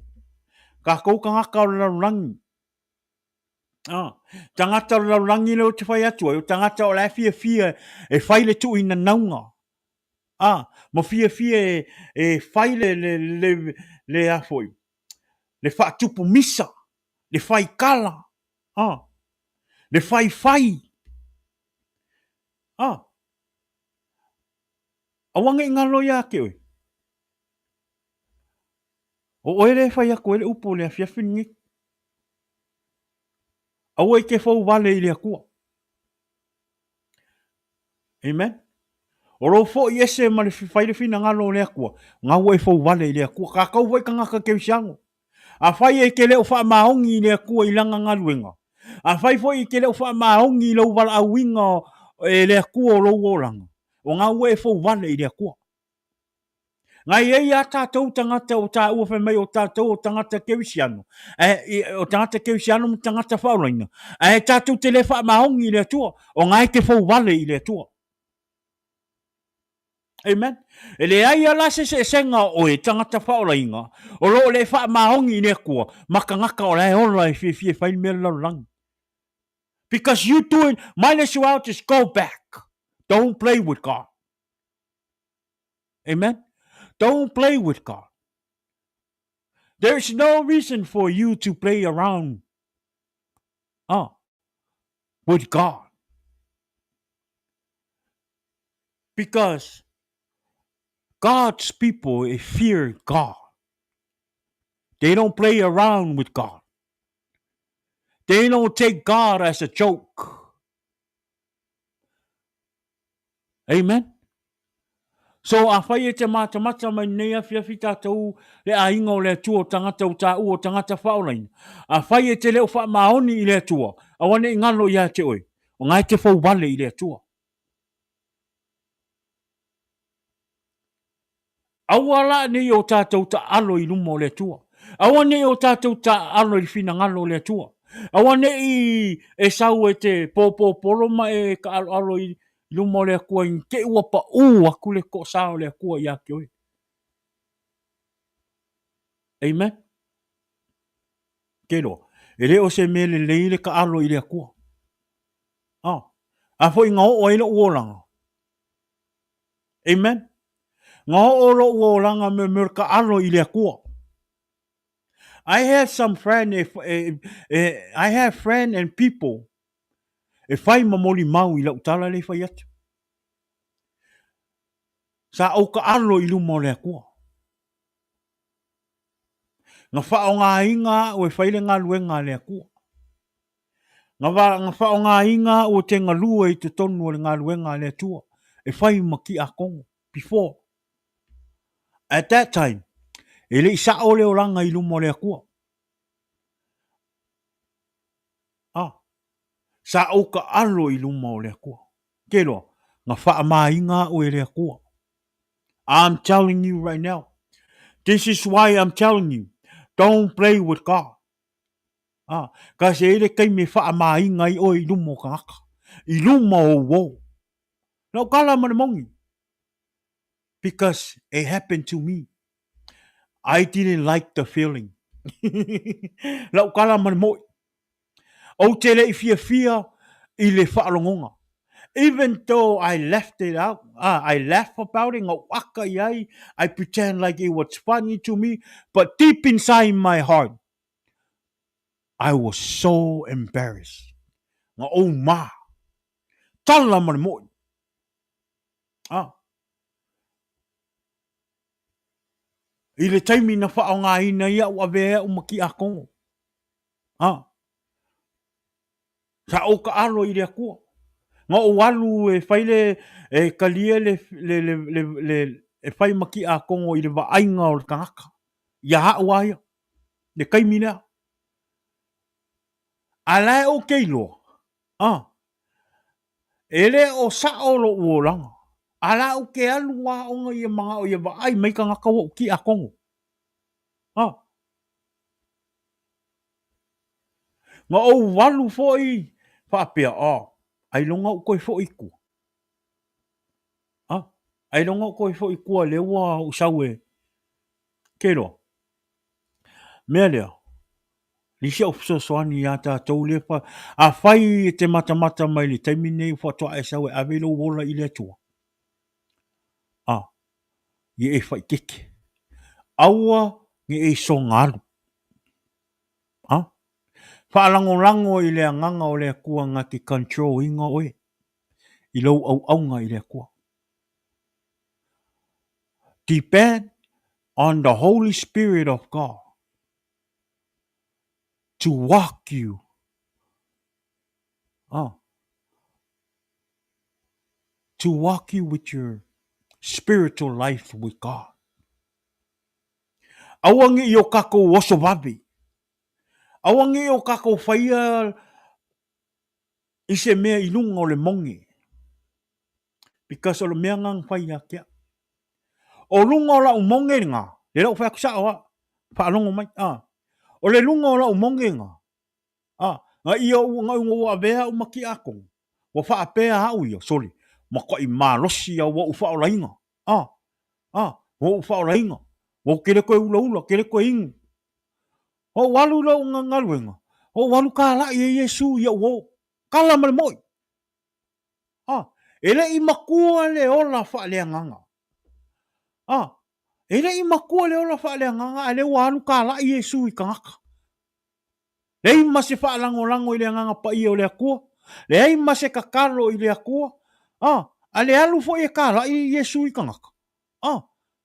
Ka kou ka ngaka o lalulangi. Tangata o lalulangi leo te whai atua. Tangata o la fia e whai le tu i na naunga. Ma fia e fai le afoi. Le whaatupu misa. Le fai kala. Le fai. Awanga i ngalo ia ke oi. O oe le fai ako ele upo le afiafingi. Awa i ke fau wale i le akua. Amen. O lo fo i ese ma le fai le fina ngalo le akua. Ngau e fau wale i le akua. Ka kau wai ka ngaka ke usiango. A fai e ke leo wha maongi i le akua i langa ngaluenga. A fai fo i ke leo wha maongi i lau wala awinga e le akua o lau olanga. O ngau e fau wale i le akua. Ngai ei a tātou tangata o tā ua whamai o tātou o tangata kewisiano. O tangata kewisiano mo tangata whauraina. E tātou te le wha maongi i le atua. O ngai ke fau wale i le atua. Amen. E le ai ala se senga o e tangata whaurainga. O lo le wha maongi i le akua. Maka ngaka o le ola e fie whain mea laurangi. Because you doing, minus you out, just go back. Don't play with God. Amen. Don't play with God. There's no reason for you to play around with God. Because God's people fear God. They don't play around with God. They don't take God as a joke. Amen. So a whai e te mata mai nei a whiawhi tātou le a inga o le atua o tangata o tā ua o tangata whaolaina. A whai e te leo wha maoni i le atua. A wane i ngalo ia te oi. O ngai te whau wale i le atua. Awala nei o tātou ta alo i lumo o le atua. Awane o tātou ta alo i whina ngalo o le atua. Awane i e sau e te polo ma e ka alo i lumo le akua i ke ua pa aku le ko sao le akua i ake oi. Amen. Kero. E leo se mele leile ka alo i le akua. A fo i ngā o ina uolanga. Amen. Ngā o lo uolanga me ka alo i le akua. I have some friend I have friend and people e whai mamoli mau i lau tala le whai atu. Sa au ka alo i lumo le akua. Ngā whao ngā inga o e whaile ngā luenga le akua. Ngā whao ngā inga o te ngā lua i te tonu o le ngā luenga le atua. E whai maki a kongo. Before. At that time. E le isa o le oranga i lumo le akua. Sa au ka alo i lumo le akua. Kero. Ngā wha mā inga o e le akua. I'm telling you right now. This is why I'm telling you. Don't play with God. Ka se ele kai me wha mā inga i o i lumo ka ngaka. I luma o wo. Lau kala mana mongi. Because it happened to me. I didn't like the feeling. Lau kala mana moi. O te le fia I le whaalongonga. Even though I left it out, I laughed about it, waka yai, I pretend like it was funny to me, but deep inside my heart, I was so embarrassed. Nga oh ma, tala man mo. Ah, I le taimi na wha ngā ina ia ua vea umaki a kongo. Ah, sa o ka alo I le akua. Nga o walu e whaile e kalia e whai maki a kongo I le waainga o le kangaka. Ia hao aia, le kaimina. Alae o keilo. Ah, ele o saolo uolanga. Ala o ke alu wa onga I mga o ia waai mai ka ngaka wo ki a kongo. Ah, nga o walu foi whaapea ai longa o koe foi ku. Ah, ai longa o koe foi ku le wa o sawe. Kero. Mea lea. Lisia o so soani ia tātou le wha. A whai te mata mai le taimi nei whatoa e sawe a velo wola I le atua. Ah, I e whai keke. Aua nge e so ngalu. Ah, whaalango I le nganga o le akua ngati control inga oe. I lau au aunga I le akua. Depend on the Holy Spirit of God to walk you. To walk you with your spiritual life with God. Awangi I o kako oso wabi. Awangi I o kako whaia I se mea I lunga o le mongi. Because o le mea ngang whaia kia. O lunga o la umonge ngā. Le lau whaia kusa awa. Whaalongo mai. O le lunga o la umonge ngā. Nga I o ngā unga vea o maki akong. Wa whaapea hau ia. Sorry. Maka I malosi au wa ufa o la inga. Wa ufa o la inga. Wa kere koe ula, kere koe ingu. O walu lau ngaluenga. O walu ka la I Yesu ia wo. Kala male moi. Ele I makua le ola wha lea nganga. Ele I makua le ola wha lea nganga. Ele walu ka la I Yesu I kangaka. Le I mase wha lango I lea nganga pa I o lea kua. Le ai mase kakalo I lea kua. Ale alu fo e ka la I Yesu I kangaka.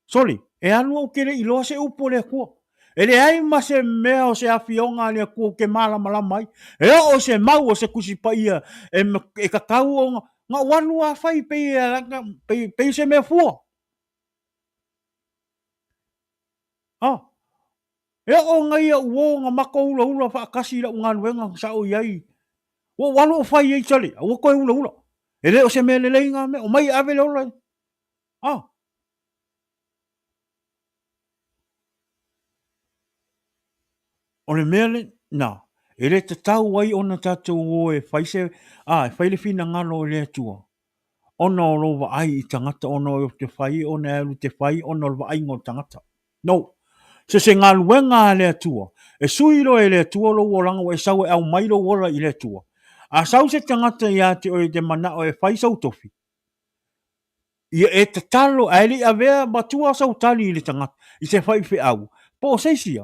Sorry. E alu o kere I loa se upo lea kua. Ele ai mase mea o se awhionga lea kua ke malama mai. E o se mau o se kusi pa ia e kakau o nga walu a whai pe se mea fua. E o ngai a uo nga mako ula whaakasi la unga luenga sa o iai. O walu o whai ei tali. O koe ula. E le o se mea lelei ngā mea. O mai ave le ola. O le mea le, na, e le te tau ai ona tātou o e whaise, e whaile whina ngalo le atua. Ona o rowa ai I tangata, ona o te whai, ona e te whai, ona o rowa ai ngō tangata. No, se ngā luenga le atua, e suiro e le atua lo o langa o e sau e au mailo ora I le atua. A sau se tangata I ate o e te mana o e whai sau tofi. Ia e te talo, a li a vea matua sau tali I le tangata, I se whai whi au. Po o seisia.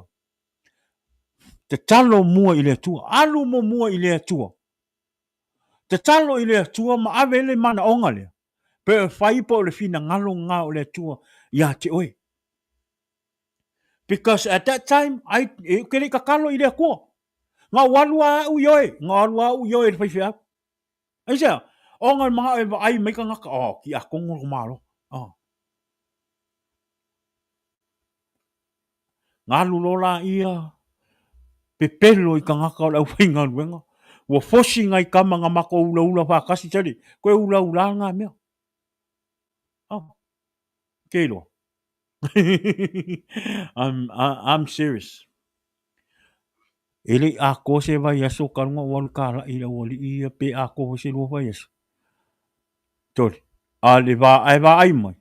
Te talo mua I le atua. Alu mo mua I le atua. Te talo I le atua ma ave le mana onga le. Pe e whai po le fina ngalo ngā o le atua ia te oe. Because at that time, kere kakalo I le akua. Ngā walua au ioe. Ngā walua au ioe le whaiwhia. Ai sea, o ngā mga e ai meika ngaka. Ki a kongo ko malo. Ngā lulola ia. Pe pelo I ka ngaka o lau whainga luenga. Wa fosi ngai kama ngā mako ula whakasi tari. Koe ula ngā mea. Kelo. I'm serious. Ele a ko se vai aso kalunga walu kala ila wali ia pe a ko se lo vai aso. Tori. A le va ai mai.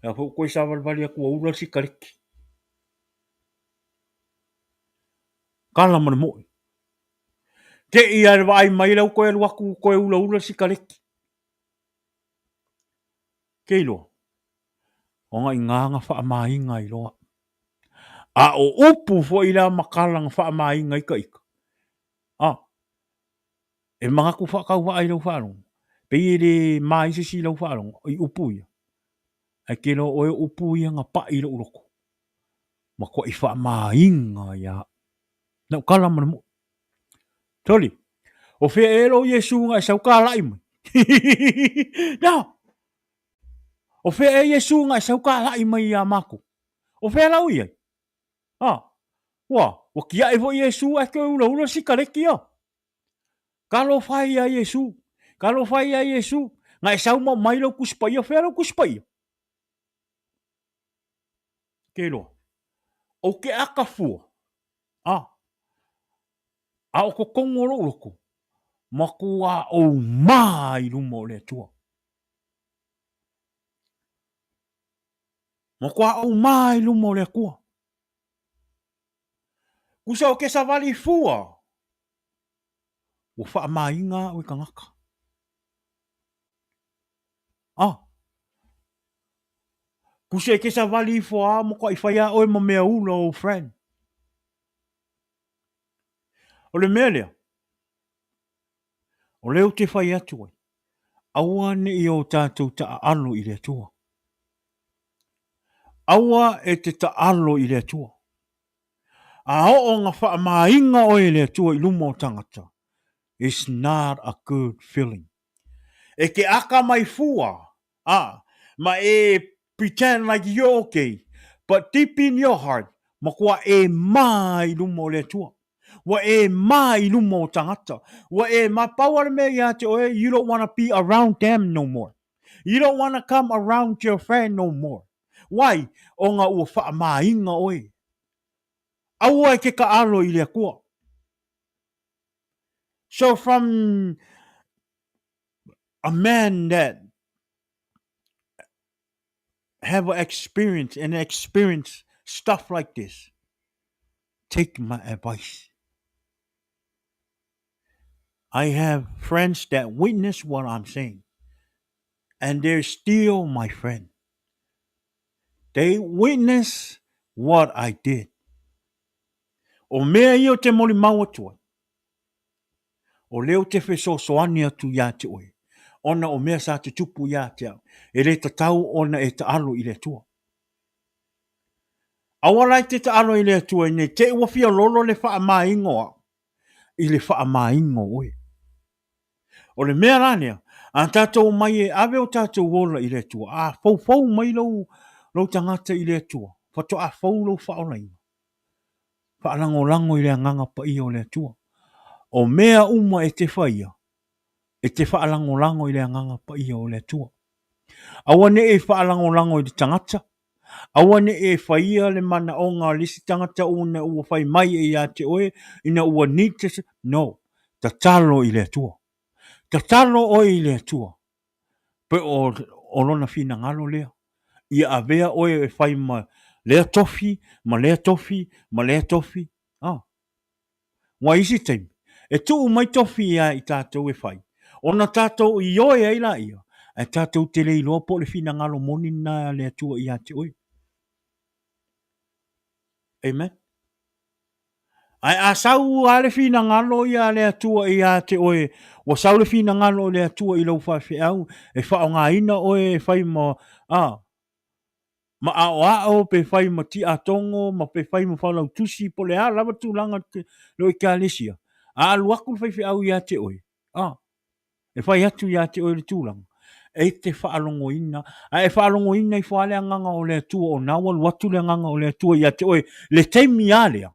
A fo ko sa val vali ko ula si kariki. Kala mana mo. Ke ia le vai mai la ko elu aku ko ula si kariki. Ke lo. O nga inganga fa mai ngai lo. A o upu fo ila makalang fa mai ngai ka ika. E mga ku fa kau vai lo fa lo. Pe le mai se si lo fa lo i upu ia. Ai ke lo o upu ia nga pa i lo uloko. Ma ko i fa mai ngai ya. Na kala mana mo. Toli. O fe elo Yesu nga sa kala i mai. No. O fe e Yesu nga sa kala i mai ya mako. O fe la uia. Wa kia e vo Yesu a ke ulo si kareki ya. Kalo fai ya Yesu. Kalo fai ya Yesu. Nga sa mo mai lo kuspai fe lo kuspai. Kelo. O ke aka fua. A o ko kongoro loko. Makua o mai lumo le tua. Makua o mai lumo le kua. Kusa o ke sa vali fua. O wha mai ngā o i kangaka. Kusa ke sa vali fua mo ko i whaia o e ma mea ula o friend. O le mea lea. O leo te whai atu ai. Aua ne i o tātou ta alo i le tua. Aua e te ta alo i le tua. A o ngā wha mainga o i le tua i lumo tangata. It's not a good feeling. E ke aka mai fua. Ma e pretend like you're okay. But deep in your heart, makua e mai lumo le tua. Wa e mai lumo tangata. Wa e mapawar me ya te oe, you don't want to be around them no more. You don't want to come around your friend no more. Why? O ngā ua wha mainga oe. Aua e ke ka alo i le kua. So from a man that have an experience stuff like this, take my advice. I have friends that witness what I'm saying. And they're still my friend. They witness what I did. O mea i o te moli mau atua. O leo te wheso soani atu ia te oe. Ona o mea sa te tupu ia te au. E le tatau ona e ta alo i le tua. Awalai te ta alo i le tua ne te uafia lolo le wha maingo au. I le wha maingo oe. O le mea ranea. A tātou mai e ave o tātou wola i le tua. A fau mai lau tangata i le tua. Fato a fau lau whaolai. Whaalango i le nganga pa i o le tua. O mea uma e te whaia. E te whaalango i le nganga pa i o le tua. Awane e whaalango i le tangata. Awane e whaia le mana o ngā lisi tangata o na ua whai mai e ia te oe. Ina ua need te se. No. Ta talo i le tua. Ta talo o i le tua. Pe o lona fina ngalo lea. Ia avea oe e whai ma lea tofi, ma lea tofi, ma lea tofi. Wa isi teim. E tuu mai tofi ia i tātou e whai. Ona tātou i oe ai la ia. E tātou te lei loa po le fina ngalo moni na lea tua ia te oe. Amen. Ai a sau a le fina ngalo ia lea tua ia te oe. Wa sau le fina ngalo lea tua i lau whawhi au. E whao ngā ina oe e whai ma... Ma ao pe whai ma ti atongo, ma pe whai ma whalau tusi po le a lava tūlanga lo i ka lesia. A aluaku le whai au ia te oe. E whai atu ia te oe le tūlanga. E te whaalongo ina. A e whaalongo ina i whaale a nganga o le tua o nawa watu le nganga o le tua ia te oe. Le teimi a lea.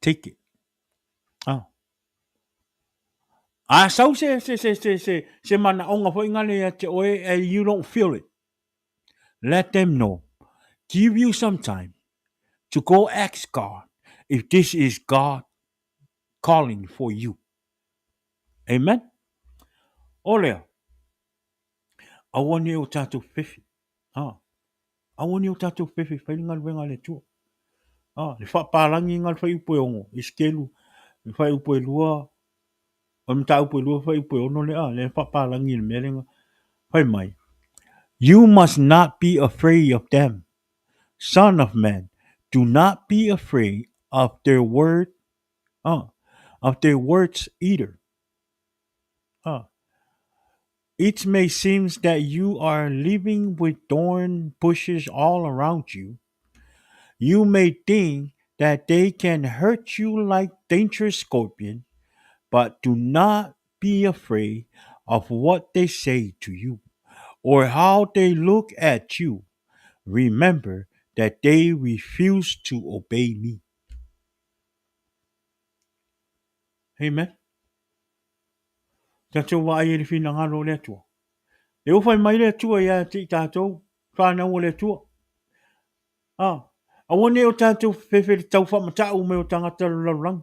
Take it. A sau se mana onga fo ingale ia te oe and you don't feel it. Let them know. Give you some time. to go ask God if this is God calling for you. Amen. Olea, awani o tātou whiwhi. Awani o tātou whiwhi, whainga wenga le tua. Le whapārangi ngal whai upo e ongo, iskelu, whai upo e lua, o mta upo e lua, whai upo e ono le whapārangi le merenga, whai mai. You must not be afraid of them. Son of man, do not be afraid of their words either. It may seem that you are living with thorn bushes all around you. You may think that they can hurt you like dangerous scorpion, but do not be afraid of what they say to you or how they look at you. Remember that they refuse to obey me. Amen. Tātou wa ai e whina ngaro le atua. E o whai mai le atua ia ti tātou, whānau le atua. Awane o tātou whewhe tau whamatau me o tangata laurang.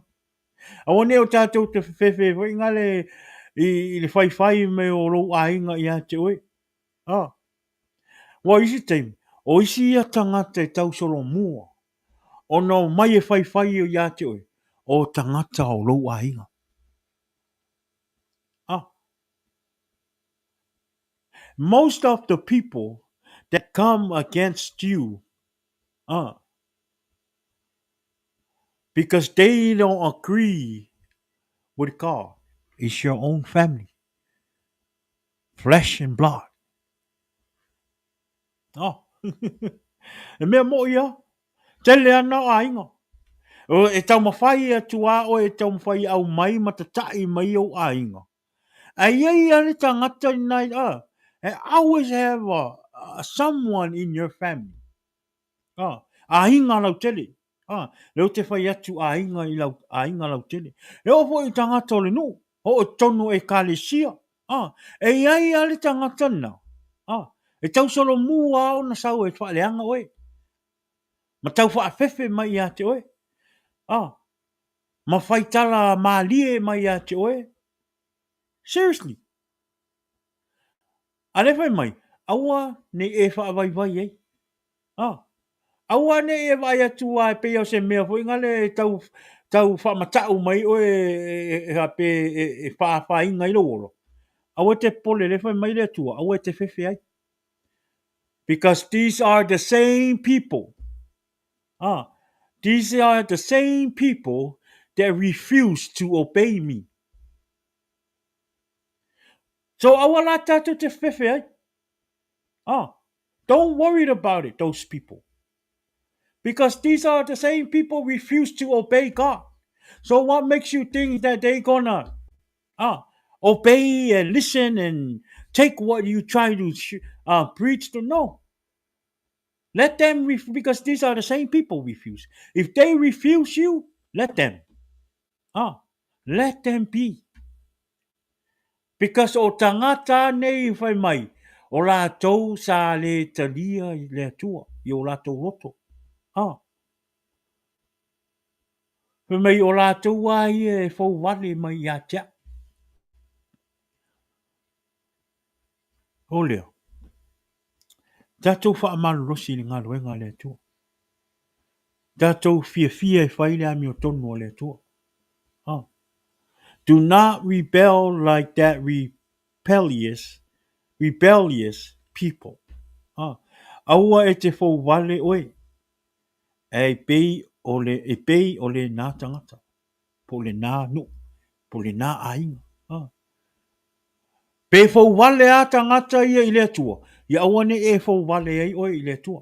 Awane o tātou te whewhe inga i le whai me o rou ainga ia te oe. Wa isi teim, o isi ia tangata e tau solo mua. O no mai e whai o ia te oe. O tangata o rou ainga. Most of the people that come against you, because they don't agree with God, is your own family, flesh and blood. E mea mo ia, tele ana o ainga. O e tau mawhai atua o e tau mawhai au mai matatai mai o ainga. Ai ale tangata nai and always have someone in your family. Ainga lau tele. Leo te whai atu ainga lau tele. Leo po i tangata o le no. O tonu e kalesia. E ai ale tangata na. E tau solo mua o na sau e whaaleanga oe. Ma tau whaafefe mai ia te oe. Ma whaitala maalie mai ia te oe. Seriously. Ale whai mai. Aua ne e whaavai ei. Aua ne e vai atu ai pe o se mea fo ingale tau whamatau mai o e hape e whaafai lo oro. Aua te pole le whai mai le atua. Aua te whewhi ai. Because these are the same people. These are the same people that refuse to obey me. So aua la tatu te whewhi ai. Don't worry about it, those people. Because these are the same people refuse to obey God. So what makes you think that they're gonna obey and listen and take what you try to preach to? No. Let them, because these are the same people refuse. If they refuse you, let them. Let them be. Because o tangata nei whai mai, o rātou sa le talia i le atua, i o rātou roto. Whai mai o rātou ai e whau wale mai i a tia. O leo. Tātou whaamaru rosi ni ngā ruenga le atua. Tātou fia e whaile ami o tonu o le atua. Do not rebel like that rebellious people. Aua e te whau wale oe. E pei o le nā tangata. Po le nā no. Po le nā ainga. Pe whau wale a tangata ia i le atua. Ia awane e whau wale ai oe i le atua.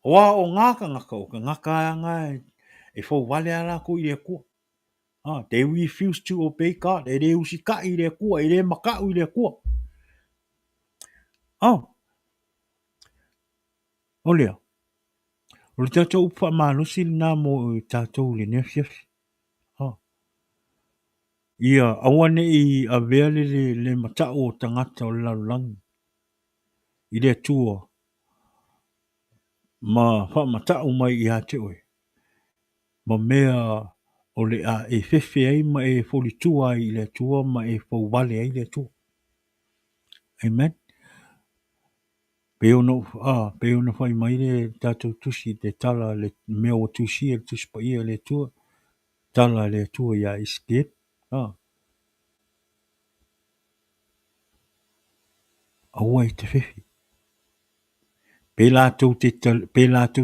Oa o ngaka ngaka o ka ngaka anga e whau wale ala ko i le kua. They refuse to obey God. E le usika i le kua. E le makau i le kua. O lea. O le tātou upa manusi nā mo i tātou le nefiefi. Ia awane i a veale le matau o tangata o lalangi. I le atua. ma whamatau mai i a te oe. Ma mea o le a e fefe ai ma e folitua ai i le tua ma e fouvale ai le tua. Amen. Pe ona whai mai le tātou tusi te tala le mea o tusi e tusi pa ia le tua. Tala le tua ia iskip. Aua i te fefe. Pe lātou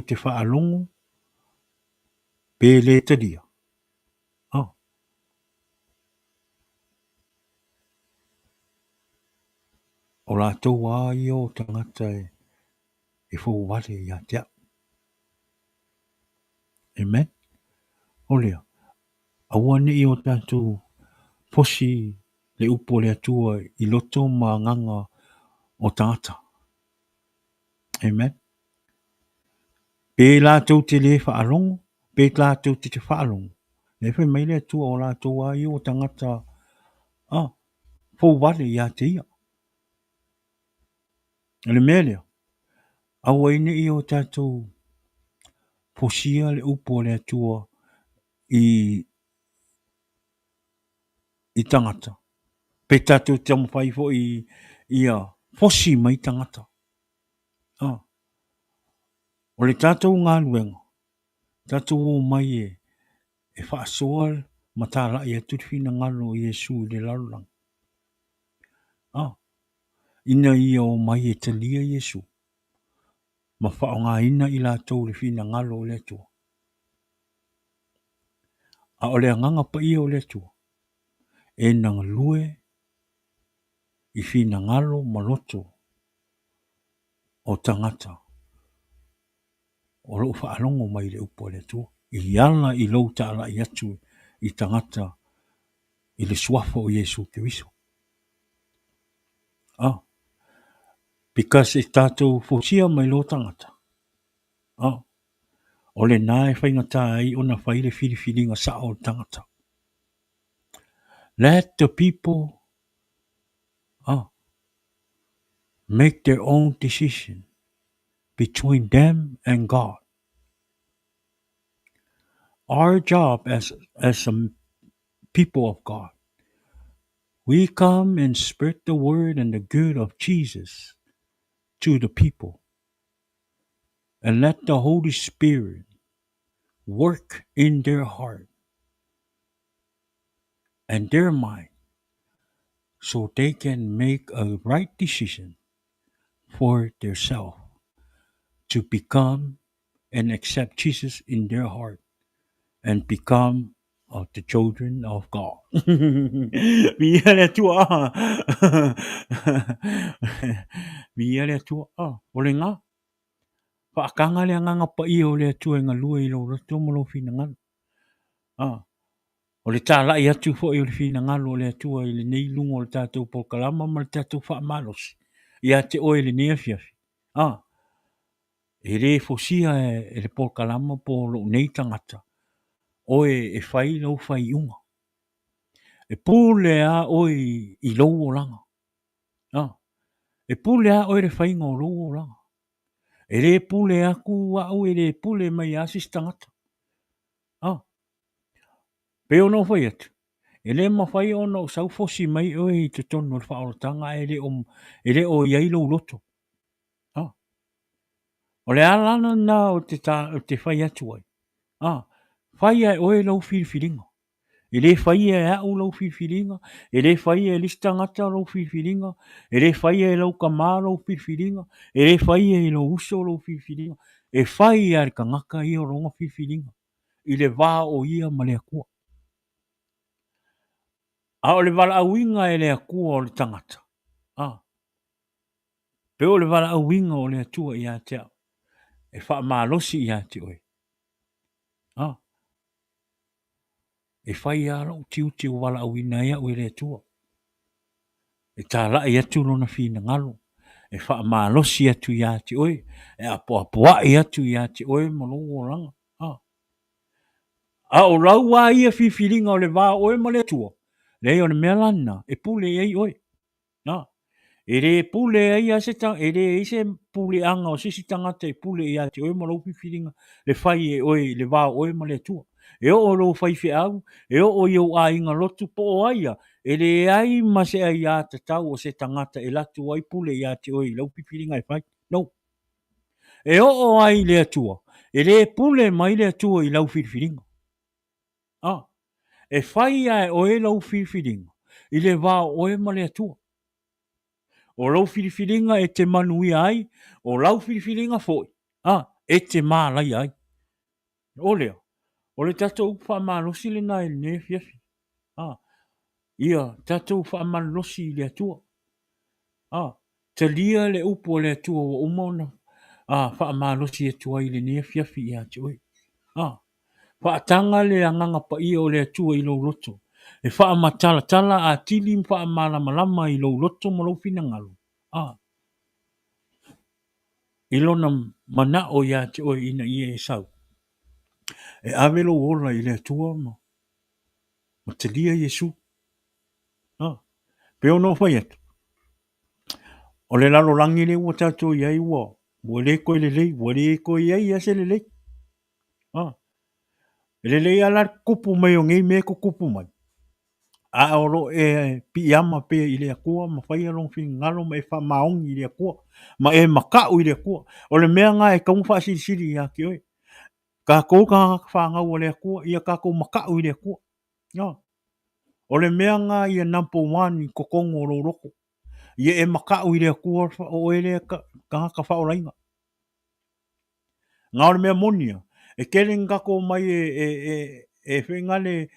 te whaalongo. Pe le tadia. O lātou a i o tangata e fouvale i a tea. Amen. O lea. Aua ne i o tātou posi le upo le atua i loto ma nganga o tangata. Amen. Pe lātou te le whaalongo. Pe lātou te whaalongo. Le whai mai le atua o lātou a i o tangata fouvale i a te ia. Le mea lea. Aua ine i o tātou posia le upo le atua i tangata. Pe tātou te amawhai fo i a fosi mai tangata. O le tātou ngā luenga. Tātou o mai e whaasoa ma tā rai atu te whina ngalo i Jesu i le larulang. Ina ia o mai e talia Jesu. Ma whao ngā ina i lātou le whina ngalo o le atua. A o le anganga pa ia o le atua. E nang lue i whina ngalo maloto o tangata. O lo whaalongo mai le upo le atua. I ala i lau tā rai atu i tangata i le suafo o Jesu Kiriso. Because e tātou fosia mai lo tangata. O le nā e whaingata ai o na whaile whiriwhiringa sa o tangata. Let the people make their own decision between them and God. Our job as some people of God, we come and spread the word and the good of Jesus to the people. And let the Holy Spirit work in their heart and their mind so they can make a right decision for themselves to become and accept Jesus in their heart and become of the children of God. Biele tua. Biele tua. Ole ngā. Whaakanga le nganga pa i o le atua ngā lua i lo rato mo lo whina ngana. O le tāla i atu fo i o le whina ngalo o le atua i le nei lungo o le tātou polkalama ma le tātou whaamalos. I a te oe le nea fiafi. E re fosia e le polkalama po lo nei tangata. Oe e whai lau whai unga. E pūle a oe i lau o langa. E pūle a oe re whainga o lau o langa. E re pūle a ku a oe re pūle mai asis tangata. Pe ono whai atu. E le ma whai ono sau fosi mai oe i te tono le whaolotanga e re o iai lau loto. O le alana na o te whai atu ai. Whai ai oe lau whiriwhiringa. E le whai e au lau whiriwhiringa. E le whai e listangata lau whiriwhiringa. E le whai e lau kamā lau whiriwhiringa. E le whai e lau uso lau whiriwhiringa. E whai e ka ngaka i o ronga whiriwhiringa. I le wā o ia ma le akua. A o le wala awinga e le akua o le tangata. Pe o le wala awinga o le atua i a te au. E wha malosi i a te oe. E whai ara o tiuti o wala awina ia o le atua. E tā rai atu lona whina ngalo. E wha malosi atu i a te oe. E apoa i atu i a te oe malongo o ranga. A o rau a ia whiwhiringa o le wā oe ma le atua. Lei o le mea lana. E pule ei oe. E re pule ai a se tanga, e re ise pule anga o sisi tangata e pule ia te oe ma lau whiwhiringa, le whai e oe, le wā oe ma le atua. E o lo whai whi au, e o iau a inga lotu po o aia, e re ai ma se ai a te tau o se tangata e latu ai pule ia te oe, lau whiwhiringa e whai. No. E o ai le atua, e re pule mai le atua i lau whiwhiringa. Ah. E whai ai oe lau whiwhiringa, i le wā oe ma le atua. O lau whiwhiringa e te manui ai, o lau whiwhiringa foi. E te mālai ai. O lea, o le tatou wha mālosi le nai ne fiafi. Ia, tatou wha mālosi le atua. Te lia le upo le atua o umona. Wha mālosi atua i le ne fiafi ia te oi. Wha tanga le anganga pa ia o le atua i lau loto. E wha matala tala a tili wha malamalama i lau loto mo lau finangalo. Ilona mana o ia te oi ina ia e sau. E avelo ola i le atua ma. Ma te lia Yesu. Peo no whai atu. O le lalo langi le ua tatou iai ua. Ua le koe le lei. Ua le koe iai ase le lei. Le lei ala kupu mai o ngei me ko kupu mai. A oro e pi ama pe i le akua. Ma whai along fi ngalo ma e wha maongi i le akua. Ma e makau i le akua. O le mea ngā e kaunga wha siri siri i a ki oi. Ka kou ka whangau o le akua. Ia ka kou makau i le akua. O le mea ngā ia number 1 i kokongo o loko. Ia e makau i le akua o ele ka haka whaorainga. Ngā o le mea monia. E kere ngako mai e whengale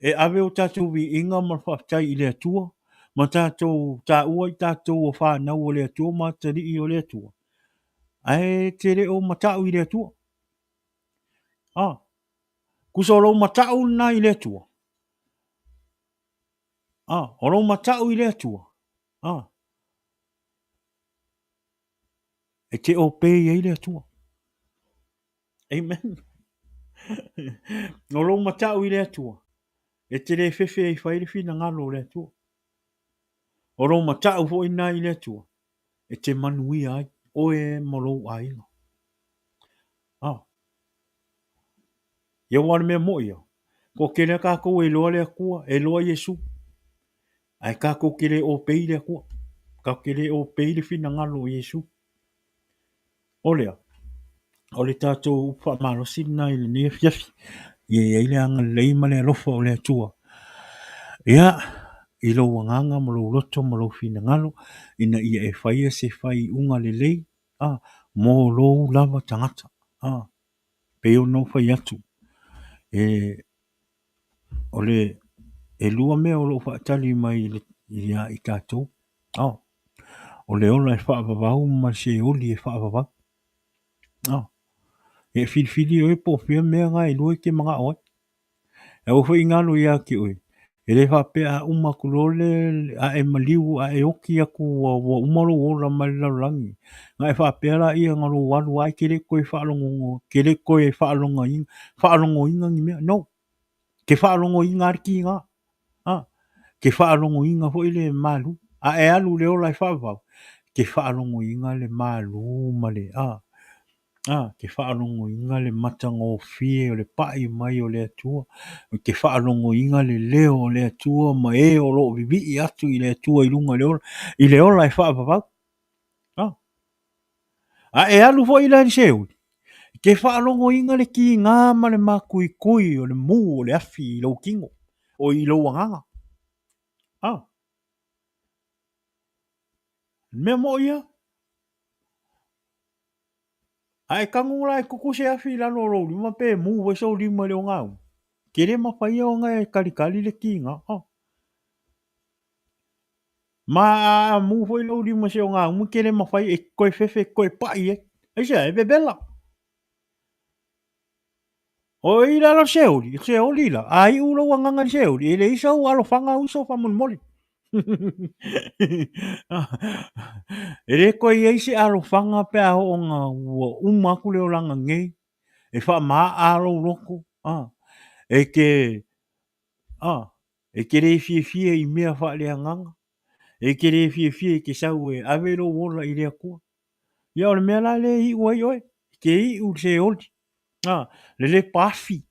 e ave o tātou vi inga ma whaftai i le atua. Ma tātou tā ua i tātou o whanau o le atua ma tari i o le atua. Ai te re o matau i le atua. Kusa o lau matau na i le atua. O lau matau i le atua. E te o pei i le atua. Amen. O lau matau i le atua. E te re whewhe i whaere whina ngalo le atua. O lau matau fo ina i le atua. E te manui ai. O e molo ai. Ia wane mea mo ia. Ko kere kako e loa le akua. E loa Yesu. Ai kako kere o pei le akua. Kako kere o pei le whina ngalo Yesu. O lea. O le tātou upa marosi na i le nea fiafi. Ia ile anga leima le alofa o le atua. Ia, i lo wanganga mo lo loto mo lo fina ngalo, ina ia e whaia se whai unga le lei, mo lo lava tangata. Peo no whai atu. O le, e lua mea o lo whaatali mai ia i tātou. O le ola e whaavavau ma se oli e whaavavau. E whirwhiri o e po whia mea ngā e lua ke mga oe. E o whai ngalo ia ki oe. E le whapea a umakulole a e maliu a e oki aku wa umaro ora marilarangi. Nga e whapea la ia ngaro walu ai kere koe whaalongo, kere koe whaalongo inga ngi mea. No. Ke whaalongo inga arki inga. Ke whaalongo inga ho ile malu. A e alu le ola e whaavau. Ke whaalongo inga le malu male. Ke whaalongo inga le matango fie o le pai mai o le atua. Ke whaalongo inga le leo o le atua ma e o lo vivi i atu i le atua i lunga le ola. I le ola e whaavavau. E alu fo i le seu. Ke whaalongo inga le ki ngā ma le makui kui o le mu o le afi i lau kingo. O i lau wanganga. Mea mo ia. Ai kangula e kukuse afi lano ro lima pe mu weso lima le o ngau. Kere ma whai o ngai e karikari le ki ngā. Ma mu foi lo lima se o ngau. Mu kere ma whai e koe fefe koe pai e. Eisa e bebela. O i lalo seuri. Seuri la. Ai ulo wanganga seuri. Ele isa u alo whanga uso whamon moli. Ele koe eise alo whanga pe a ho o ngā umaku leo langa ngei. E wha maa alo loko. E ke... E ke rei fie fie i mea wha lea nganga. E ke re fie ke sau e ave lo wola i rea kua. Ia o le mea la le i ua i oe. Ke i u se oli. Le pafi.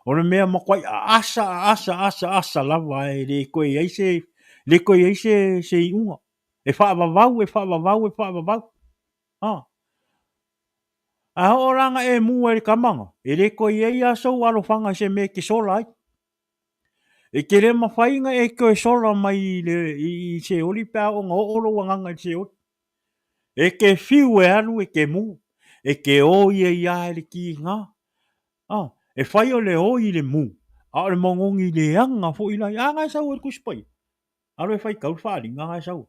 O le mea makwai asa lava e le koe ai se, le koe ai se i unga. E wha vavau. A o ranga e mua e kamanga. E le koe ai asau alofanga se me ke sola ai. E ke re mawhainga e koe sola mai i se oli pēa o ngā olo wanganga i se oli. E ke fiu e anu e ke mu. E ke oi e ia e le ki ngā. E whai o le oi le mu. A o le mongongi le anga fo i lai. A ngai sau e kuspai. Aro e whai kau whaari ngai sau.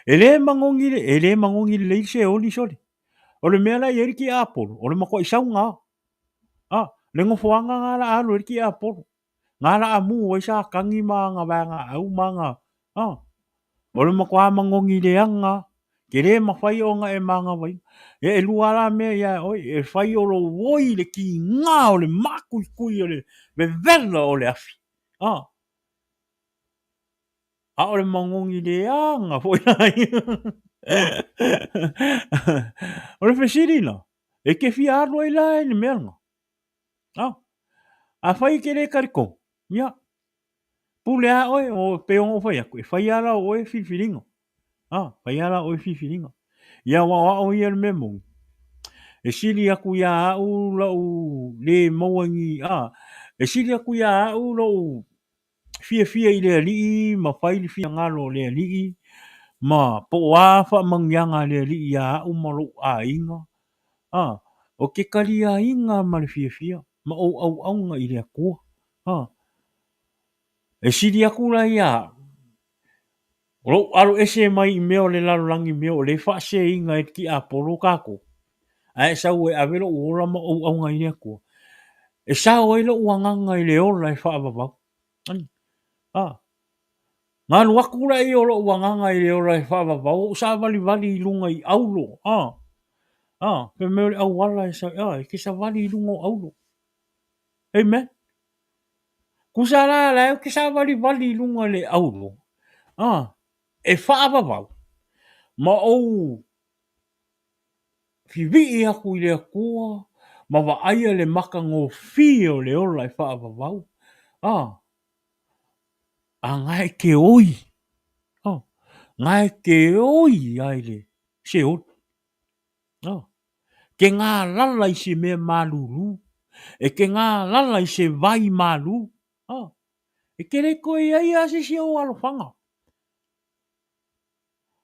E le mangongi le i se oli soli. O le mea lai eri ki Apolo. O le mako i sau ngā. Le ngofoanga ngā la alo eri ki Apolo. Ngā la amu o isa kangi ma ngā vanga au ma ngā. O le mako a mangongi le anga. Ke re mawhai o ngā e manga vai. E lua la mea ia oi. E whai o lo woi le ki ngā o le makui kui o le vevela o le afi. A o le mangongi le anga fo i o le fesirina. E ke fia alo i lai ni melanga. A whai ke re kariko. Ia. Pule a oe o peongo whai aku. E whai ala oe whiwhiringa. Whai ala oe whiwhiringa. Ia wa o ia le memo. E siri aku ia au lau le mawangi. E siri aku ia au lau fia i le alii. Ma whai li fia ngalo le alii. Ma po wafa mangyanga le alii ia au malo a inga. O ke kari a inga ma le fia. Ma au nga i le akua. E siri aku la ia. Ro aro ese mai meo le lalo langi meo le fa se inga e ki Apolo kako. Ai sau e avelo ora ma au nga i le akua. E sau e lo uanganga i le ola e fa ababa. Ngā luaku la i o lo uanganga i le ola e fa ababa. O sa vali i lunga i aulo. Pe meo le au wala e sa. E ke sa vali i lunga o aulo. Amen. Kusara la ke sa vali i lunga le aulo. E whaababau. Ma au ki vii aku i le akua. Ma wa aia le maka ngō fio le ola e whaababau. A ngai ke oi. Ngai ke oi ai le. Se oi. Ke ngā lala i se mea malulu. E ke ngā lala i se vai malu. E ke re koe ai a se o alofanga.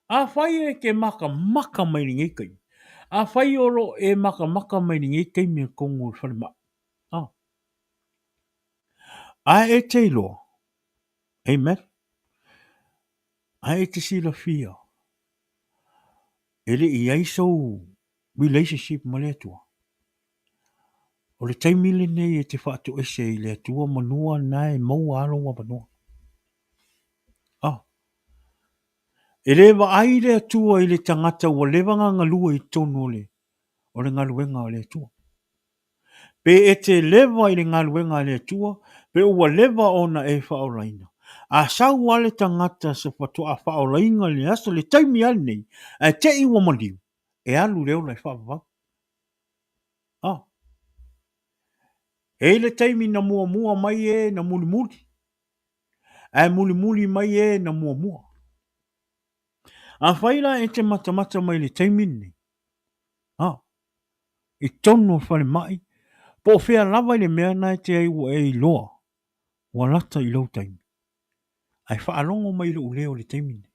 A whai e ke maka mai ni ngai kai. A whai oro e maka mai ni ngai kai mea kongo i whanima. A e te loa. Amen. A e te sila fia. Ele i aisau relationship ma le atua. O le taimile nei e te whaato ese i le atua manua nai mau alo wa manua. E lewa ai le atua i le tangata wa lewanga ngalua i tono le. O le ngaluenga o le atua. Pe e te lewa i le ngaluenga le atua, pe ua lewa ona e whaolaina. A sau wale tangata se patua a whaolainga le asa le taimi nei, a te iwa maliu, e alu leo lai whaavavau. E le taimi na mua mai e na muli. A muli mai e na mua. A whaila e te mata mai le taimi nei. I tono whare mai, po whea lava i le mea nai te ai ua e i loa. Wa lata i lau taimi. Ai whaalongo mai lo leo le taimi nei.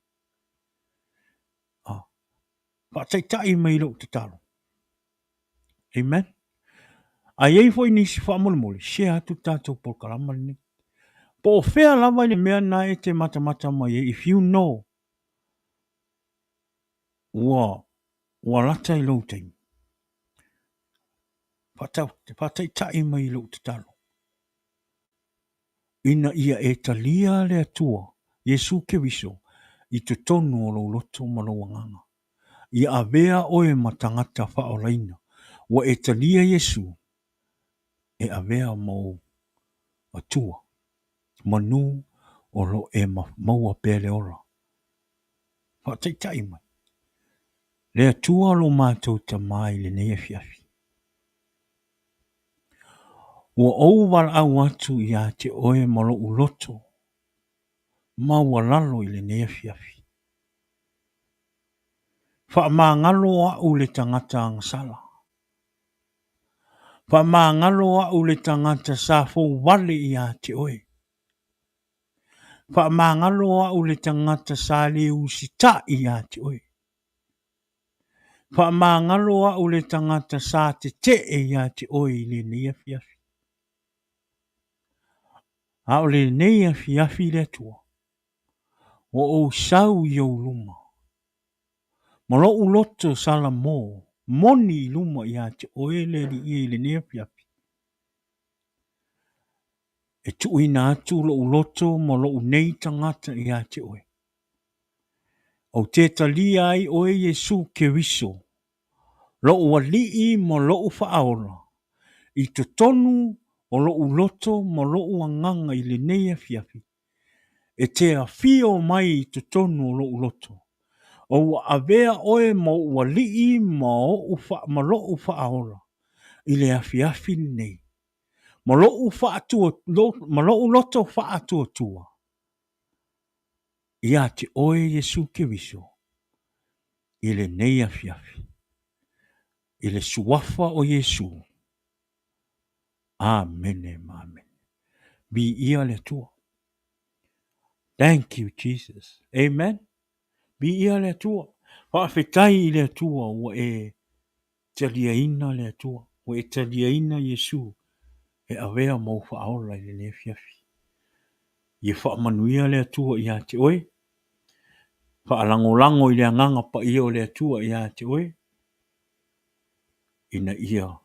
Whaataitai mai lo te talo. Amen. Ai ei fo i nisi whaamole, se atu tātou por kalama ni. Po whea lava i le mea nai te mata mai e, if you know, wa lata i lau taimi. Whaataitai mai lo te talo. Ina ia e talia le atua, Yesu ke viso, i te tonu o lo loto malawanganga. Ia avea oe matangata whaolaina, wa e talia Yesu, e avea mau atua. manu o lo e maua pele ora. Whakataitai mai. Lea tua lo mātou ta mai le nei fiafi. Ua ou wala au atu i a te oe malo uloto. Maua lalo i le nei fiafi. Wha maa ngalo au le tangata angasala. Wha maa ngalo au le tangata sa fouvale i a te oe. Wha maa ngalo au le tangata sa le usita i a te oe. Wha maa ngalo au le tangata sa te i a te oe i le nei fiafi. A o le nei fiafi le tua. O sau i o luma. Malo uloto sala mo. Moni luma i a te oe le i le nei fiafi. E tuina atu lo uloto mo lo nei tangata i a te oe. O te talia ai oe Yesu ke wiso. Lo ua lii mo lo uwhaaola. I te tonu o lo uloto mo lo uanganga i le nei fiafi. E te a fio mai i te tonu o lo uloto. O ua avea oe mo ua lii mo lo uwhaaola. I le afiafi nei. Mo lo uloto whaatua tua. Ia te oe Yesu ke wiso. I le nei afiafi. I le suafa o Yesu. Amen, amen. Bi ia le tua. Thank you, Jesus. Amen. Bi ia le tua. Whaafetai le tua ua e talia ina le tua. Ua e talia ina Yesu. E awea mau whaaola i le nei afiafi. Ie whaamanuia le tua i a te oe. Whaalangolango i le anganga pa ia o le tua i a te oe. Ina ia.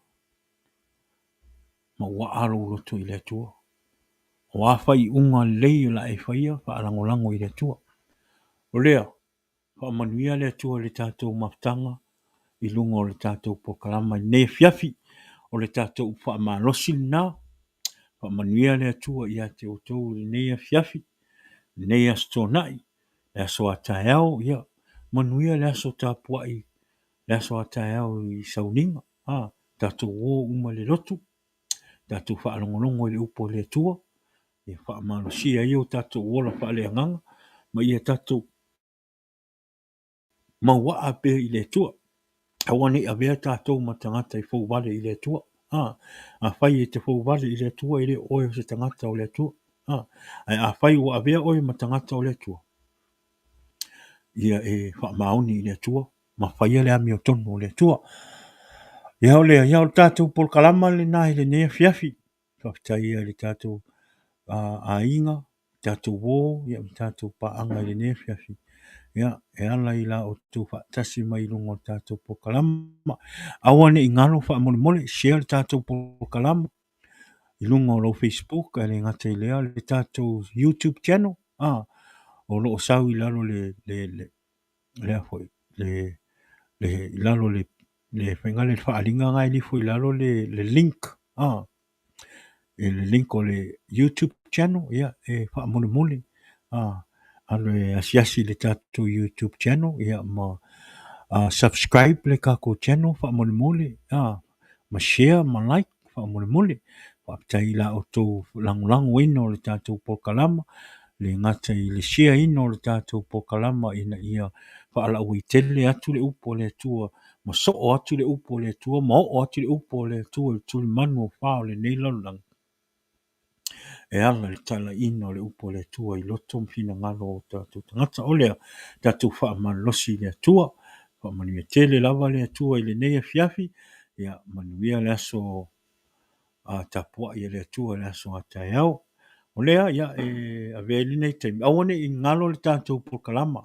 Ma ua aro roto i le tua. O awhai unga lei la e whaia. Whaalangolango i le tua. O lea. Whaamanuia le tua le tātou maftanga. I lunga o le tātou pokalama i ne fiafi. O le tātou whaamalosi nā. Whaamanuia le tua i a te otou i ne fiafi. Ne astonai. Le aso a tae au, ia. Manuia le aso tā puai. Le aso a tae au i sauninga. Tātou o uma le lotu. Tātou whaalongolongo i le upo le tua. E whaamalosia i o tātou ola whaale anganga. Ma ia tātou maua ape i le tua. Awane a vea tātou ma tangata i fouvale i le tua. A whai e te fouvale i le tua i le oe se tangata o le tua. A whai o a vea oe ma tangata o le tua. Ia e whaamaoni i le tua. Ma whai le ami o tonu o le tua. Ia o tātou pol kalama le nā i le nea fiafi. Whaktai ia le tātou a inga. Tātou wō. Ia tātou paanga i le nea fiafi. Ia, e ala i la o tū whaatasi mai lungo tātou pokalama. Awane i ngalo wha mole, share tātou pokalama. I lungo lo Facebook, ale ngata i lea, le tātou YouTube channel. O lo sau i lalo le whaingale whaalinga ngai li fo i lalo le link. Le link o le YouTube channel, ia, e wha mole. Ale asiasi le tātou YouTube channel, ia ma subscribe le kako channel, wha mole, ma share, ma like, wha mole, wha aptai la o tō langulangu ino le tātou pokalama, le ngata i le share ino le tātou pokalama ina ia wha ala ui tele atu le upo le tua, ma soo atu le upo le tua, ma o atu le upo le tua, tuli manu o whao le neilalang. E ala le tala ina o le upo le tua i loto mpina ngalo o tātou tangata o lea tātou wha manlosi le tua, wha manuia tele lava le tua i le neia fiafi, ia manuia le aso tapua i le tua le aso a tae au. O lea, ia a veli nei taimi. Awane i ngalo le tātou polkalama,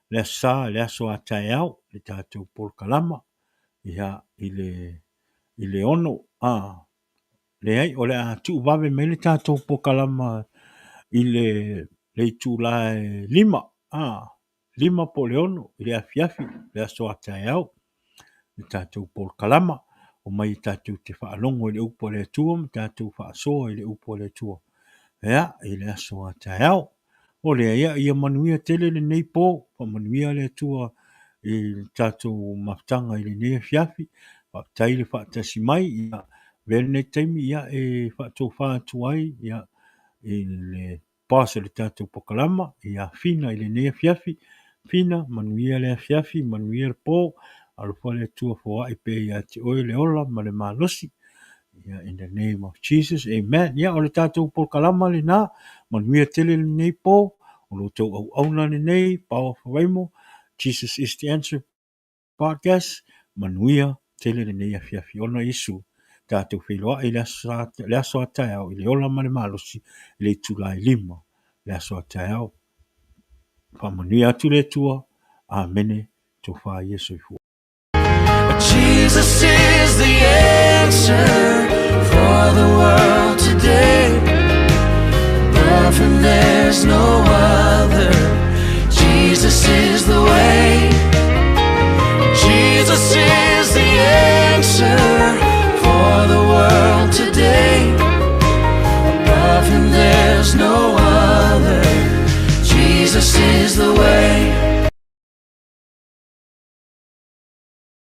le asa le aso a tae au, le tātou polkalama, ia i le ono, le ai o le a tu vawe me le tātou pokalama i le tu la 5 5 po le ono i le afiafi le aso a tae au le tātou pokalama o mai tātou te whaalongo i le upo le tua ma tātou whaasoa i le upo le tua Ia, i le aso a tai au. O le ia manuia tele le nei pō, pa manuia le tua i tātou maftanga i le nei fiafi, pa tai le whaatasi mai, ia vele nei taimi ia e whaatou whaatu ai, ia i le pāsa le tātou pokalama, ia fina i le nei fiafi, fina manuia le fiafi, manuia le pō, alufa le tua fōa i pe ia te oe le ola ma le malosi. Yeah, in the name of Jesus, amen. Yeah, o le tātou pokalama le nā, manuia tele le nei pō, o lo tau au auna le nei, pao Faraimo, Jesus is the answer podcast, manuia tele le nei afiafi, ona Yesu, tātou wheloa i le aso atai au, i le ola ma le malosi, i le tulai lima, le aso atai au, pa manuia atu le tua, amene, to wha Yesu i fu. Jesus is the answer for the world today. Above him there's no other. Jesus is the way. Jesus is the answer for the world today. Above him there's no other. Jesus is the way.